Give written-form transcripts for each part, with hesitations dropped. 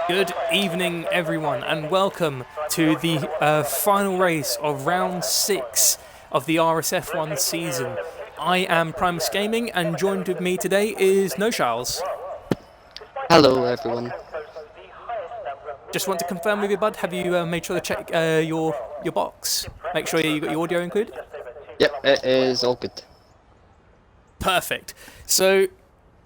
Good evening, everyone, and welcome to the final race of round 6 of the RSF1 season. I am Primus Gaming, and joined with me today is No Charles. Hello, everyone. Just want to confirm with you, bud. Have you made sure to check your box? Make sure you got your audio included. Yep, it is all good. Perfect. So,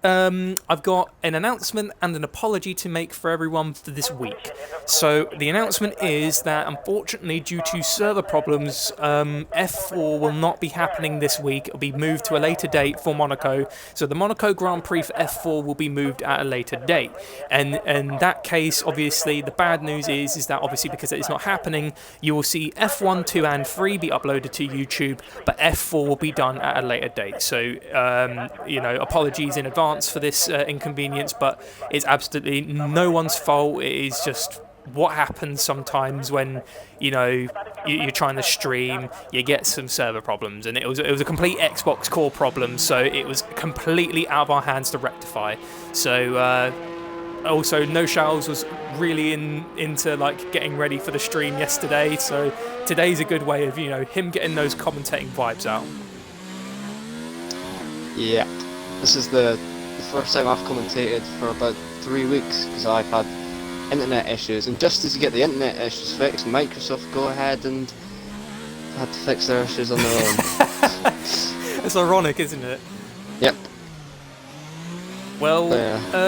I've got an announcement and an apology to make for everyone for this week. So the announcement is that unfortunately, due to server problems, F4 will not be happening this week. It'll be moved to a later date for Monaco. So the Monaco Grand Prix for F4 will be moved at a later date. And in that case, obviously, the bad news is that obviously because it's not happening, you will see F1, 2 and 3 be uploaded to YouTube, but F4 will be done at a later date. So, apologies in advance for this inconvenience, but it's absolutely no one's fault. It is just what happens sometimes when you're trying to stream. You get some server problems, and it was a complete Xbox core problem, so it was completely out of our hands to rectify. So also, No Charles was really into like getting ready for the stream yesterday, so today's a good way of him getting those commentating vibes out. Yeah, this is the first time I've commentated for about 3 weeks because I've had internet issues, and just as you get the internet issues fixed, Microsoft go ahead and had to fix their issues on their own. It's ironic, isn't it? Yep. Well,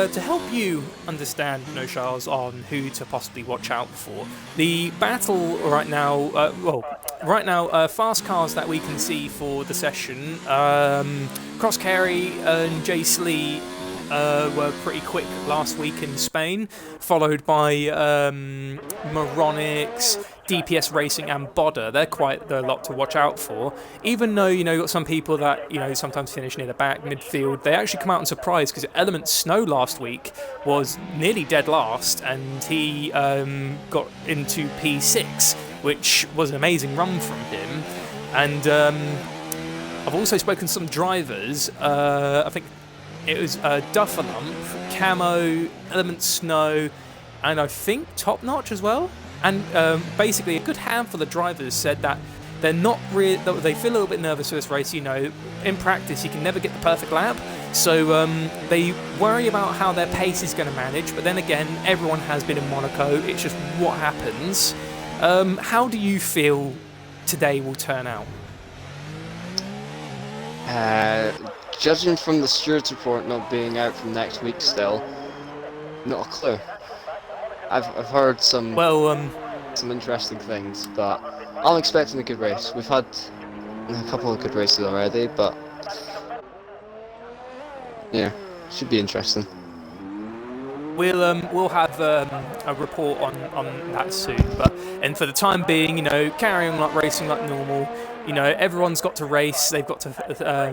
to help you understand, No Charles, on who to possibly watch out for, the battle right now, fast cars that we can see for the session, Cross Carey and Jay Slee were pretty quick last week in Spain, followed by Moronics, DPS Racing and Bodder. They're quite a lot to watch out for. Even though, you've got some people that, sometimes finish near the back, midfield, they actually come out and surprise because Element Snow last week was nearly dead last, and he got into P6, which was an amazing run from him. And I've also spoken to some drivers. I think it was Dufferlump, Camo, Element Snow, and I think Top Notch as well. And basically, a good handful of drivers said that they're not really. They feel a little bit nervous for this race. In practice, you can never get the perfect lap, so they worry about how their pace is going to manage. But then again, everyone has been in Monaco. It's just what happens. How do you feel today will turn out? Judging from the stewards report not being out from next week still, not a clue. I've heard some interesting things, but I'm expecting a good race. We've had a couple of good races already, but yeah, should be interesting. We'll have a report on that soon, and for the time being, carry on like racing like normal. Everyone's got to race. They've got to.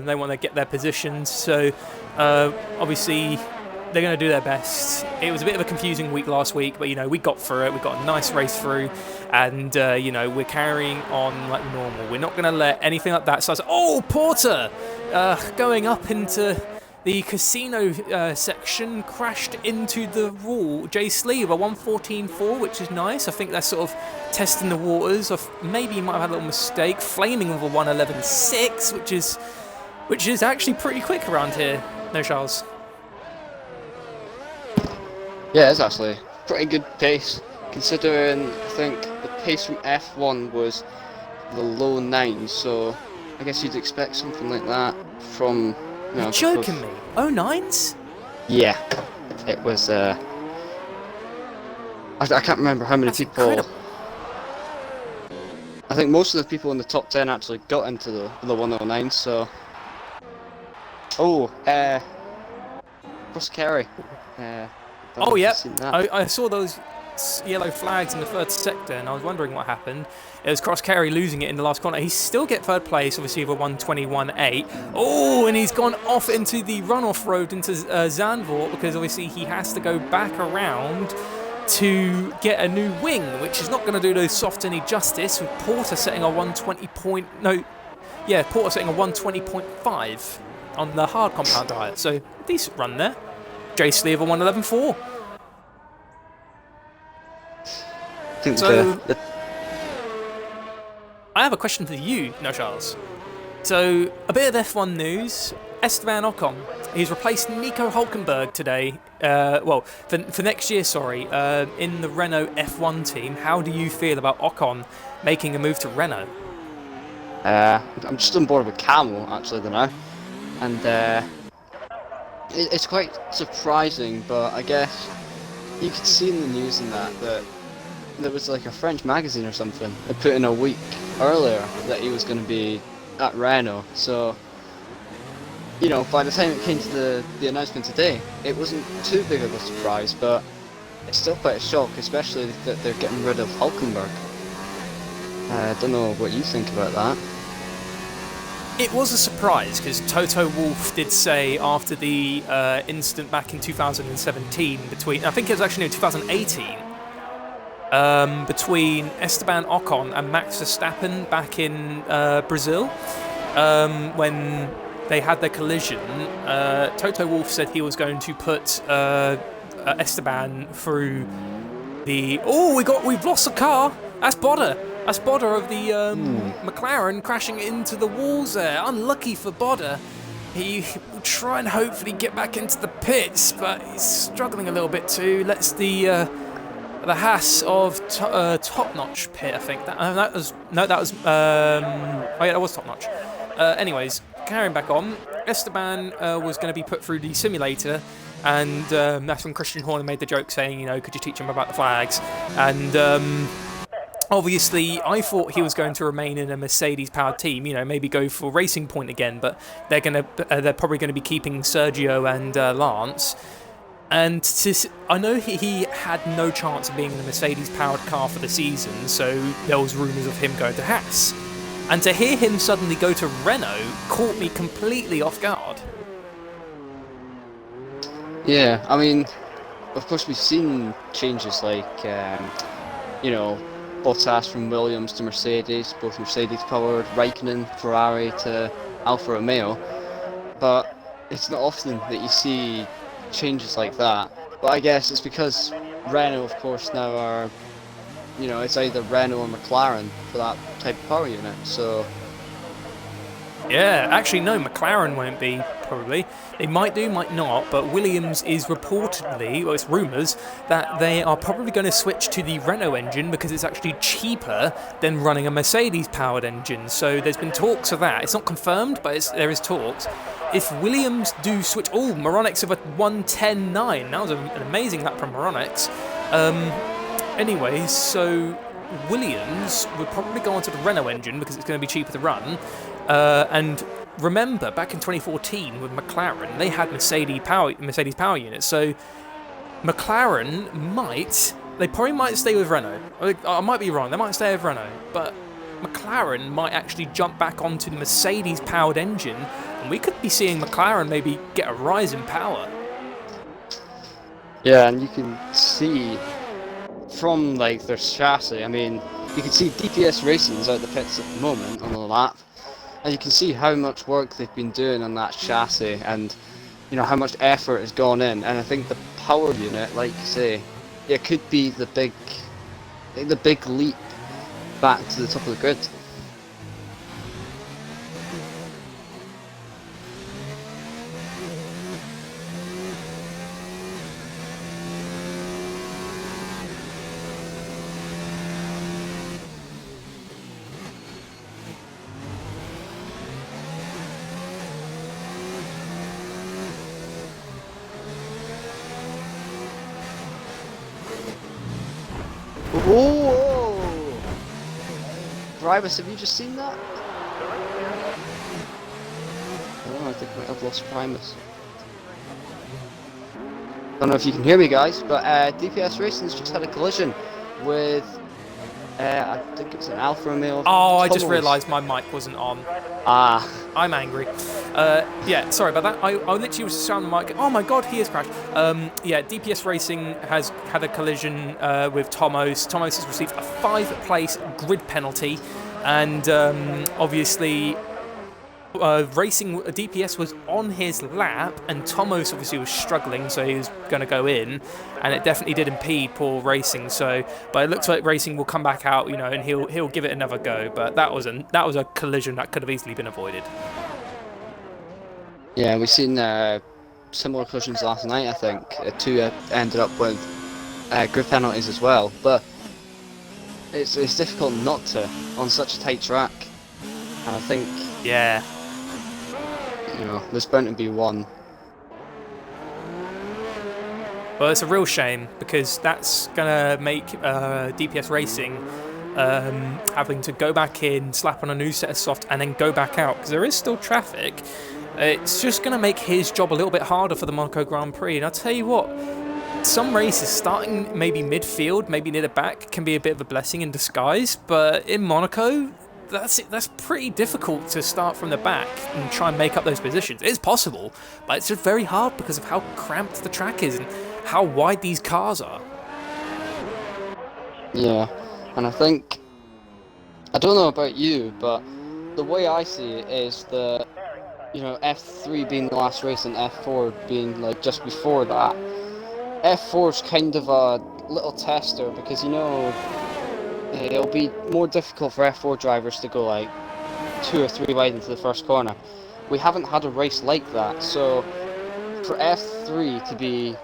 They want to get their positions. So obviously they're going to do their best. It was a bit of a confusing week last week, but we got through it. We got a nice race through, and we're carrying on like normal. We're not going to let anything like that. So Porter going up into the casino section, crashed into the wall. Jay Slee, a 114.4, which is nice. I think that's sort of testing the waters. Maybe he might have had a little mistake. Flaming with a 111.6, which is actually pretty quick around here. No Charles. Yeah, it's actually pretty good pace, considering I think the pace from F1 was the low 9s, so I guess you'd expect something like that from... You're joking me? 09s? Yeah, it was. I can't remember how many people. Incredible. I think most of the people in the top 10 actually got into the 109. So. Cross Carey. Oh yeah, I saw those yellow flags in the third sector, and I was wondering what happened. It was Cross Carey losing it in the last corner. He still get third place, obviously, with a 121.8. Oh, and he's gone off into the runoff road into Zandvoort, because obviously he has to go back around to get a new wing, which is not going to do those softs any justice, with Porter setting a 120.5 on the hard compound diet. So decent run there. Jay Slee of a 111.4. think So, I have a question for you, No Charles. So, a bit of F1 news. Esteban Ocon, he's replaced Nico Hulkenberg today. For next year, sorry, in the Renault F1 team. How do you feel about Ocon making a move to Renault? I'm just on board with Camel actually, now, and it's quite surprising. But I guess you could see in the news and that there was like a French magazine or something that put in a week earlier that he was going to be at Renault. So, you know, by the time it came to the announcement today, it wasn't too big of a surprise, but it's still quite a shock, especially that they're getting rid of Hulkenberg. I don't know what you think about that. It was a surprise because Toto Wolff did say after the incident back in 2017 between, I think it was actually 2018, between Esteban Ocon and Max Verstappen back in Brazil, when they had their collision, Toto Wolff said he was going to put Esteban through the... Oh, we've lost a car! That's Bodder! That's Bodder of the McLaren crashing into the walls there. Unlucky for Bodder. He will try and hopefully get back into the pits, but he's struggling a little bit too. Let's the Haas of Top Notch pit, I think. That was Top Notch. Anyways, carrying back on, Esteban was going to be put through the simulator, and that's when Christian Horner made the joke saying, you know, could you teach him about the flags? And obviously, I thought he was going to remain in a Mercedes-powered team, you know, maybe go for Racing Point again, but they're probably going to be keeping Sergio and Lance. And I know he had no chance of being in a Mercedes-powered car for the season, so there was rumours of him going to Haas. And to hear him suddenly go to Renault caught me completely off guard. Yeah, I mean, of course we've seen changes like, you know, Bottas from Williams to Mercedes, both Mercedes-powered, Raikkonen, Ferrari to Alfa Romeo, but it's not often that you see changes like that. But I guess it's because Renault, of course, now are, you know, it's either Renault or McLaren for that type of power unit, so... Yeah, actually no, McLaren won't be, probably. They might do, might not, but Williams is reportedly, well, it's rumours, that they are probably going to switch to the Renault engine because it's actually cheaper than running a Mercedes-powered engine. So there's been talks of that. It's not confirmed, but there is talks. If Williams do switch... Oh, Moronics of a 1:10.9. That was an amazing lap from Moronics. Anyways, so Williams would probably go onto the Renault engine because it's going to be cheaper to run. And remember, back in 2014 with McLaren, they had Mercedes power units. So McLaren they probably might stay with Renault. I might be wrong. They might stay with Renault, but McLaren might actually jump back onto the Mercedes-powered engine, and we could be seeing McLaren maybe get a rise in power. Yeah, and you can see from like their chassis. I mean, you can see DPS Racing's out the pits at the moment on the lap, and you can see how much work they've been doing on that chassis, and you know how much effort has gone in. And I think the power unit, like you say, it could be the big leap back to the top of the grid. Whoa! Primus, have you just seen that? Oh, I think I might have lost Primus. Don't know if you can hear me, guys, but DPS Racing's just had a collision with, I think it was an Alfa Romeo. Oh, I just realised my mic wasn't on. Ah. I'm angry. Yeah, sorry about that. I literally was sounding the mic. Oh my god, he has crashed. Yeah, DPS Racing has had a collision with Tomos. Tomos has received a 5-place grid penalty, and obviously Racing DPS was on his lap, and Tomos obviously was struggling, so he was going to go in, and it definitely did impede poor Racing. So, but it looks like Racing will come back out, and he'll give it another go. But that was a collision that could have easily been avoided. Yeah, we've seen similar collisions last night. I think two ended up with grid penalties as well. But it's difficult not to on such a tight track, and I think there's bound to be one. Well, it's a real shame because that's gonna make DPS Racing having to go back in, slap on a new set of soft, and then go back out because there is still traffic. It's just gonna make his job a little bit harder for the Monaco Grand Prix. And I'll tell you what, some races starting maybe midfield, maybe near the back, can be a bit of a blessing in disguise. But in Monaco, that's pretty difficult to start from the back and try and make up those positions. It's possible, but it's just very hard because of how cramped the track is and how wide these cars are. Yeah, and I think, I don't know about you, but the way I see it is that, F3 being the last race and F4 being like just before that, F4's kind of a little tester because, it'll be more difficult for F4 drivers to go like 2 or 3 wide into the first corner. We haven't had a race like that, so for F3 to be,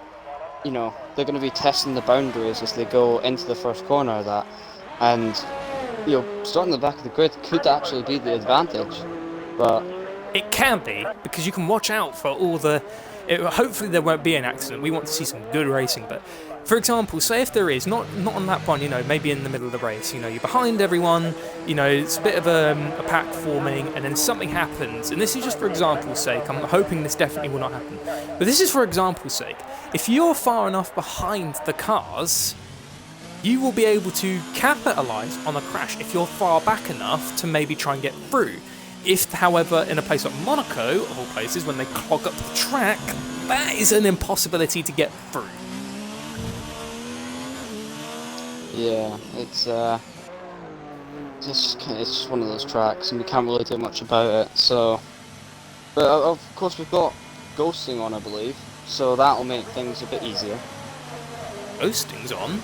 they're going to be testing the boundaries as they go into the first corner of that, and starting the back of the grid could actually be the advantage, but it can be because you can watch out for all the. Hopefully there won't be an accident. We want to see some good racing, but for example, say if there is, not on that one, maybe in the middle of the race, you're behind everyone, it's a bit of a pack forming, and then something happens, and this is just for example's sake. I'm hoping this definitely will not happen, but this is for example's sake. If you're far enough behind the cars, you will be able to capitalise on a crash if you're far back enough to maybe try and get through. If, however, in a place like Monaco, of all places, when they clog up the track, that is an impossibility to get through. Yeah, it's just one of those tracks, and we can't really do much about it. So, but of course we've got ghosting on, I believe, so that will make things a bit easier. Ghosting's on?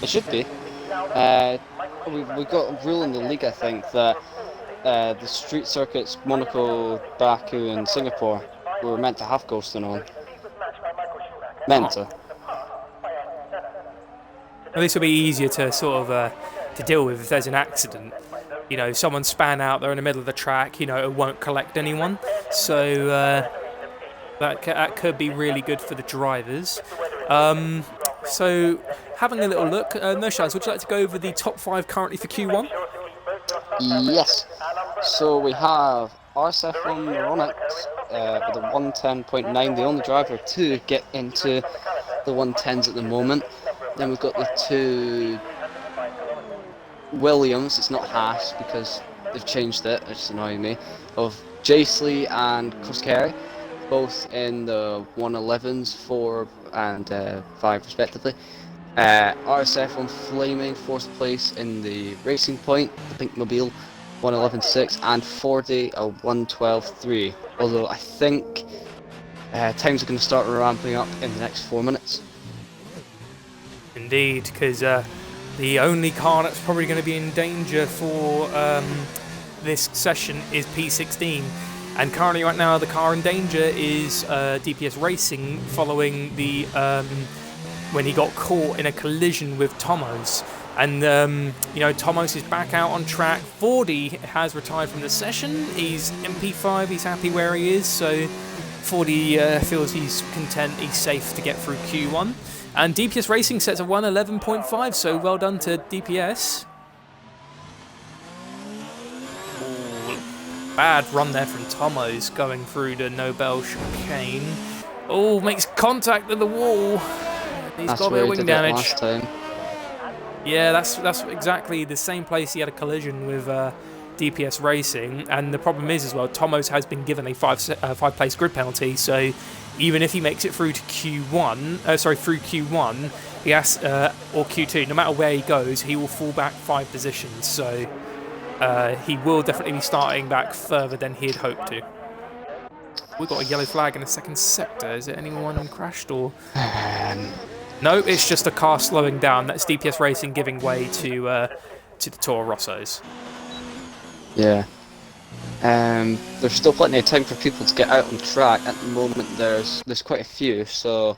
It should be. We've got a rule in the league, I think, that the street circuits, Monaco, Baku and Singapore, were meant to have ghosting on. Meant to. Well, this will be easier to sort of to deal with if there's an accident. Someone span out, they're in the middle of the track, it won't collect anyone. So that could be really good for the drivers. So having a little look, Noshaz, would you like to go over the top 5 currently for Q1? Yes. So we have RSF1 Moronix with a 110.9, the only driver to get into the 110s at the moment. Then we've got the 2 Williams, it's not Haas because they've changed it, it's annoying me, of Jaisley and Koskari, both in the 111s, 4 and 5 respectively. RSF1 Flaming, 4th place in the Racing Point, the Pink Mobile, 111.6, and 40 a 112.3. Although I think times are going to start ramping up in the next 4 minutes. Indeed, because the only car that's probably going to be in danger for this session is P16. And currently right now the car in danger is DPS Racing following the when he got caught in a collision with Tomos. And Tomos is back out on track. 40 has retired from the session. He's in P5, he's happy where he is, so 40 feels he's content, he's safe to get through Q1. And DPS Racing sets a 111.5, so well done to DPS. Bad run there from Tomos going through the Nobel chicane. Oh, makes contact with the wall. He's got a bit of wing damage. Last time. Yeah, that's exactly the same place he had a collision with DPS Racing. And the problem is as well, Tomos has been given a 5-place grid penalty. So even if he makes it through to Q1, through Q1, he has or Q2, no matter where he goes, he will fall back 5 positions. So he will definitely be starting back further than he had hoped to. We've got a yellow flag in the second sector. Is it anyone crashed or...? No, it's just a car slowing down. That's DPS Racing giving way to the Toro Rossos. Yeah. There's still plenty of time for people to get out on track. At the moment, there's quite a few, so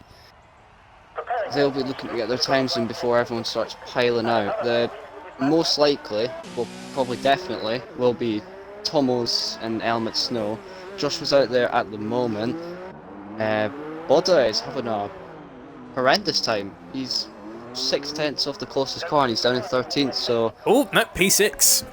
they'll be looking to get their times in before everyone starts piling out. The most likely, well, probably definitely, will be Tomo's and Element Snow. Josh was out there at the moment. Boda is having a horrendous time. He's 6/10 off the closest car and he's down in 13th, so... Oh, no, P6.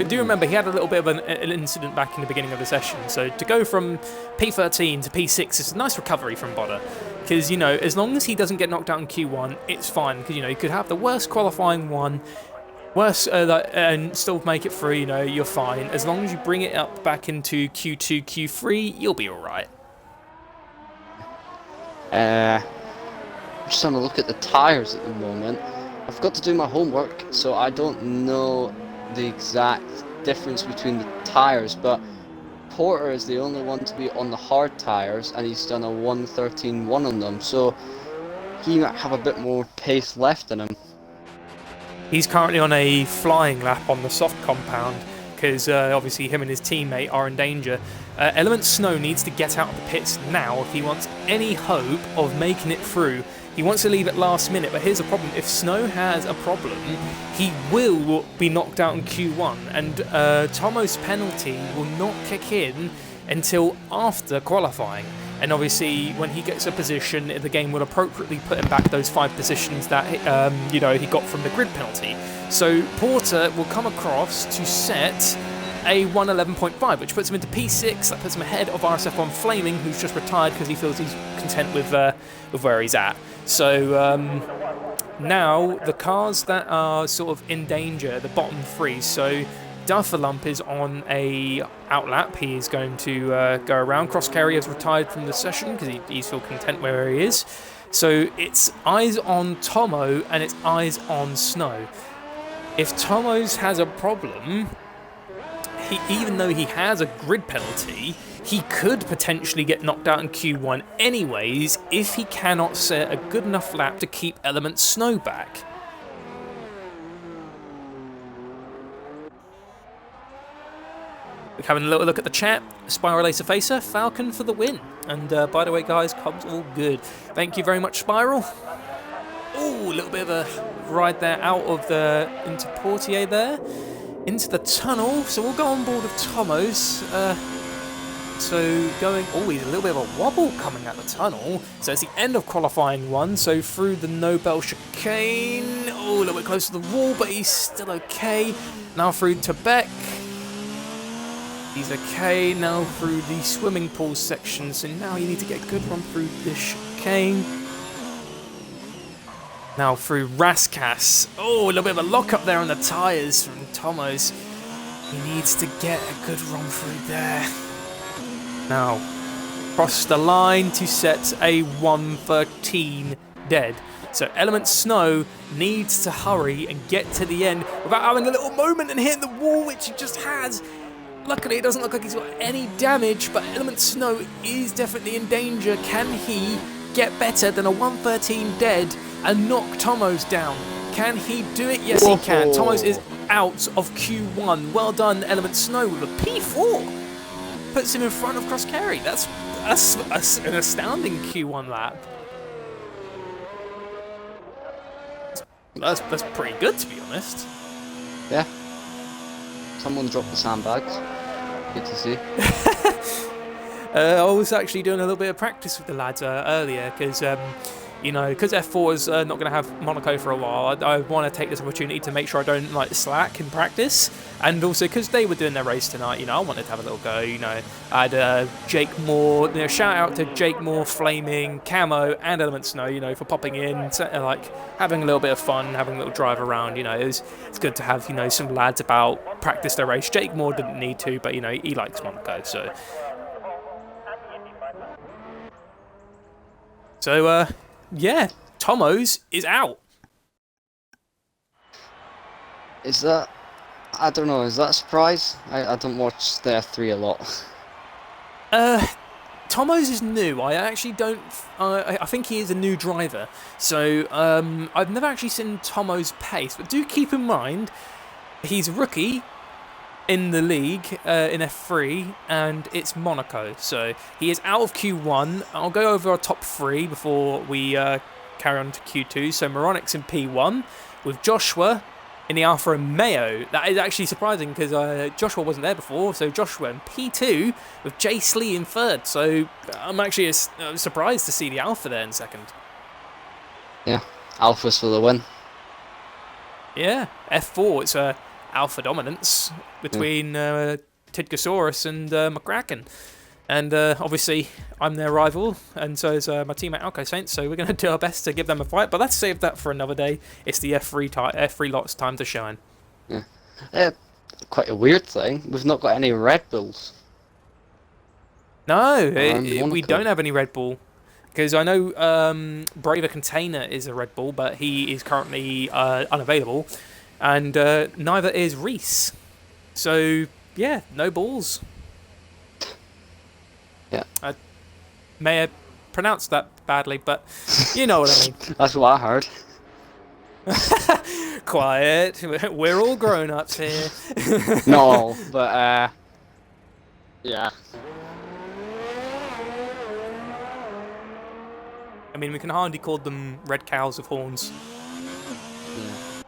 Do remember, he had a little bit of an incident back in the beginning of the session, so to go from P13 to P6 is a nice recovery from Boda. Because, you know, as long as he doesn't get knocked out in Q1, it's fine. Because, you know, you could have the worst qualifying one, and still make it through, you know, you're fine. As long as you bring it up back into Q2, Q3, you'll be alright. Just having a look at the tyres at the moment. I've got to do my homework, so I don't know the exact difference between the tyres, but Porter is the only one to be on the hard tyres, and he's done a 1:13.1 on them, so he might have a bit more pace left in him. He's currently on a flying lap on the soft compound, because obviously him and his teammate are in danger. Element Snow needs to get out of the pits now if he wants any hope of making it through. He wants to leave at last minute, but here's the problem. If Snow has a problem, he will be knocked out in Q1, and Tomo's penalty will not kick in until after qualifying. And obviously, when he gets a position, the game will appropriately put him back those 5 positions that you know, he got from the grid penalty. So Porter will come across to set a 1:11.5, which puts him into P6. That puts him ahead of RSF1 Flaming, who's just retired because he feels he's content with where he's at. So now the cars that are sort of in danger, the bottom 3. So Duffalump is on a outlap. He is going to go around. Crosscarry has retired from the session because he's still content where he is. So it's eyes on Tomo and it's eyes on Snow. If Tomo's has a problem, even though he has a grid penalty, he could potentially get knocked out in Q1 anyways if he cannot set a good enough lap to keep Element Snow back. Having a little look at the chat, Spiral Acer Facer, Falcon for the win. And by the way, guys, comms all good. Thank you very much, Spiral. Oh, a little bit of a ride there out of the into Portier there, into the tunnel. So we'll go on board of Tomo's. So going, oh, he's a little bit of a wobble coming at the tunnel. So it's the end of qualifying 1. So through the Nobel chicane. Oh, a little bit close to the wall, but he's still okay. Now through to Beck. He's okay. Now through the swimming pool section. So now you need to get a good run through this chicane. Now through Raskas. Oh, a little bit of a lock up there on the tyres from Tomo's. He needs to get a good run through there. Now, cross the line to set a 1:13 dead. So Element Snow needs to hurry and get to the end without having a little moment and hitting the wall, which he just has. Luckily, it doesn't look like he's got any damage, but Element Snow is definitely in danger. Can he get better than a 1:13 dead and knock Tomo's down? Can he do it? Yes, he can. Tomo's is out of Q1. Well done, Element Snow, with a P4. Puts him in front of Crosscarry. That's an astounding Q1 lap. That's pretty good, to be honest. Yeah. Someone dropped the sandbags. Good to see. I was actually doing a little bit of practice with the lads earlier because, you know, because F4 is not going to have Monaco for a while. I want to take this opportunity to make sure I don't like slack in practice, and also because they were doing their race tonight, you know, I wanted to have a little go. You know, I had Jake Moore. You know, shout out to Jake Moore, Flaming, Camo, and Element Snow. You know, for popping in, like having a little bit of fun, having a little drive around. You know, it's good to have, you know, some lads about practice their race. Jake Moore didn't need to, but you know, he likes Monaco, so. So yeah, Tomo's is out. Is that... I don't know, is that a surprise? I don't watch the F3 a lot. Tomo's is new. I actually don't. I think he is a new driver, so I've never actually seen Tomo's pace. But do keep in mind, he's a rookie in the league in F3, and it's Monaco. So he is out of Q1. I'll go over our top 3 before we carry on to Q2. So Moronix in P1 with Joshua in the Alfa Romeo. That is actually surprising because Joshua wasn't there before. So Joshua in P2 with Jace Lee in 3rd. So I'm actually surprised to see the Alfa there in 2nd. Yeah, Alpha's for the win. Yeah, F4, it's Alpha dominance between Tidgosaurus and McCracken. And obviously, I'm their rival, and so is my teammate Alco Saints, so we're going to do our best to give them a fight, but let's save that for another day. It's the F3 lot's time to shine. Yeah. Quite a weird thing, we've not got any Red Bulls. No, we don't have any Red Bull. Because I know Braver Container is a Red Bull, but he is currently unavailable. And neither is Reese. So, yeah, no balls. Yeah. I may have pronounced that badly, but you know what I mean. That's what I heard. Quiet. We're all grown-ups here. No, but, yeah. I mean, we can hardly call them red cows with horns. Yeah.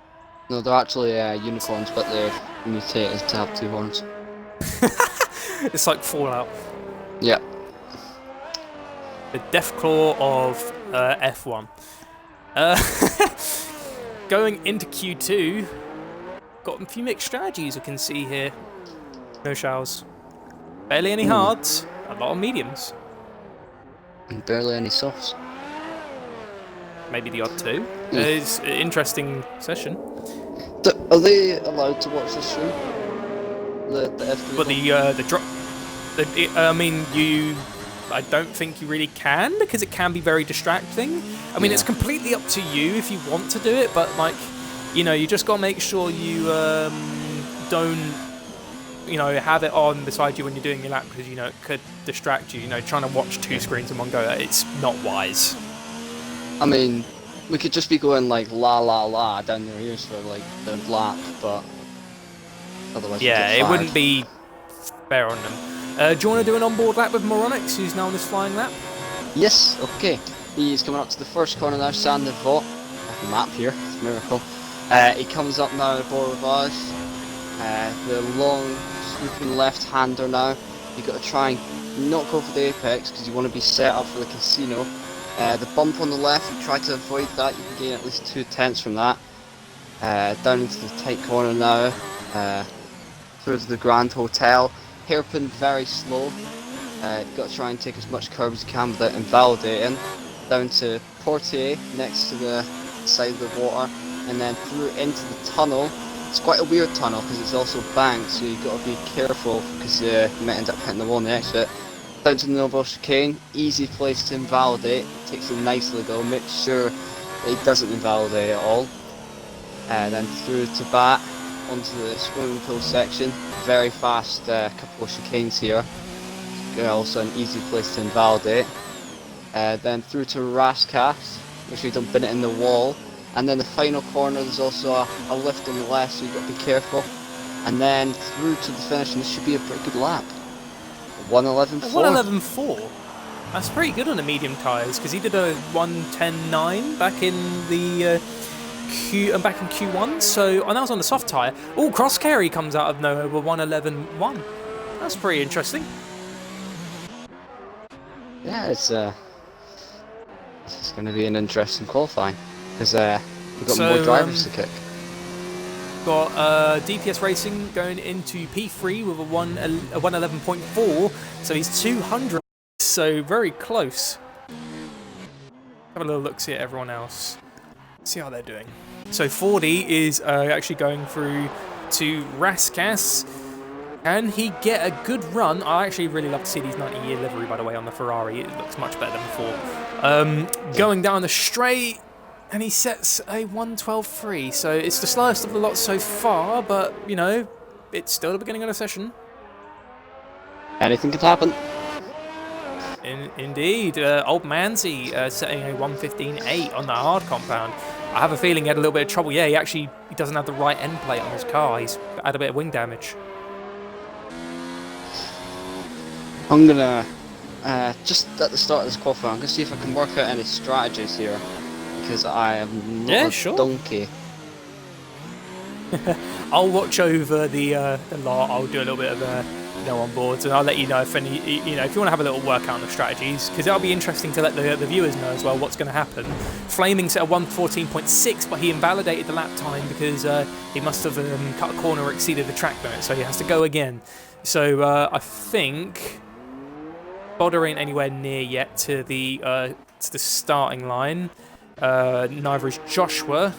No, they're actually unicorns, but they're mutated to have 2 horns. It's like Fallout. Yeah. The Deathclaw of F1. Going into Q2, got a few mixed strategies we can see here. No shalls. Barely any hards, a lot of mediums. And barely any softs. Maybe the odd 2. It's an interesting session. Are they allowed to watch the stream? The F3? But the drop... I mean, I don't think you really can, because it can be very distracting. I mean, it's completely up to you if you want to do it, but, like, you know, you just got to make sure you don't, you know, have it on beside you when you're doing your lap, because, you know, it could distract you. You know, trying to watch 2 screens in one go, it's not wise. I mean, we could just be going, like, la la la down their ears for, like, the lap, but otherwise it wouldn't be fair on them. Do you want to do an onboard lap with Moronix, who's now on this flying lap? Yes, okay. He's coming up to the first corner now, Sand and Vought. Map here, it's a miracle. He comes up now aboard with us. The long, swooping left-hander now. You've got to try and not go for the apex, because you want to be set up for the casino. The bump on the left, you try to avoid that, you can gain at least 2 tenths from that. Down into the tight corner now. Through to the Grand Hotel. Hairpin very slow. You've got to try and take as much curb as you can without invalidating. Down to Portier, next to the side of the water, and then through into the tunnel. It's quite a weird tunnel because it's also banked, so you've got to be careful because you might end up hitting the wall on the exit. Down to the Noble Chicane, easy place to invalidate. Takes it nicely though, make sure it doesn't invalidate at all. And then through to Bat, onto the swimming pool section. Very fast couple of chicanes here. Also an easy place to invalidate. Then through to Rascas, make sure you don't bin it in the wall. And then the final corner, there's also a lift on the left, so you've got to be careful. And then through to the finish, and this should be a pretty good lap. 1:11.4. 1:11.4. That's pretty good on the medium tyres, because he did a 1:10.9 back in the back in Q1. So, and that was on the soft tyre. Oh, Cross Carry comes out of nowhere with 1:11.1. That's pretty interesting. Yeah, it's going to be an interesting qualifying because we've got more drivers to kick. Got DPS Racing going into P3 with a 1:11.4, so he's 200, so very close. Have a little look, see at everyone else, see how they're doing. So 40 is actually going through to Rascas. Can he get a good run? I actually really love to see these 90-year livery, by the way, on the Ferrari. It looks much better than before. Going down the straight, and he sets a 1:12.3. So it's the slowest of the lot so far, but, you know, it's still the beginning of the session. Anything could happen. Indeed, old Manzi setting a 1:15.8 on the hard compound. I have a feeling he had a little bit of trouble. Yeah, he doesn't have the right end plate on his car. He's had a bit of wing damage. I'm gonna just at the start of this qualifier, I'm gonna see if I can work out any strategies here, because I am not a donkey. I'll watch over the lot. I'll do a little bit of on boards, and I'll let you know if any, if you want to have a little workout on the strategies, because that'll be interesting to let the viewers know as well what's going to happen. Flaming set a 1:14.6, but he invalidated the lap time because he must have cut a corner or exceeded the track limit, so he has to go again. So I think Bodder ain't anywhere near yet to the starting line. Neither is Joshua.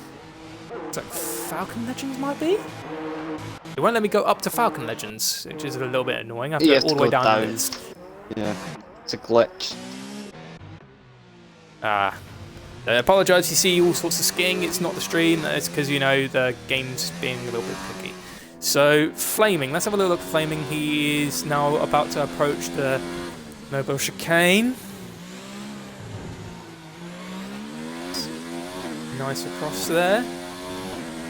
So Falcon Legends might be? It won't let me go up to Falcon Legends, which is a little bit annoying. I have to go all the way down the list. Yeah, it's a glitch. I apologise if you see all sorts of skiing. It's not the stream. It's because, the game's being a little bit picky. So, Flaming. Let's have a little look at Flaming. He is now about to approach the Nobel chicane. Nice across there.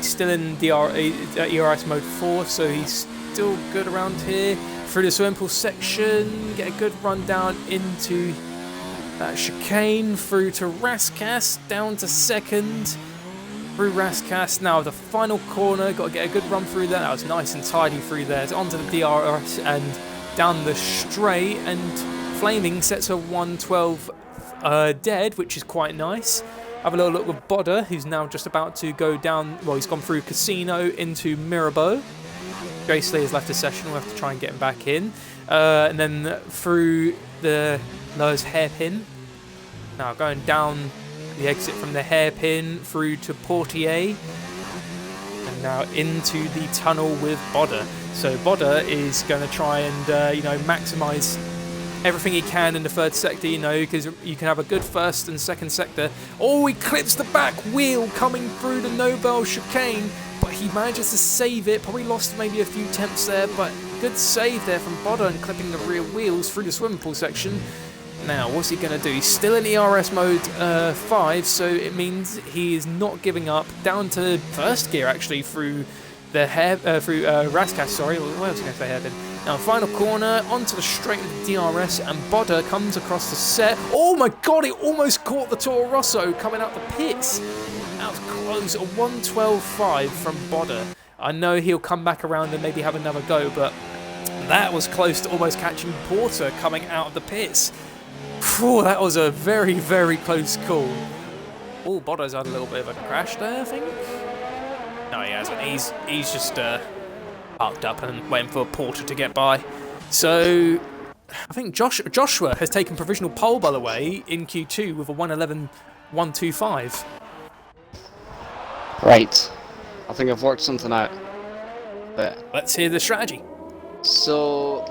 Still in ERS mode 4, so he's still good around here. Through the swimming pool section, get a good run down into that chicane, through to Raskas, down to second. Through Raskas, now the final corner, got to get a good run through there. That was nice and tidy through there. It's onto the DRS and down the straight, and Flaming sets a 1:12 dead, which is quite nice. Have a little look with Bodder, who's now just about to go down. Well, he's gone through Casino into Mirabeau. Gracely has left the session. We'll have to try and get him back in. And then through the lowest hairpin. Now going down the exit from the hairpin through to Portier. And now into the tunnel with Bodder. So Bodder is going to try and, maximise everything he can in the third sector, because you can have a good first and second sector. Oh, he clips the back wheel coming through the Nobel chicane, but he manages to save it. Probably lost maybe a few tenths there, but good save there from Bodder and clipping the rear wheels through the swimming pool section. Now, what's he going to do? He's still in ERS mode 5, so it means he is not giving up. Down to first gear, actually, through the Raskas, sorry. What else was I going to say hairpin? Now, final corner, onto the straight with the DRS, and Bodder comes across the set. Oh my god, he almost caught the Toro Rosso coming out the pits. That was close, a 1:12.5 from Bodder. I know he'll come back around and maybe have another go, but that was close to almost catching Porter coming out of the pits. Phew, that was a very, very close call. Oh, Bodder's had a little bit of a crash there, I think. No, he hasn't. He's just parked up and waiting for Porter to get by. So I think Joshua has taken provisional pole, by the way, in Q2 with a 1:11.125. Right. I think I've worked something out. But let's hear the strategy. So,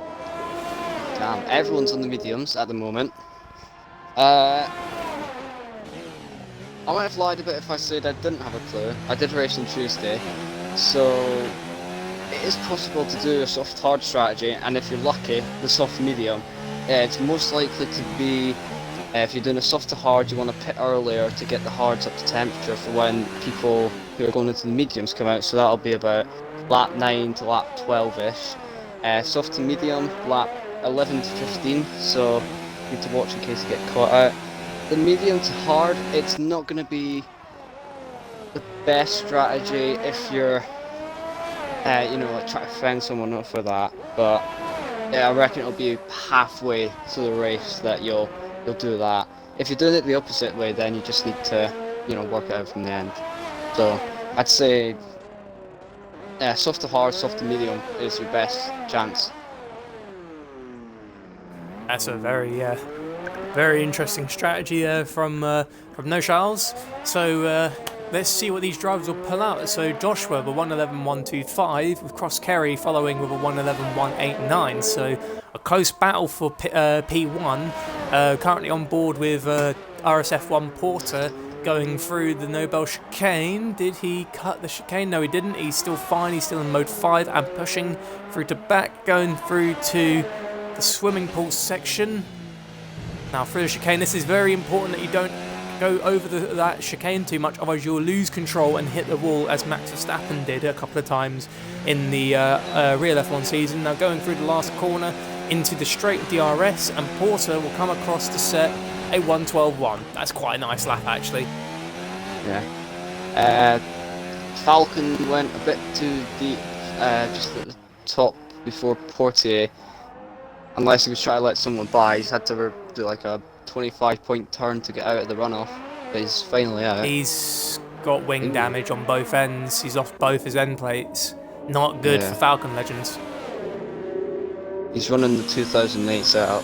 damn, everyone's on the mediums at the moment. I might have lied a bit if I said I didn't have a clue. I did race on Tuesday, so it is possible to do a soft hard strategy, and if you're lucky, the soft medium. It's most likely to be, if you're doing a soft to hard, you want to pit earlier to get the hards up to temperature for when people who are going into the mediums come out, so that'll be about lap 9 to lap 12ish. Soft to medium, lap 11 to 15, so you need to watch in case you get caught out. The medium to hard, it's not going to be the best strategy if you're, trying to fend someone up for that. But yeah, I reckon it'll be halfway through the race that you'll do that. If you're doing it the opposite way, then you just need to, work it out from the end. So I'd say, soft to hard, soft to medium is your best chance. That's a very interesting strategy there from No Charles. So let's see what these drivers will pull out. So Joshua with a 1:11.125, with Cross Kerry following with a 1:11.189. So a close battle for P1. Currently on board with RSF1 Porter going through the Nobel chicane. Did he cut the chicane? No, he didn't. He's still fine. He's still in mode 5 and pushing through to back, going through to the swimming pool section. Now through the chicane, this is very important that you don't go over that chicane too much, otherwise you'll lose control and hit the wall, as Max Verstappen did a couple of times in the real F1 season. Now going through the last corner into the straight of DRS, and Porter will come across to set a 1:12.1. That's quite a nice lap, actually. Yeah. Falcon went a bit to the just at the top before Portier. Unless he was trying to let someone by, he's had to do like a 25-point turn to get out of the runoff. But he's finally out. He's got wing damage on both ends. He's lost both his end plates. Not good for Falcon Legends. He's running the 2008 setup.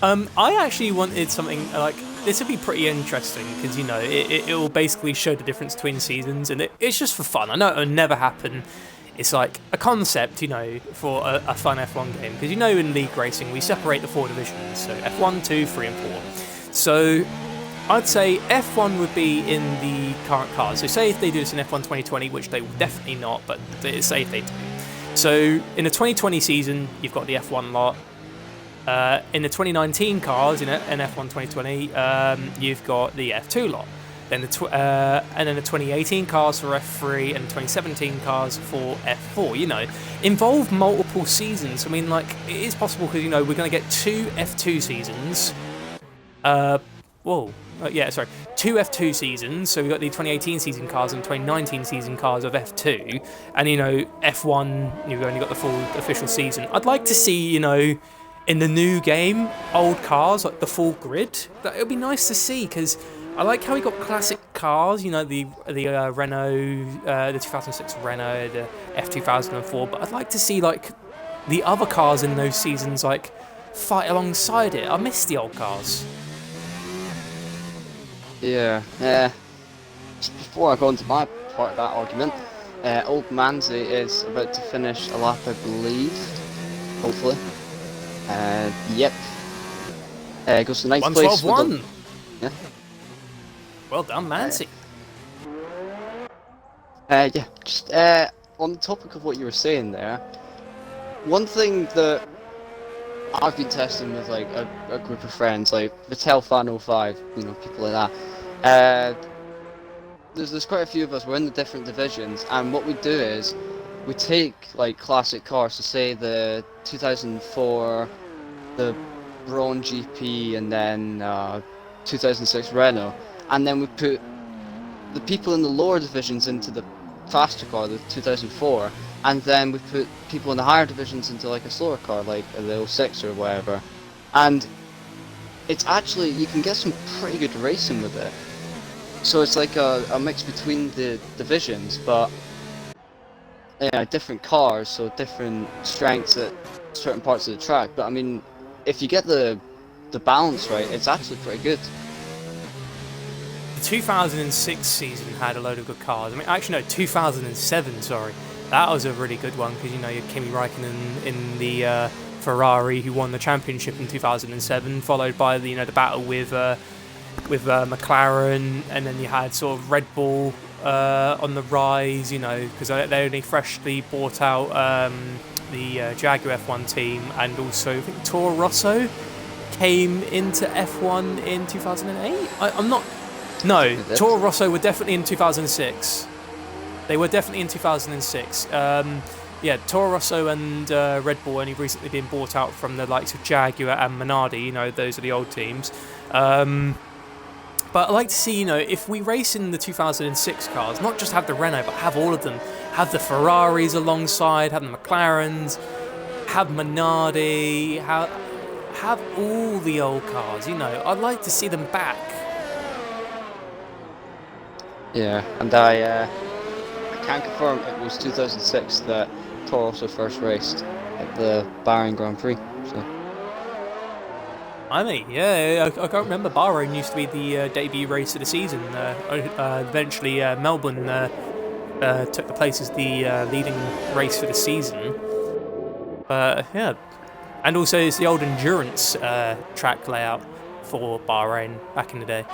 I actually wanted something like this would be pretty interesting because you know it will basically show the difference between seasons, and it's just for fun. I know it'll never happen. It's like a concept, you know, for a fun F1 game, because you know in league racing we separate the 4 divisions, so F1, 2, 3 and 4. So I'd say F1 would be in the current cars. So say if they do this in F1 2020, which they will definitely not, but say if they do. So in the 2020 season, you've got the F1 lot. In the 2019 cars in F1 2020, you've got the F2 lot. Then and then the 2018 cars for F3 and 2017 cars for F4. You know, involve multiple seasons. I mean, like it is possible because you know we're going to get 2 F2 seasons. Two F2 seasons. So we've got the 2018 season cars and 2019 season cars of F2, and you know F1. You've only got the full official season. I'd like to see in the new game, old cars, like the full grid. It would be nice to see, because I like how we got classic cars, you know, the Renault, the 2006 Renault, the F2004, but I'd like to see, like, the other cars in those seasons, like, fight alongside it. I miss the old cars. Yeah. Just before I go into my part of that argument, Old Manzi is about to finish a lap, I believe, hopefully. Yep. Goes to ninth place. 1:12.1. Yeah. Well done, Nancy. Just on the topic of what you were saying there, one thing that I've been testing with like a group of friends, like Vitel Fan 05, you know, people like that. There's quite a few of us. We're in the different divisions, and what we do is we take like classic cars, so say the 2004, the Braun GP, and then 2006 Renault, and then we put the people in the lower divisions into the faster car, the 2004, and then we put people in the higher divisions into like a slower car, like the 06 or whatever. And it's actually, you can get some pretty good racing with it. So it's like a mix between the divisions, but different cars, so different strengths at certain parts of the track. But I mean, if you get the balance right, it's actually pretty good. The 2006 season had a load of good cars. I mean, actually no, 2007, sorry. That was a really good one, because you know you had Kimi Räikkönen in the Ferrari, who won the championship in 2007, followed by the battle with McLaren, and then you had sort of Red Bull on the rise, because they only freshly bought out the Jaguar F1 team, and also I think Toro Rosso came into F1 in 2008. Toro Rosso were definitely in 2006. They were definitely in 2006. Toro Rosso and Red Bull only recently been bought out from the likes of Jaguar and Minardi. Those are the old teams. But I'd like to see, if we race in the 2006 cars, not just have the Renault, but have all of them. Have the Ferraris alongside, have the McLarens, have Minardi, have all the old cars, I'd like to see them back. Yeah, and I can confirm it was 2006 that Toro Rosso first raced at the Bahrain Grand Prix. So. I mean, I can't remember. Bahrain used to be the debut race of the season. Eventually, Melbourne took the place as the leading race for the season. And also, it's the old endurance track layout for Bahrain back in the day.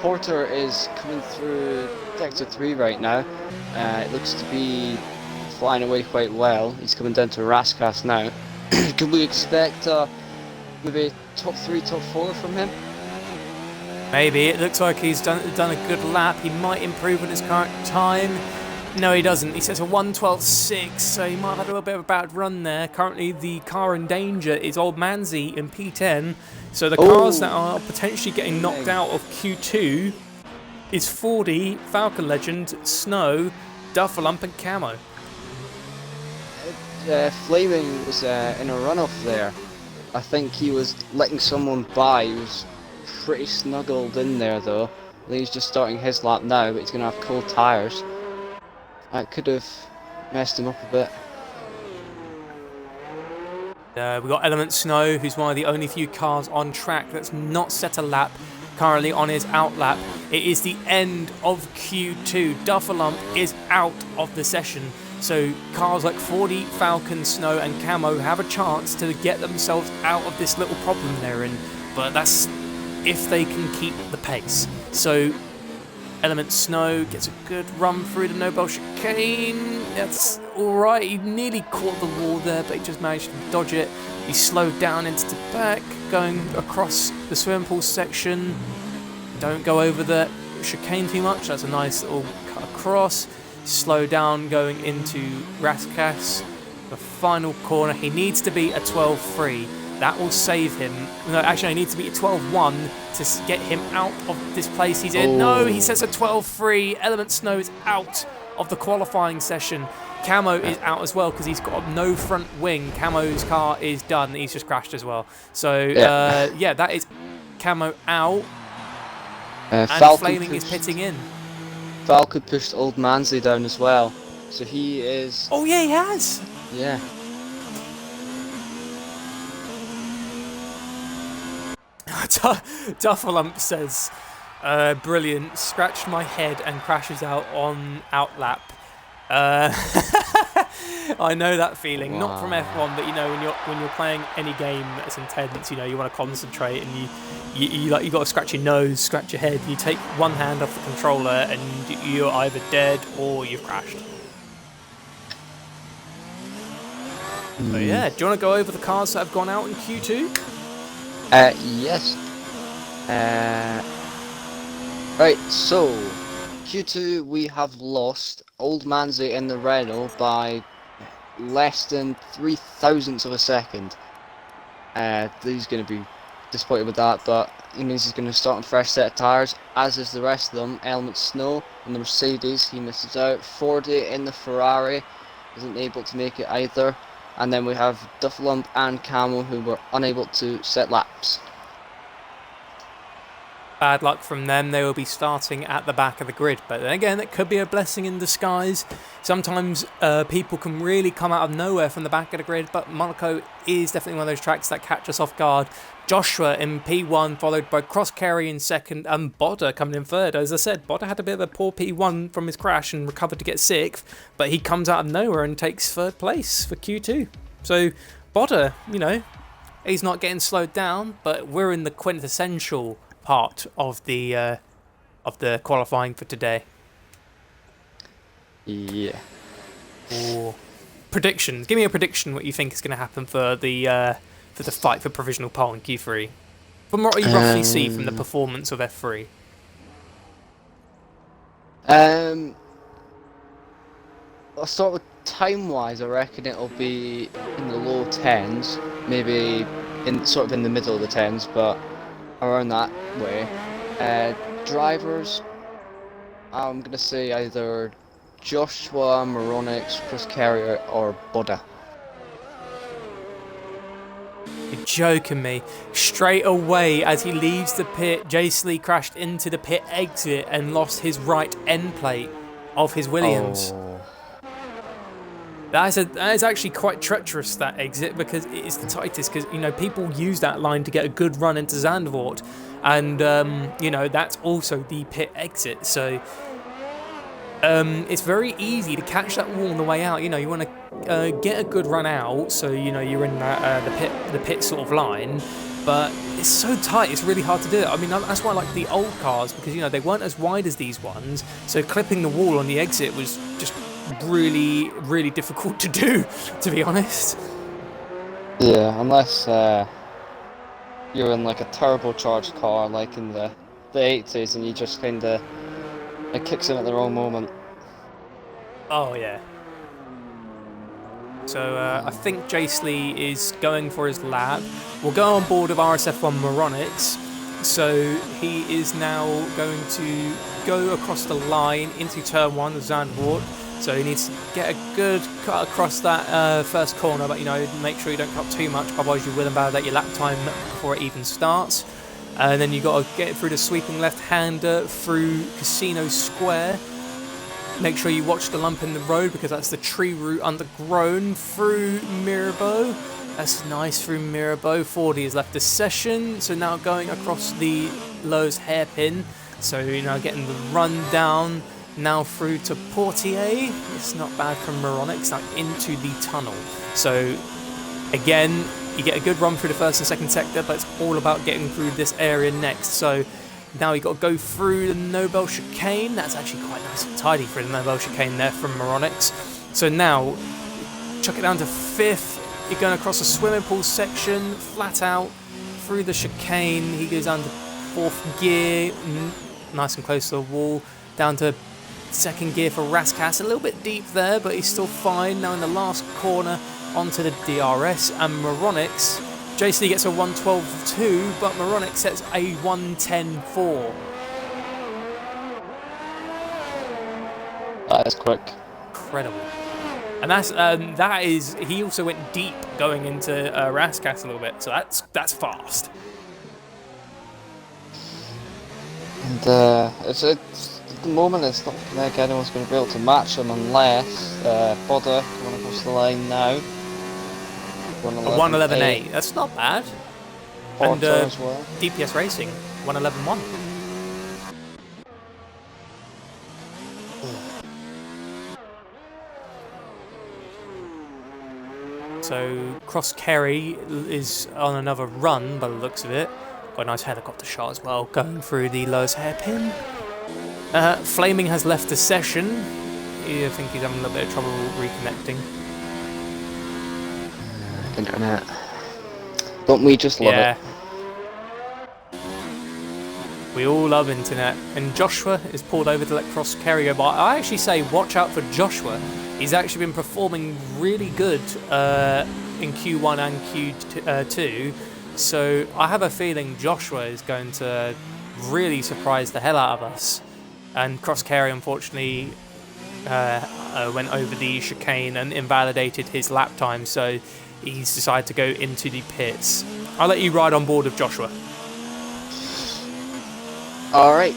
Porter is coming through Sector 3 right now. It looks to be flying away quite well. He's coming down to Raskas now. Could we expect maybe top 3, top 4 from him? Maybe. It looks like he's done a good lap. He might improve on his current time. No, he doesn't. He sets a 1:12.6, so he might have had a little bit of a bad run there. Currently, the car in danger is Old Manzi in P10. So the cars that are potentially getting knocked out of Q2 is 4D, Falcon Legend, Snow, Duffalump and Camo. Flaming was in a runoff there. I think he was letting someone by. He was pretty snuggled in there though. I think he's just starting his lap now, but he's going to have cold tyres. That could have messed him up a bit. We've got Element Snow, who's one of the only few cars on track that's not set a lap, currently on his out lap. It is the end of Q2. Duffalump is out of the session. So cars like 4D, Falcon, Snow and Camo have a chance to get themselves out of this little problem they're in. But that's if they can keep the pace. So Element Snow gets a good run through the Nobel chicane. That's alright. He nearly caught the wall there, but he just managed to dodge it. He slowed down into the back, going across the swimming pool section. Don't go over the chicane too much. That's a nice little cut across. Slow down going into Raskas. The final corner. He needs to be a 12.3. That will save him. No, actually, he needs to be a 12.1 to get him out of this place he's in. No, he says a 12.3. Element Snow is out of the qualifying session. Camo is out as well because he's got no front wing. Camo's car is done. He's just crashed as well. So, yeah, that is Camo out. And Flaming is pitting in. Falcon pushed Old Manzi down as well. So he is... Oh, yeah, he has. Yeah. Duffalump says, brilliant, scratched my head and crashes out on outlap. I know that feeling, not from F1, but you know when you're playing any game that's intense, you know you want to concentrate and you got to scratch your nose, scratch your head. You take one hand off the controller and you're either dead or you've crashed. So yeah, do you want to go over the cars that have gone out in Q2? Yes. Right, so Q2 we have lost Old Manzi in the Renault by less than 0.003 of a second. He's going to be disappointed with that, but it means he's going to start on a fresh set of tyres, as is the rest of them. Element Snow in the Mercedes, he misses out. 4D in the Ferrari, isn't able to make it either. And then we have Duffalump and Camo who were unable to set laps. Bad luck from them. They will be starting at the back of the grid. But then again, it could be a blessing in disguise. Sometimes people can really come out of nowhere from the back of the grid, but Monaco is definitely one of those tracks that catch us off guard. Joshua in P1, followed by Cross Carey in second, and Bodder coming in third. As I said, Bodder had a bit of a poor P1 from his crash and recovered to get sixth, but he comes out of nowhere and takes third place for Q2. So Bodder, you know, he's not getting slowed down, but we're in the quintessential part of the qualifying for today. Yeah. Or predictions. Give me a prediction what you think is going to happen for the fight for provisional pole in Q3. From what you roughly see from the performance of F3. I'll start with time-wise. I reckon it'll be in the low 10s, maybe sort of in the middle of the 10s, but around that way. Drivers, I'm gonna say either Joshua, Moronix, Chris Carrier, or Bodder. You're joking me. Straight away as he leaves the pit, Jace Lee crashed into the pit exit and lost his right end plate of his Williams. Oh. That is actually quite treacherous, that exit, because it is the tightest, because, you know, people use that line to get a good run into Zandvoort, and, you know, that's also the pit exit, so it's very easy to catch that wall on the way out. You know, you want to get a good run out, so you know you're in the pit sort of line. But it's so tight; it's really hard to do it. I mean, that's why I like the old cars, because you know they weren't as wide as these ones. So clipping the wall on the exit was just really, really difficult to do, to be honest. Yeah, unless you're in like a turbocharged car, like in the 80s, and you just kind of it kicks in at the wrong moment. Oh yeah. So I think Jacely is going for his lap. We'll go on board of RSF1 Moronics. So he is now going to go across the line into turn 1 of Zandvoort. So he needs to get a good cut across that first corner, but you know, make sure you don't cut too much, otherwise you will invalidate your lap time before it even starts. And then you've got to get through the sweeping left-hander through Casino Square. Make sure you watch the lump in the road, because that's the tree root undergrown through Mirabeau. That's nice through Mirabeau. 40 has left the session, so now going across the Lowe's hairpin. So you know, getting the run down now through to Portier. It's not bad from Moronics, like into the tunnel. So again, you get a good run through the first and second sector, but it's all about getting through this area next. So now you've got to go through the Nobel chicane. That's actually quite nice and tidy through the Nobel chicane there from Moronics. So now, chuck it down to 5th. You're going across the swimming pool section, flat out, through the chicane. He goes down to 4th gear, nice and close to the wall. Down to 2nd gear for Raskas. A little bit deep there, but he's still fine. Now in the last corner, onto the DRS. And Moronics, JC gets a 1:12.2, but Moronic sets a 1:10.4. That is quick. Incredible. And that is, he also went deep going into Raskas a little bit, so that's fast. And it's at the moment it's not like anyone's going to be able to match him unless Bodder going across the line now. 1:11.8. That's not bad. Porter And as well. DPS Racing 1:11.1. So Cross Kerry is on another run by the looks of it. Got a nice helicopter shot as well, going through the lowest hairpin. Flaming has left the session. I think he's having a little bit of trouble reconnecting. Internet. Don't we just love it? We all love internet. And Joshua is pulled over to let Cross Kerry go by. I actually say watch out for Joshua. He's actually been performing really good in Q1 and Q2. So I have a feeling Joshua is going to really surprise the hell out of us. And Cross Kerry, unfortunately, went over the chicane and invalidated his lap time. So he's decided to go into the pits. I'll let you ride on board of Joshua. Alright,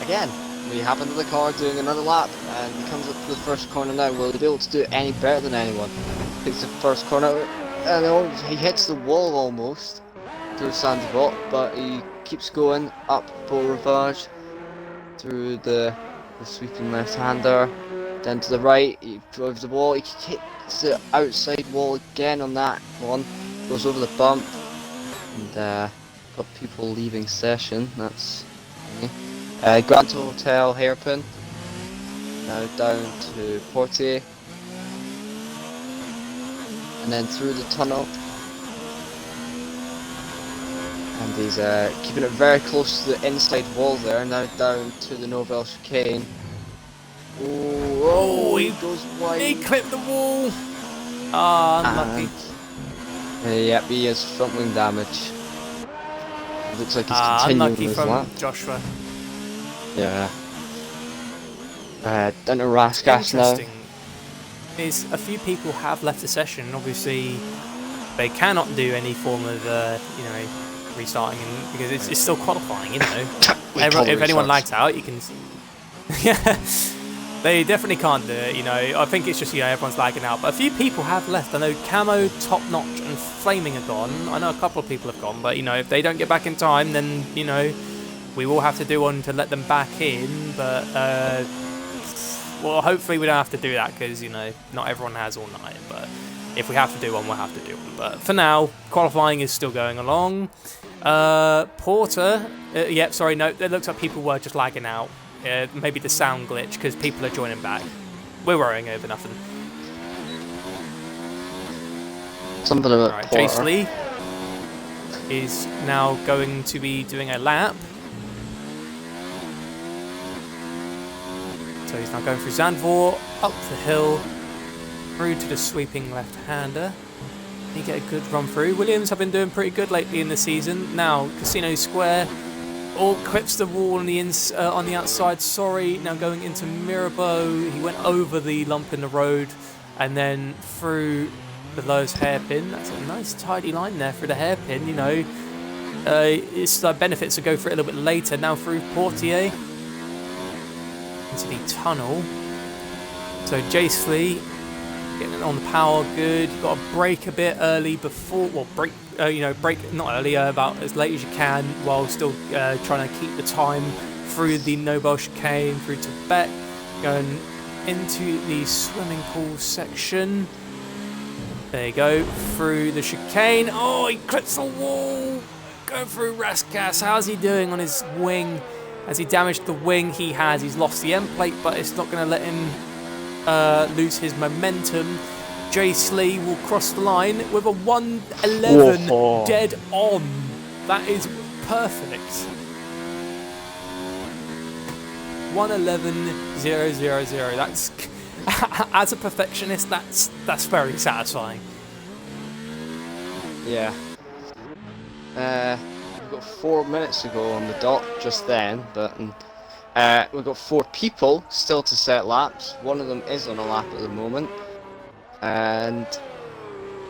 again, we hop into the car doing another lap, and he comes up to the first corner now. Will he be able to do it any better than anyone? Takes the first corner, and he hits the wall almost through Sandbot, but he keeps going up Beaurivage, through the sweeping left-hander, then to the right, he drives the wall, he hits the outside wall again on that one, goes over the bump, and got people leaving session. That's Grand Hotel hairpin, now down to Portier, and then through the tunnel, and he's keeping it very close to the inside wall there, now down to the Nobel chicane. He goes wide. He clipped the wall. Unlucky. Yep, he has front wing damage. Looks like he's continuing unlucky his from lap. Joshua. Yeah. Down to Raskas now. Interesting is a few people have left the session. Obviously, they cannot do any form of restarting, because it's still qualifying. You know, if anyone lags out, you can. Yeah. They definitely can't do it, you know. I think it's just, everyone's lagging out. But a few people have left. I know Camo, Top Notch, and Flaming are gone. I know a couple of people have gone, but, if they don't get back in time, then, we will have to do one to let them back in. But Well, hopefully we don't have to do that because, you know, not everyone has all night. But if we have to do one, we'll have to do one. But for now, qualifying is still going along. Porter, yep, sorry, no, it looks like people were just lagging out. Maybe the sound glitch because people are joining back. We're worrying over nothing. Something about Right, Porter. Jace Lee is now going to be doing a lap. So he's now going through Zandvoort, up the hill, through to the sweeping left-hander. You get a good run through. Williams have been doing pretty good lately in the season. Now, Casino Square, all clips the wall on the outside. Sorry, now going into Mirabeau. He went over the lump in the road and then through below his hairpin. That's a nice tidy line there through the hairpin, you know. It's benefits to go for it a little bit later. Now through Portier into the tunnel. So Jace Lee getting on the power good. You've got to brake a bit early before, well, brake not early, about as late as you can, while still trying to keep the time through the Nobel chicane, through to Beck, going into the swimming pool section. There you go, through the chicane. Oh, he clips the wall. Go through Raskas. How's he doing on his wing? Has he damaged the wing? He has. He's lost the end plate, but it's not going to let him lose his momentum. Jace Lee will cross the line with a 1:11 dead on. That is perfect. 1:11.000. That's as a perfectionist, that's very satisfying. Yeah. We've got 4 minutes to go on the dot just then, but we've got 4 people still to set laps. One of them is on a lap at the moment, and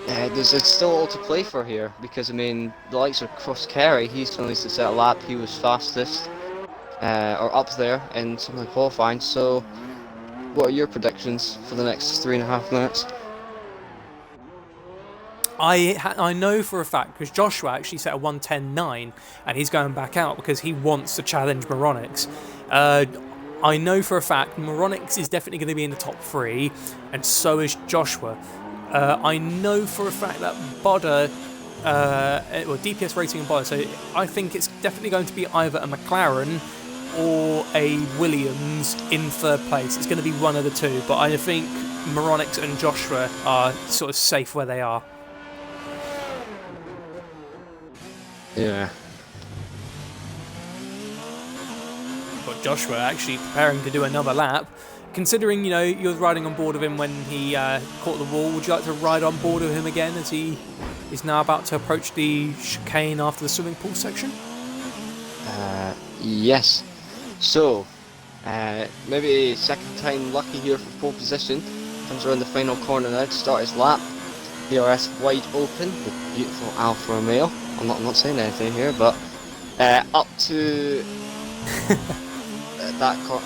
there's still all to play for here, because I mean the likes of Cross Kerry, he still needs to set a lap. He was fastest or up there in some of the qualifying. So what are your predictions for the next 3.5 minutes? I know for a fact, because Joshua actually set a 1:10.9 and he's going back out because he wants to challenge Moronix. I know for a fact Moronix is definitely going to be in the top 3, and so is Joshua. I know for a fact that Bodder, DPS Racing and Bodder, so I think it's definitely going to be either a McLaren or a Williams in 3rd place. It's going to be one of the two, but I think Moronix and Joshua are sort of safe where they are. Yeah. Got Joshua actually preparing to do another lap. Considering, you know, you're riding on board of him when he caught the wall, would you like to ride on board of him again as he is now about to approach the chicane after the swimming pool section? Yes. So, maybe second time lucky here for pole position. Comes around the final corner now to start his lap. DRS wide open, the beautiful Alfa Romeo. I'm not saying anything here, but up to that corner,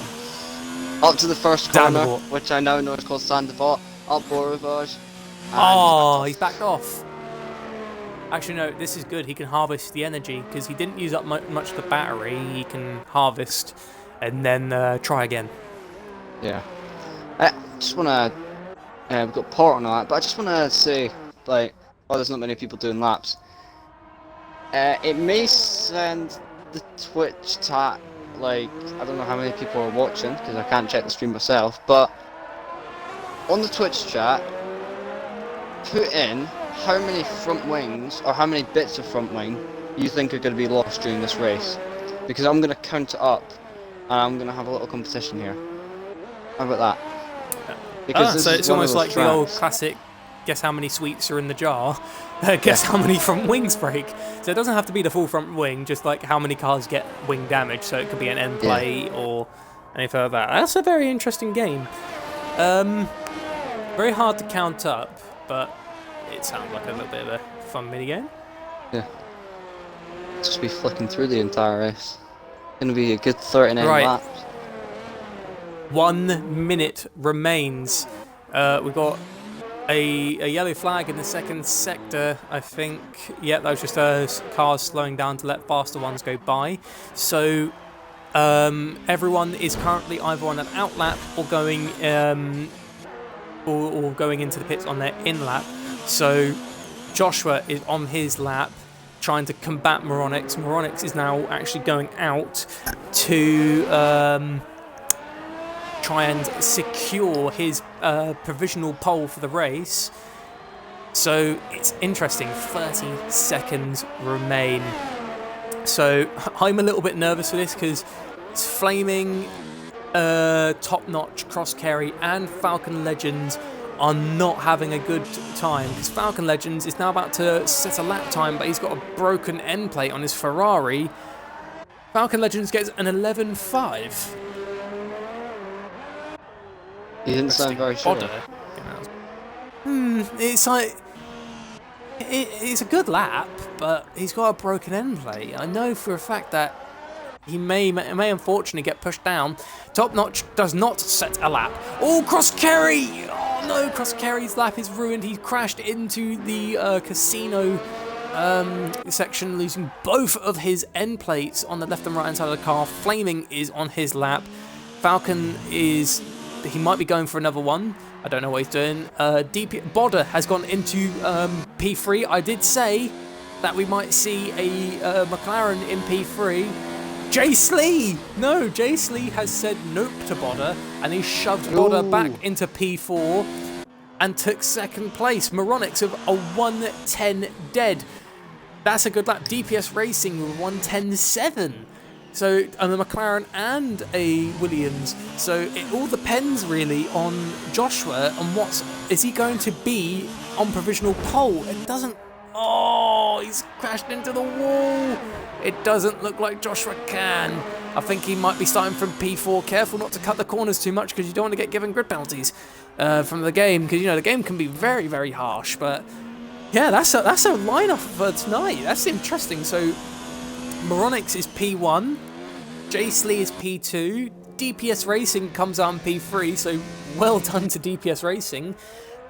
up to the first corner, which I now know is called Sandevot, up Borovage. Oh, he's backed off. Actually, no, this is good. He can harvest the energy because he didn't use up much of the battery. He can harvest and then try again. Yeah. I just wanna. We've got Port on that, but I just wanna say, like, there's not many people doing laps. It may send the Twitch chat, like, I don't know how many people are watching because I can't check the stream myself, but on the Twitch chat, put in how many front wings or how many bits of front wing you think are going to be lost during this race, because I'm going to count it up and I'm going to have a little competition here. How about that? Because so it's almost like the old classic guess how many sweets are in the jar, guess how many front wings break. So it doesn't have to be the full front wing, just like how many cars get wing damage, so it could be an end plate or anything like that. That's a very interesting game. Very hard to count up, but it sounds like a little bit of a fun minigame. Yeah. Just be flicking through the entire race. Gonna be a good 39 laps. 1 minute remains. We've got a yellow flag in the second sector, I think. Yeah, that was just cars slowing down to let faster ones go by. So everyone is currently either on an out lap or going or going into the pits on their in lap. So Joshua is on his lap trying to combat Moronix. Moronix is now actually going out to try and secure his provisional pole for the race. So it's interesting, 30 seconds remain. So I'm a little bit nervous for this because it's Flaming, Top Notch, Cross Carry and Falcon Legends are not having a good time, because Falcon Legends is now about to set a lap time, but he's got a broken end plate on his Ferrari. Falcon Legends gets an 11.5. He didn't sound very sure. It's like... It's a good lap, but he's got a broken end plate. I know for a fact that he may unfortunately get pushed down. Top Notch does not set a lap. Oh, Cross Carry! Oh no, Cross Carry's lap is ruined. He crashed into the casino section, losing both of his end plates on the left and right hand side of the car. Flaming is on his lap. Falcon is... he might be going for another one. I don't know what he's doing. Bodder has gone into P3. I did say that we might see a McLaren in P3. Jace Lee! No, Jace Lee has said nope to Bodder, and he shoved Bodder back into P4 and took second place. Moronix of a 1:10 dead. That's a good lap. DPS Racing with 1:10.7. So, and a McLaren and a Williams. So it all depends really on Joshua and is he going to be on provisional pole? It doesn't. Oh, he's crashed into the wall. It doesn't look like Joshua can. I think he might be starting from P4. Careful not to cut the corners too much, because you don't want to get given grid penalties from the game, because the game can be very, very harsh. But yeah, that's a lineup for tonight. That's interesting. So Moronix is P1, Jace Lee is P2, DPS Racing comes out on P3, so well done to DPS Racing.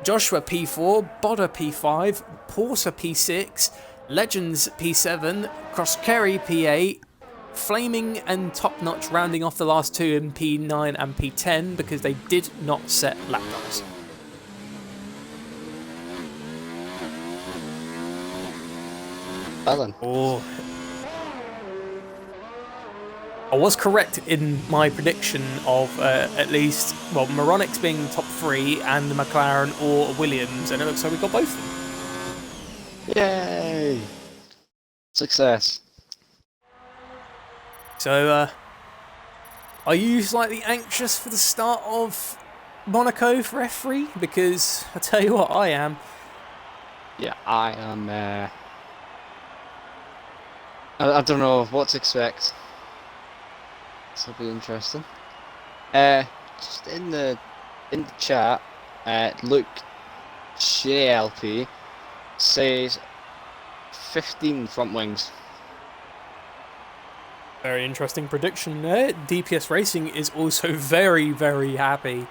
Joshua P4, Bodder P5, Porter P6, Legends P7, Cross Carry P8, Flaming and Top Notch rounding off the last two in P9 and P10 because they did not set lap times. Alan. Oh. I was correct in my prediction of at least, well, Moronix being top 3 and the McLaren or Williams, and it looks like we got both of them. Yay! Success. So, are you slightly anxious for the start of Monaco for F3? Because I tell you what, I am. Yeah, I am. I don't know what to expect. This will be interesting. Just in the chat, Luke JLP says 15 front wings. Very interesting prediction there. DPS Racing is also very, very happy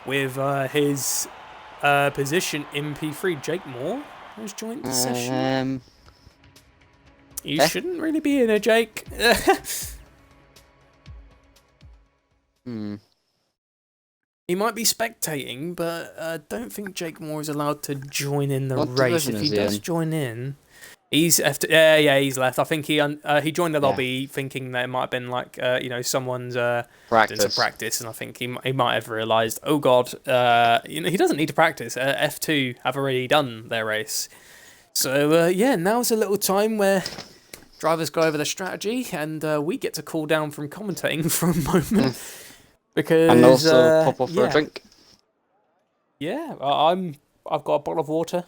with his position in P3. Jake Moore has joined the session. You shouldn't really be in it, Jake. He might be spectating, but I don't think Jake Moore is allowed to join in the race. If he does join in, he's he's left. I think he joined the lobby thinking that it might have been like someone's doing some practice, and I think he might have realised, oh god, he doesn't need to practice. F2 have already done their race, so now's a little time where drivers go over their strategy, and we get to cool down from commentating for a moment. Because, and also pop off for a drink. Yeah, I've got a bottle of water.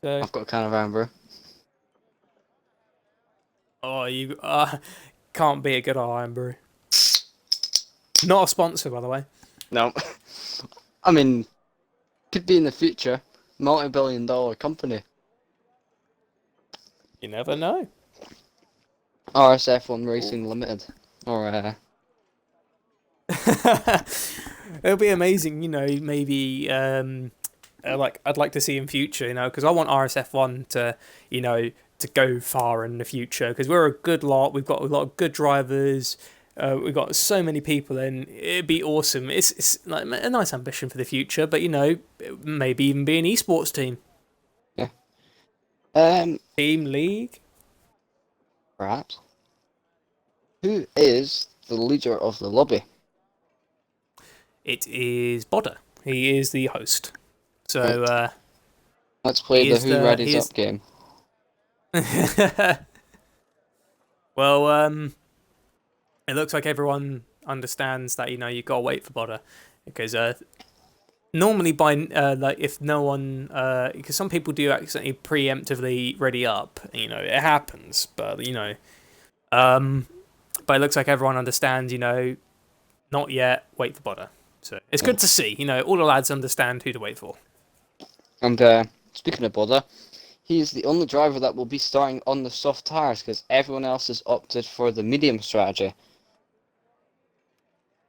So. I've got a can of amber. Oh, you can't be a good iron brew. Not a sponsor, by the way. No. I mean, could be in the future. Multi-billion-dollar company. You never know. RSF1 Racing Limited. Or, It'll be amazing, maybe I'd like to see in future, because I want RSF1 to, to go far in the future, because we're a good lot. We've got a lot of good drivers. We've got so many people in. It'd be awesome. It's like a nice ambition for the future, but maybe even be an esports team. Yeah. Team league. Perhaps. Who is the leader of the lobby? It is Bodder. He is the host. So Right. Let's play the Who Readies Up game. Well, it looks like everyone understands that you gotta wait for Bodder, because normally if no one because some people do accidentally preemptively ready up, it happens, but but it looks like everyone understands, not yet, wait for Bodder. So it's good to see, all the lads understand who to wait for. And speaking of Bodder, he's the only driver that will be starting on the soft tyres, because everyone else has opted for the medium strategy.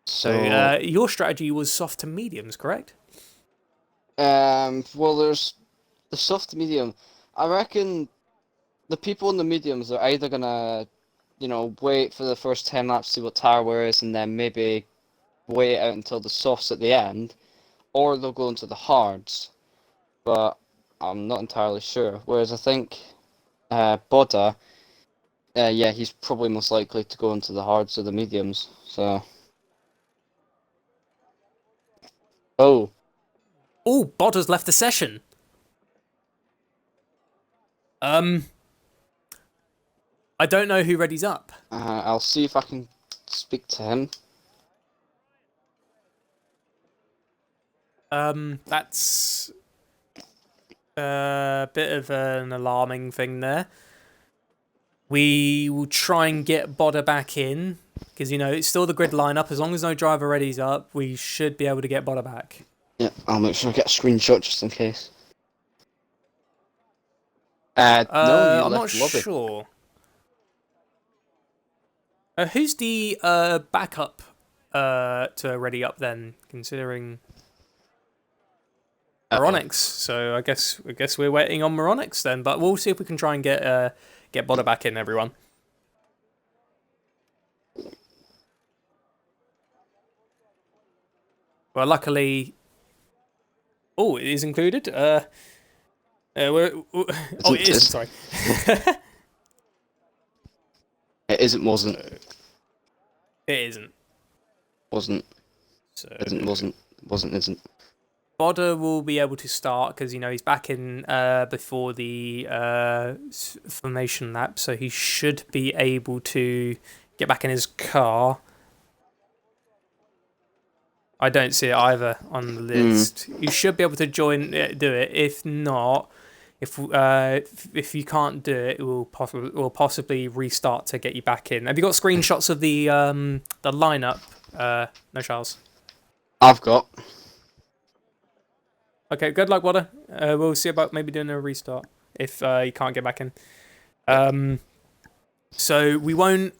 So your strategy was soft to mediums, correct? Well, there's the soft to medium. I reckon the people in the mediums are either gonna, wait for the first 10 laps to see what tyre wear is, and then maybe wait out until the softs at the end, or they'll go into the hards. But I'm not entirely sure. Whereas I think Bodda, yeah, he's probably most likely to go into the hards or the mediums. So. Oh, Bodder's left the session. I don't know who readies up. I'll see if I can speak to him. That's a bit of an alarming thing there. We will try and get Bodder back in, because it's still the grid lineup. As long as no driver readies up, we should be able to get Bodder back. Yeah, I'll make sure I get a screenshot just in case. No, I'm not sure. Who's the backup to ready up then? Considering Moronix, so I guess we're waiting on Moronix then. But we'll see if we can try and get Bodder back in, everyone. Well, luckily. Oh, it is included. It is. Sorry. It isn't. Wasn't. It isn't. Wasn't. So Isn't. Wasn't. Isn't. Bodder will be able to start because he's back in before the formation lap, so he should be able to get back in his car. I don't see it either on the list. You should be able to do it. If not, if you can't do it, it will possibly restart to get you back in. Have you got screenshots of the lineup? No, Charles. I've got. Okay, good luck, Bodder. We'll see about maybe doing a restart if you can't get back in. So we won't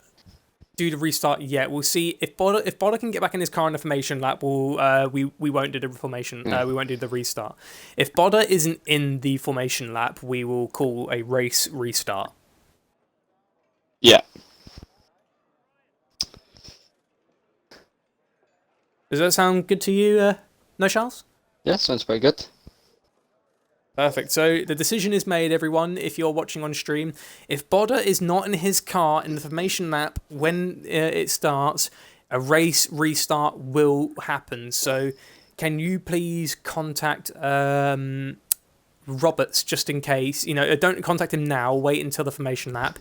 do the restart yet. We'll see if Bodder can get back in his car in the formation lap. We won't do the formation. We won't do the restart. If Bodder isn't in the formation lap, we will call a race restart. Yeah. Does that sound good to you, No Charles? Yeah, sounds pretty good. Perfect. So the decision is made, everyone, if you're watching on stream. If Bodder is not in his car in the formation lap when it starts, a race restart will happen. So can you please contact Roberts just in case? Don't contact him now. Wait until the formation lap.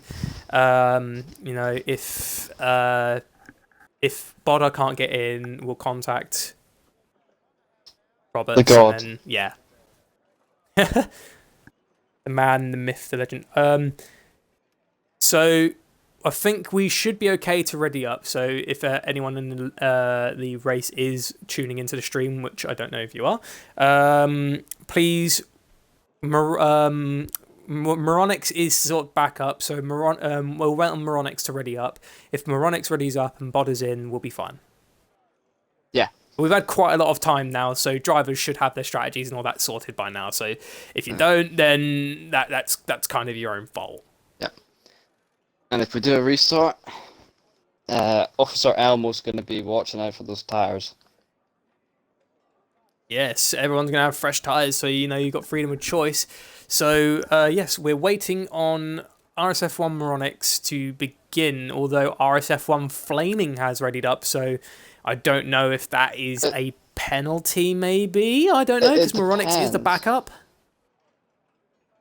If Bodder can't get in, we'll contact Roberts. The god. And then, yeah. The man, the myth, the legend. So I think we should be okay to ready up. So if anyone in the race is tuning into the stream, which I don't know if you are, please. Moronix is sort of back up, so we'll wait on Moronix to ready up. If Moronix readies up and Bodder's in, we'll be fine. Yeah. We've had quite a lot of time now, so drivers should have their strategies and all that sorted by now. So if you don't, then that's kind of your own fault. Yeah. And if we do a restart, Officer Elmo's going to be watching out for those tires. Yes, everyone's going to have fresh tyres, so you know you've got freedom of choice. So, yes, we're waiting on RSF1 Moronics to begin, although RSF1 Flaming has readied up, so I don't know if that is a penalty, maybe? I don't know, because Moronics is the backup.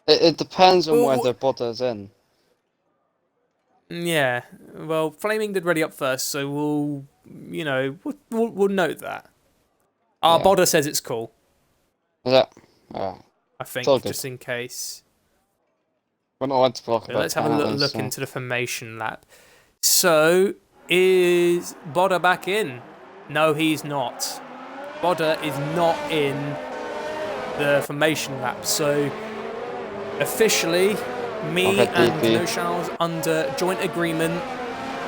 It depends on whether Bodda's in. Yeah, well, Flaming did ready up first, so we'll note that. Bodda says it's cool. Yeah. I think, just in case. We're not allowed to talk about let's have a little look into the formation lap. So, is Bodda back in? No, he's not. Bodda is not in the formation lap. So, officially, me and No Charles, under joint agreement,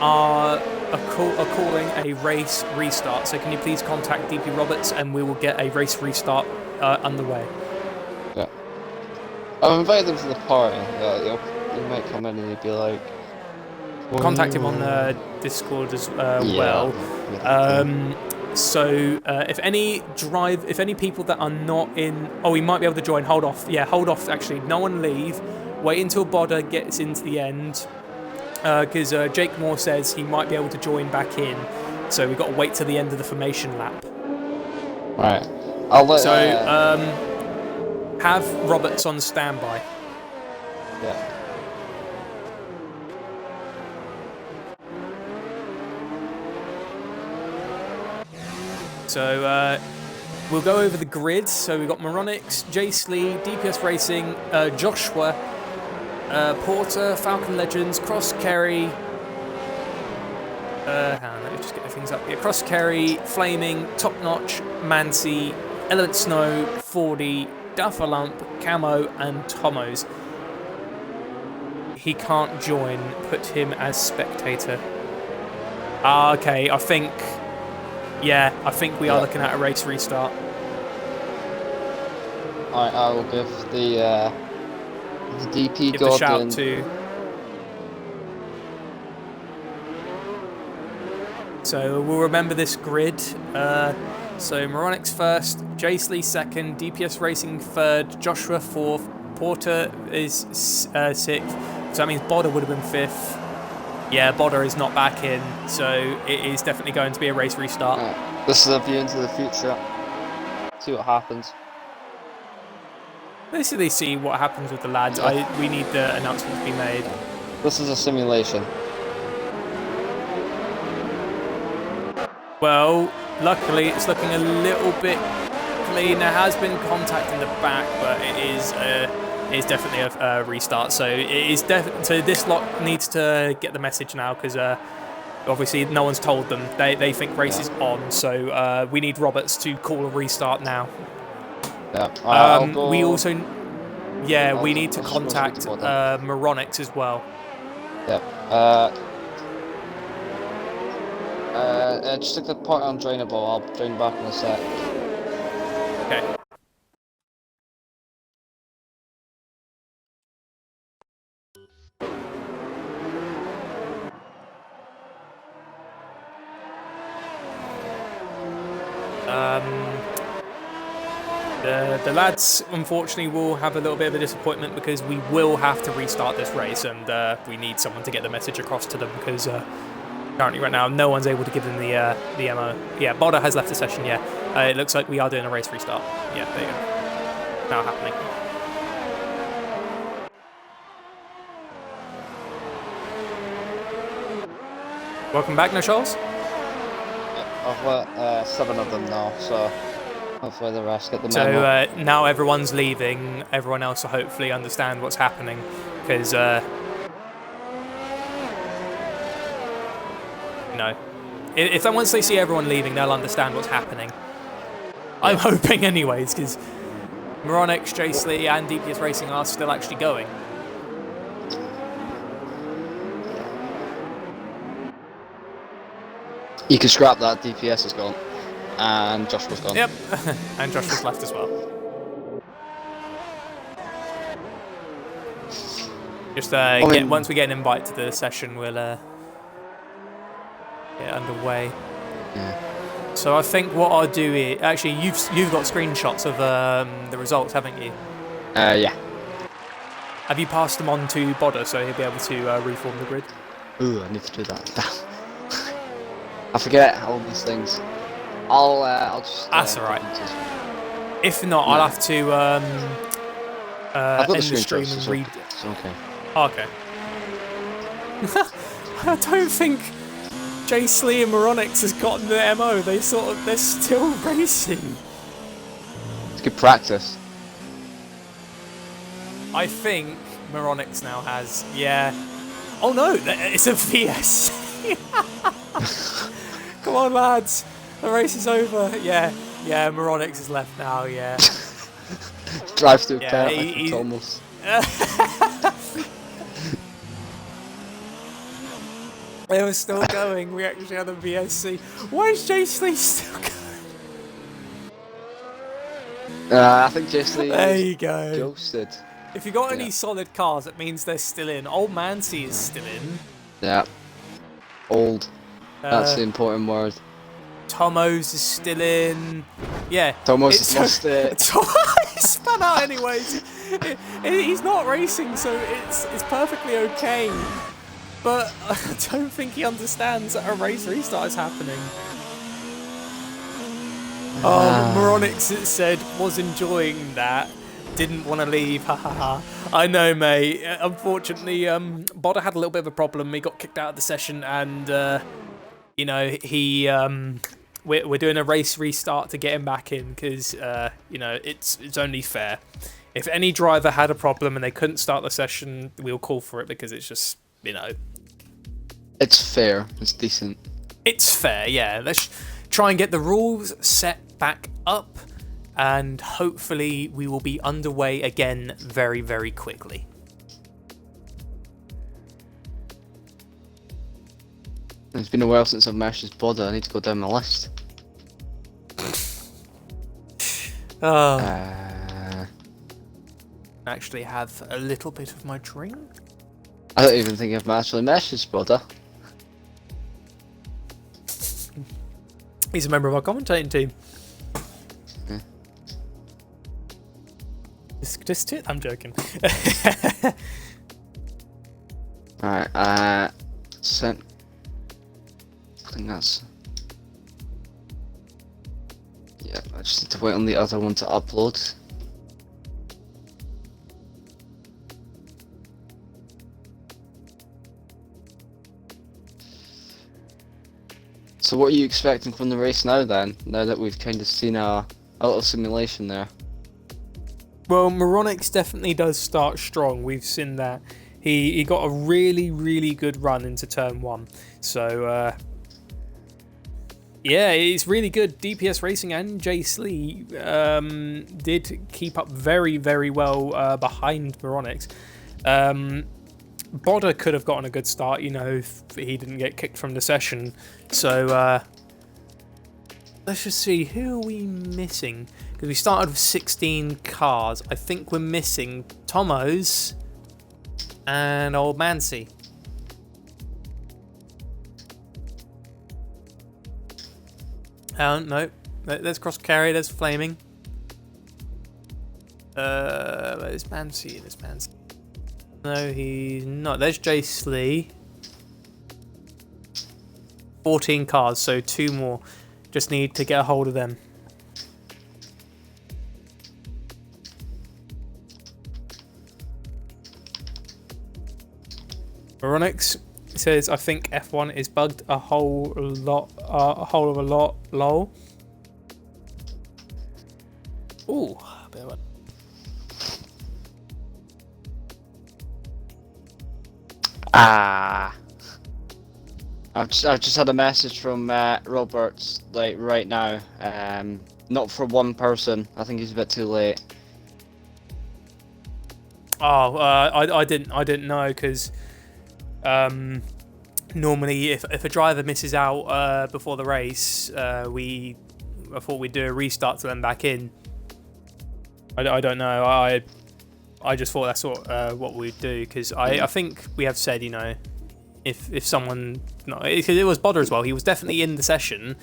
are calling a race restart. So, can you please contact DP Roberts and we will get a race restart underway. Yeah. I've invited them to the party. He might come in and he'd be like... Contact him on Discord as well. So if any people that are not in... Oh, we might be able to join. Hold off. Yeah, hold off, actually. No one leave. Wait until Bodda gets into the end. Because Jake Moore says he might be able to join back in. So we've got to wait till the end of the formation lap. Right. I'll let... have Roberts on standby. Yeah. So we'll go over the grid. So we've got Moronics, Jace Lee, DPS Racing, Joshua, Porter, Falcon Legends, Cross Kerry. Hang on, let me just get the things up. Yeah, Cross Kerry, Flaming, Top Notch, Mancy, Element Snow, 40, Duffalump, Camo, and Tomos. He can't join. Put him as spectator. Okay, I think we are looking at a race restart. Alright, I will give the DP give god the shout to. So we'll remember this grid. So Moronics first, Jace Lee second, DPS Racing third, Joshua fourth, Porter is sixth. So that means Bodda would have been fifth. Yeah, Bodda is not back in, so it is definitely going to be a race restart. This is a view into the future. See what happens. Basically, see what happens with the lads. We need the announcement to be made. This is a simulation. Well, luckily it's looking a little bit clean. There has been contact in the back, but it is definitely a restart. So it is so this lot needs to get the message now, because obviously no one's told them. They think race is on, so we need Roberts to call a restart now. Yeah. We also we need to contact Moronics as well. Yep. Just stick the point on drainable. I'll drain back in a sec. Okay. The lads, unfortunately, will have a little bit of a disappointment, because we will have to restart this race, and we need someone to get the message across to them, because currently right now no one's able to give them the MO. Yeah, Bodda has left the session, yeah. It looks like we are doing a race restart. Yeah, there you go. Now happening. Welcome back, No Charles. I've got 7 of them now, so hopefully the rest get the memo. So now everyone's leaving. Everyone else will hopefully understand what's happening, because if once they see everyone leaving, they'll understand what's happening. I'm hoping, anyways, because Moronics, Jace Lee, and DPS Racing are still actually going. You can scrap that. DPS is gone, and Joshua's gone. Yep, and Joshua's left as well. Just once we get an invite to the session, we'll get underway. Yeah. So I think what I'll do is actually you've got screenshots of the results, haven't you? Yeah. Have you passed them on to Bodder so he'll be able to reform the grid? Ooh, I need to do that. I forget all these things. I'll just. That's alright. If not, I'll have to I've got end the stream and read. It's okay. Okay. I don't think J. and Moronix has gotten the MO. They're still racing. It's good practice. I think Moronix now has, yeah. Oh no, it's a VS. Come on, lads. The race is over. Yeah, Moronix is left now, yeah. Drives through he's almost. They were still going. We actually had a VSC. Why is J. still going? I think J. There you go. Ghosted. If you got any solid cars, it means they're still in. Old Mancy is still in. Yeah. Old. That's the important word. Tomos is still in. Yeah. Tomos lost it. He spun out anyways. He's not racing, so it's perfectly okay. But I don't think he understands that a race restart is happening. Moronix, it said, was enjoying that. Didn't want to leave, ha ha ha. I know, mate. Unfortunately, Bodder had a little bit of a problem. He got kicked out of the session, and you know, we're doing a race restart to get him back in because you know, it's only fair. If any driver had a problem and they couldn't start the session, we'll call for it because it's just, you know, it's fair. It's decent. It's fair, yeah. Let's try and get the rules set back up. And hopefully we will be underway again very, very quickly. It's been a while since I've matched this Bodder. I need to go down my list. Actually have a little bit of my drink. I don't even think I've actually matched this Bodder. He's a member of our commentating team. Yeah. Just it? I'm joking. Alright, sent. I think that's. Yeah, I just need to wait on the other one to upload. So what are you expecting from the race now then? Now that we've kind of seen a little simulation there. Well, Moronix definitely does start strong. We've seen that. He got a really, really good run into turn 1. So, yeah, it's really good. DPS Racing and J. did keep up very, very well behind Moronix. Bodder could have gotten a good start, you know, if he didn't get kicked from the session. So, let's just see, who are we missing? Because we started with 16 cars. I think we're missing Tomos and Old Mancy. No, there's Cross Carry, there's Flaming. There's Mancy, there's Mancy. No, he's not. There's J. 14 cars, so 2 more. Just need to get a hold of them. Moronix says, I think F1 is bugged a whole of a lot, lol. Ooh, a bit of a... I've just had a message from Roberts like right now. Not for one person. I think he's a bit too late. Oh, I didn't know because normally if a driver misses out before the race, I thought we'd do a restart to them back in. I don't know. I just thought that's what we'd do because I think we have said, you know, if someone, no, because it was Bodder as well. He was definitely in the session,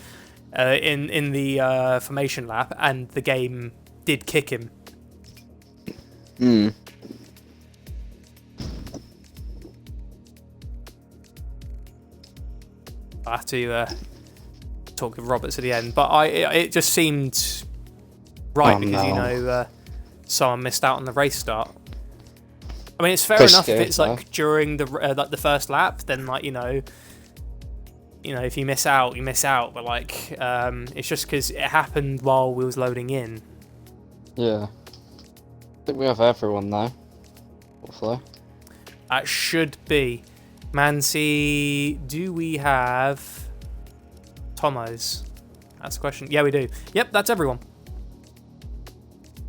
in the formation lap, and the game did kick him. Hmm. I have to talk with Roberts at the end, but it just seemed right because you know someone missed out on the race start. I mean, it's fair enough if it's like during the like the first lap, then like you know if you miss out, you miss out. But like it's just because it happened while we was loading in. Yeah. I think we have everyone now. Hopefully. That should be. Mansi, do we have Tomos? That's the question. Yeah, we do. Yep, that's everyone.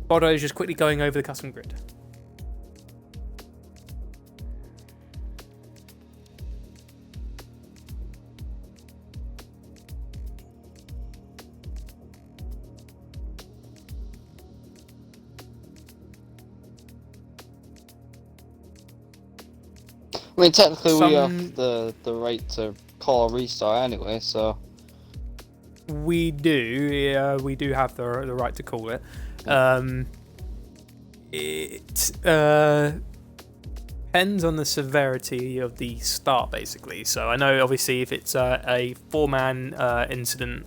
Bodo's just quickly going over the custom grid. I mean, technically we have the right to call a restart anyway, so... We do, yeah, we do have the right to call it. It depends on the severity of the start, basically. So I know, obviously, if it's a 4-man incident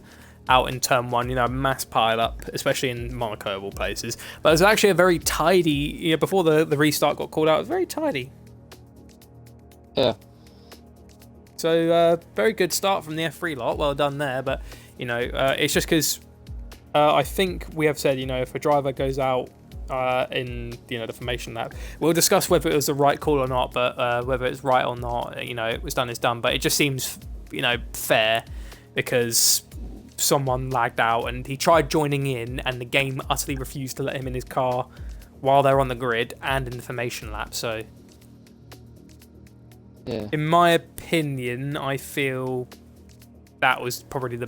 out in turn 1, you know, mass pile up, especially in Monaco of all places. But it was actually a very tidy, you know, before the restart got called out, it was very tidy. Yeah. So, very good start from the F3 lot. Well done there. But, you know, it's just because I think we have said, you know, if a driver goes out in, you know, the formation lap, we'll discuss whether it was the right call or not. But whether it's right or not, you know, it was done is done. But it just seems, you know, fair because someone lagged out and he tried joining in and the game utterly refused to let him in his car while they're on the grid and in the formation lap. So... Yeah. In my opinion, I feel that was probably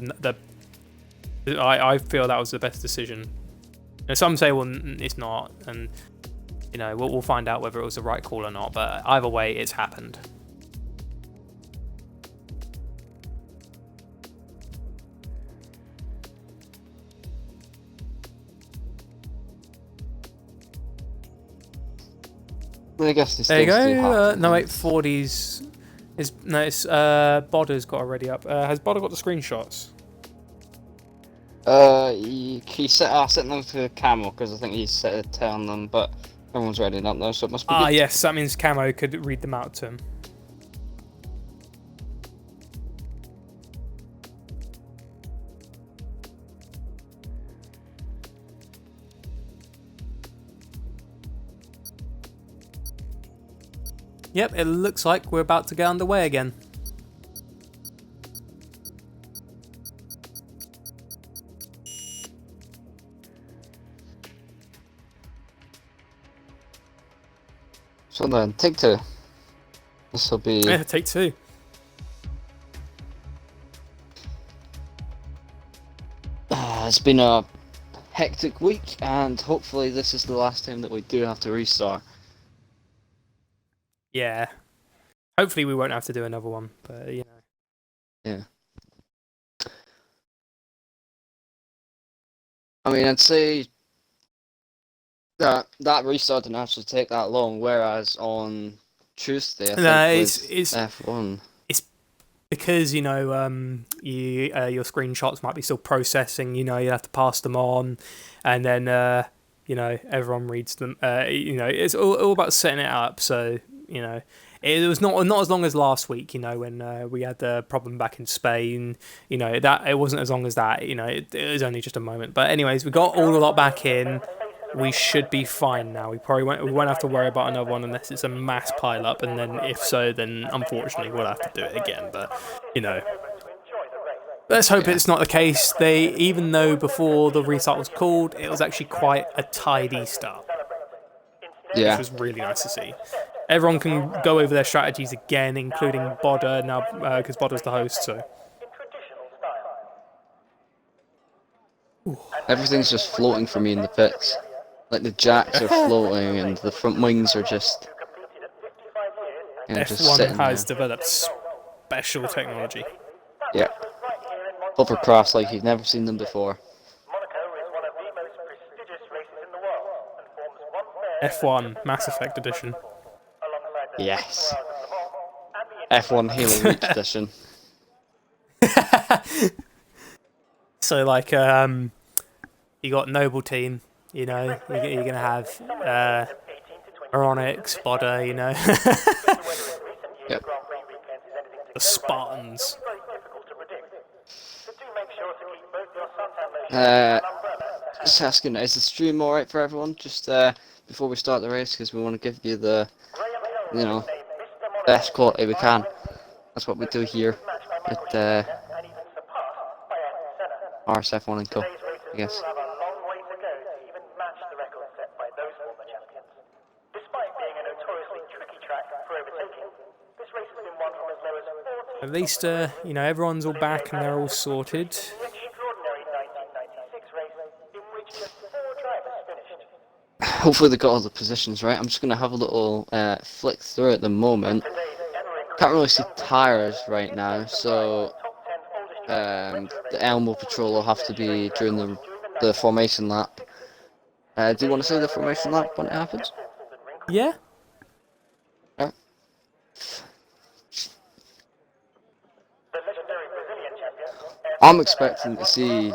I feel that was the best decision. Now, some say, well, it's not, and you know, we'll find out whether it was the right call or not. But either way, it's happened. I guess there you go. No, 840s is no. It's Bodder's got already up. Has Bodder got the screenshots? He sent them to Camel because I think he set a tell on them, but everyone's ready up there, so it must be. Good. Yes, that means Camo could read them out to him. Yep, it looks like we're about to get underway again. So then, take 2. This will be... Yeah, take 2. It's been a hectic week, and hopefully this is the last time that we do have to restart. Yeah. Hopefully we won't have to do another one, but you know. Yeah. I mean, I'd say that restart didn't actually take that long, whereas on Tuesday, I think it's F1. It's because, you know, your screenshots might be still processing, you know, you have to pass them on, and then, you know, everyone reads them. You know, it's all about setting it up, so... You know, it was not as long as last week. You know, when we had the problem back in Spain. You know, that it wasn't as long as that. You know, it was only just a moment. But anyways, we got all the lot back in. We should be fine now. We won't have to worry about another one unless it's a mass pile up. And then if so, then unfortunately we'll have to do it again. But you know, let's hope it's not the case. Even though before the restart was called, it was actually quite a tidy start. Yeah, which was really nice to see. Everyone can go over their strategies again, including Bodder now, because Bodder's the host. So everything's just floating for me in the pits. Like the jacks are floating, and the front wings are just. F1 has developed special technology. Yeah. Hovercrafts like you've never seen them before. Monaco is one of the most prestigious races in the world and forms one F1 Mass Effect Edition. alongside the Yes. and the F1 Halo Reach Edition. So like, you got Noble Team, you know, you're gonna have Moronics, Bodder, you know, Yep. the Spartans. Just asking, is the stream alright for everyone? Just before we start the race, because we want to give you the, you know, best quality we can. That's what we do here at RSF1 and Co. I guess. At least, you know, everyone's all back and they're all sorted. Hopefully they got all the positions right. I'm just going to have a little flick through at the moment. Can't really see tyres right now, so the Elmo patrol will have to be during the formation lap. Do you want to say the formation lap when it happens? Yeah? Yeah. I'm expecting to see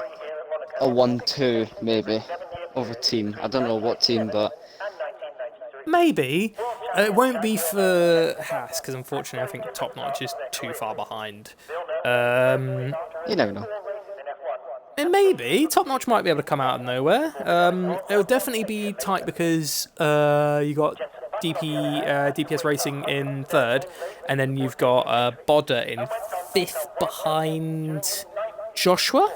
a 1-2 maybe over team. I don't know what team, but Maybe. It won't be for Haas, because unfortunately I think Top Notch is too far behind. you never know. And maybe Top Notch might be able to come out of nowhere. It'll definitely be tight because you got DPS Racing in third, and then you've got Bodder in fifth behind Joshua.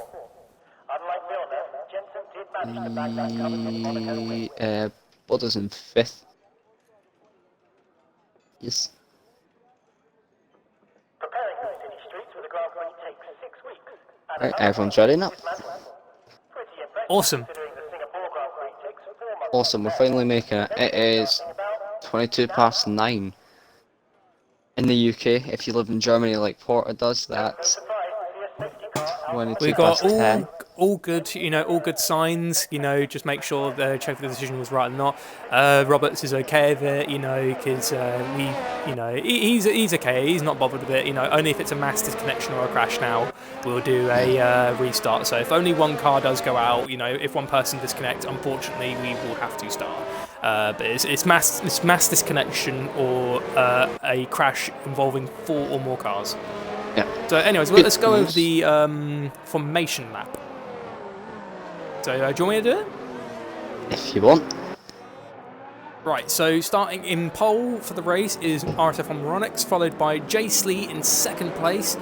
Bodder's in fifth. Yes. Right, everyone's ready now. Awesome. Awesome, we're finally making it. It is 9:22 in the UK. If you live in Germany like Porter does, that's 10. We got all good, you know, all good signs. You know, just make sure check if the decision was right or not. Roberts is okay with it, you know, because he's okay. He's not bothered with it. You know, only if it's a mass disconnection or a crash now, we'll do a restart. So if only one car does go out, you know, if one person disconnects, unfortunately, we will have to start. But it's mass disconnection or a crash involving 4 or more cars. Yeah. So anyways, let's go over the formation map. So do you want me to do it? If you want. Right, so starting in pole for the race is RSF1 Moronics, followed by Jay Slee in second place,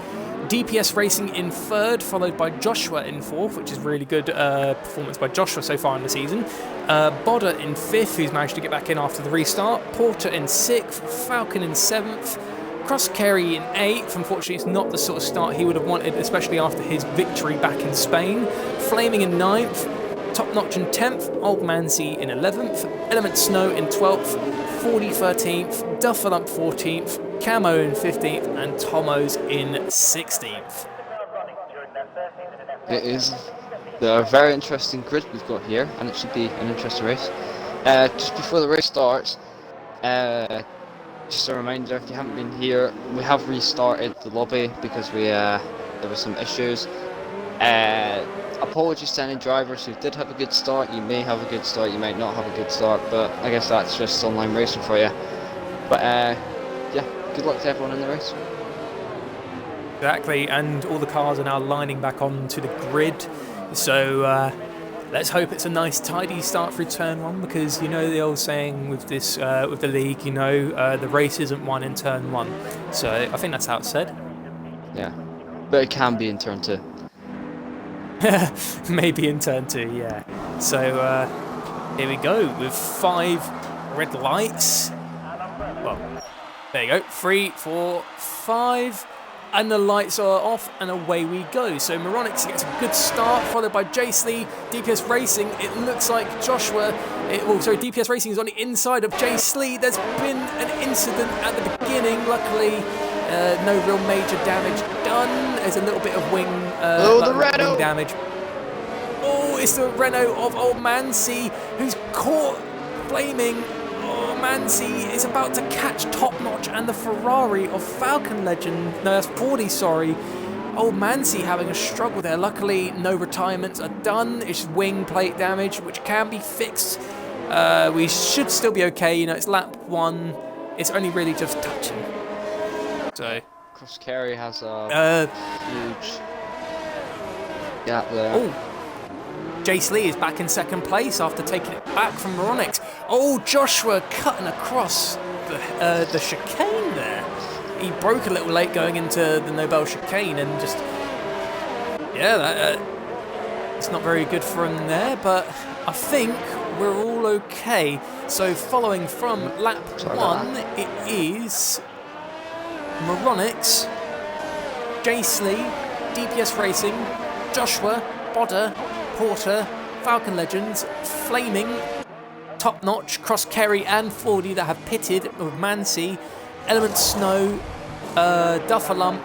DPS Racing in third, followed by Joshua in fourth, which is really good performance by Joshua so far in the season. Bodder in fifth, who's managed to get back in after the restart. Porter in sixth, Falcon in seventh, Cross Carey in 8th. Unfortunately, it's not the sort of start he would have wanted, especially after his victory back in Spain. Flaming in 9th, Top Notch in 10th, Old Manzi in 11th, Element Snow in 12th, 40 13th, Dufferlump 14th, Camo in 15th, and Tomos in 16th. It is a very interesting grid we've got here, and it should be an interesting race. Just before the race starts, just a reminder, if you haven't been here, we have restarted the lobby because there were some issues. Apologies to any drivers who did have a good start. You may have a good start, you might not have a good start, but I guess that's just online racing for you. But yeah, good luck to everyone in the race. Exactly, and all the cars are now lining back onto the grid. So let's hope it's a nice, tidy start through turn 1, because you know the old saying with this, with the league, you know, the race isn't won in turn 1. So I think that's how it's said. Yeah, but it can be in turn 2. Maybe in turn 2, yeah. So here we go with 5 red lights. Well, there you go. 3, 4, 5. And the lights are off, and away we go. So Moronics gets a good start, followed by Jaysley. DPS Racing, it looks like Joshua... DPS Racing is on the inside of Jaysley. There's been an incident at the beginning. Luckily, No real major damage done. There's a little bit of wing damage. Oh, it's the Renault of Old Mancy who's caught flaming. Oh, Mancy is about to catch Top Notch and the Ferrari of Falcon Legend. No, that's 40, sorry. Old Mancy having a struggle there. Luckily, no retirements are done. It's wing plate damage, which can be fixed. We should still be okay. You know, it's lap 1. It's only really just touching. So, Chris Carey has a huge gap there. Oh, Jace Lee is back in second place after taking it back from Moronix. Oh, Joshua cutting across the chicane there. He broke a little late going into the Nobel chicane and just, yeah, it's not very good for him there, but I think we're all okay. So following from lap 1, it is Moronix, Jace Lee, DPS Racing, Joshua, Bodder, Porter, Falcon Legends, Flaming, Top Notch, Cross Kerry and Fordy that have pitted with Mancy, Element Snow, Duffalump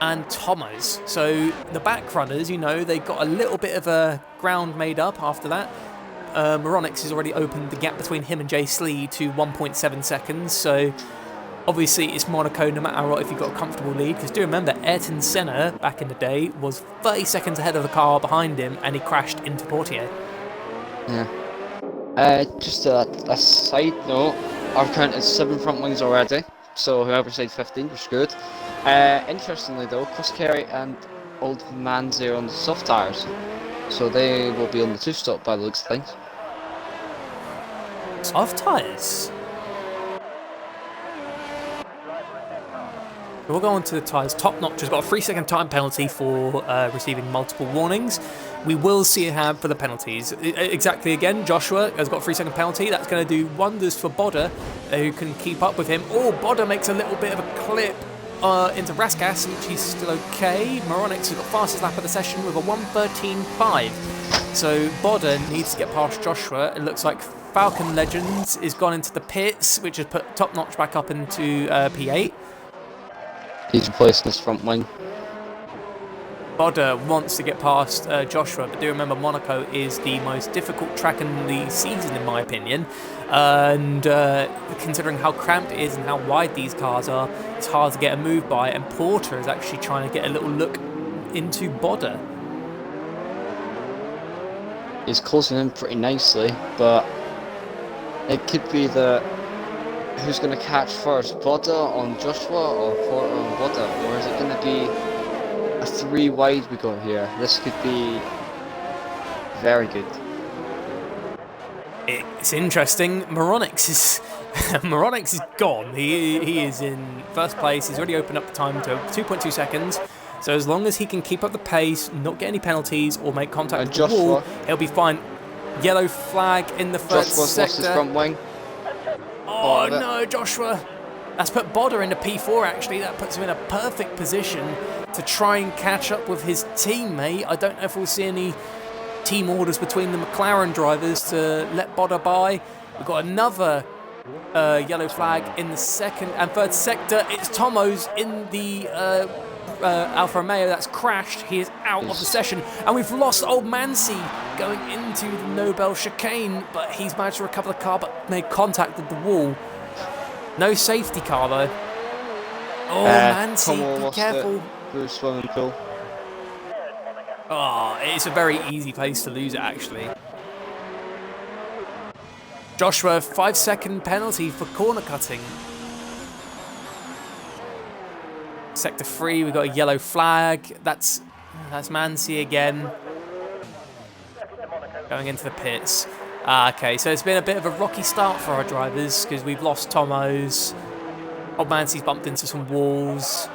and Thomas. So the back runners, you know, they got a little bit of a ground made up after that. Moronix has already opened the gap between him and Jace Lee to 1.7 seconds. So obviously it's Monaco no matter what if you've got a comfortable lead. Because do remember, Ayrton Senna back in the day was 30 seconds ahead of the car behind him and he crashed into Portier. Yeah. Just a side note, I've counted 7 front wings already. So whoever said 15 was good. Interestingly though, Chris Carey and Old Manzy are on the soft tyres. So they will be on the 2-stop by the looks of things. Soft tyres? We'll go on to the tyres. Top Notch has got a 3-second time penalty for receiving multiple warnings. We will see a hand for the penalties. Exactly again, Joshua has got a 3-second penalty. That's going to do wonders for Bodder, who can keep up with him. Oh, Bodder makes a little bit of a clip into Raskas, which he's still okay. Moronix has got fastest lap of the session with a 1:13.5. So Bodder needs to get past Joshua. It looks like Falcon Legends is gone into the pits, which has put Top Notch back up into P8. He's replacing his front wing. Bodder wants to get past Joshua, but do remember Monaco is the most difficult track in the season, in my opinion. And considering how cramped it is and how wide these cars are, it's hard to get a move by. And Porter is actually trying to get a little look into Bodder. He's closing in pretty nicely, but it could be the who's going to catch first, Bodder on Joshua or Porter on Bodder, or is it going to be a 3 wide we got here? This could be very good. It's interesting. Moronix is gone. He is in first place. He's already opened up the time to 2.2 seconds. So as long as he can keep up the pace, not get any penalties or make contact with the wall, he'll be fine. Yellow flag in the first Joshua's sector. lost his front wing. Oh no, Joshua. That's put Bodder into P4 actually. That puts him in a perfect position to try and catch up with his teammate. I don't know if we'll see any team orders between the McLaren drivers to let Bodder by. We've got another yellow flag in the second and third sector. It's Tomo's in the Alfa Romeo that's crashed. He is out of the session. And we've lost Old Mancy going into the Nobel chicane, but he's managed to recover the car but made contact with the wall. No safety car though. Oh, Mancy, be careful. Through a swimming pool. Oh, it's a very easy place to lose it actually. Joshua, 5-second penalty for corner cutting. Sector 3, we've got a yellow flag. That's Mancy again. Going into the pits. Okay, so it's been a bit of a rocky start for our drivers because we've lost Tomo's. Old Mancy's bumped into some walls.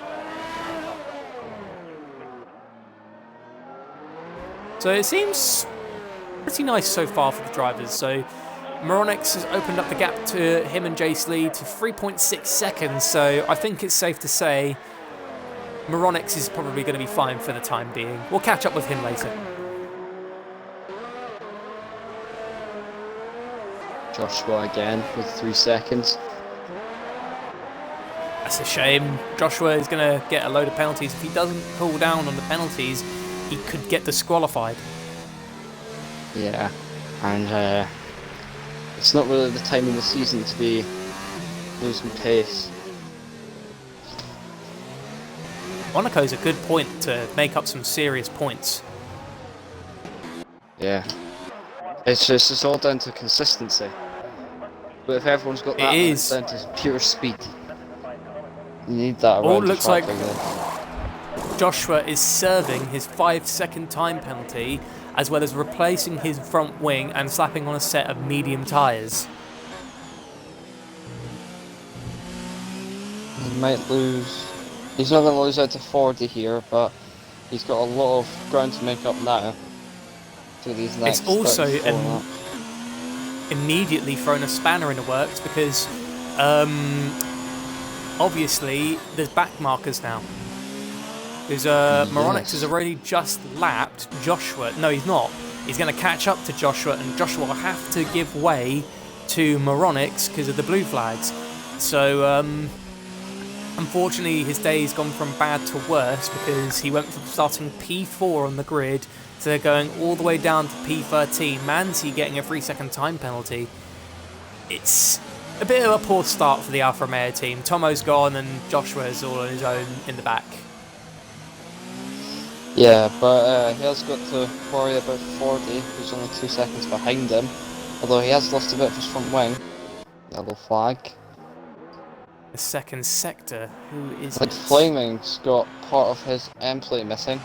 So it seems pretty nice so far for the drivers. So Moronix has opened up the gap to him and Jace Lee to 3.6 seconds. So I think it's safe to say Moronix is probably going to be fine for the time being. We'll catch up with him later. Joshua again with 3 seconds. That's a shame. Joshua is going to get a load of penalties. If he doesn't pull down on the penalties, he could get disqualified. Yeah, and it's not really the time in the season to be losing pace. Monaco's a good point to make up some serious points. Yeah. It's all down to consistency. But if everyone's got that, then it's down to pure speed. You need that around the looks track like again. Joshua is serving his 5-second time penalty, as well as replacing his front wing and slapping on a set of medium tyres. He might lose. He's not going to lose out to 40 here, but he's got a lot of ground to make up now. To these next. It's also immediately thrown a spanner in the works because obviously there's back markers now. Because Moronix has already just lapped Joshua. No, he's not. He's going to catch up to Joshua, and Joshua will have to give way to Moronix because of the blue flags. So, unfortunately, his day's gone from bad to worse because he went from starting P4 on the grid to going all the way down to P13. Manzi getting a 3-second time penalty. It's a bit of a poor start for the Alfa Romeo team. Tomo's gone and Joshua's all on his own in the back. Yeah, but he has got to worry about 40, who's only 2 seconds behind him. Although he has lost a bit of his front wing. Yellow flag. The second sector, who is Like Flaming's got part of his end plate missing.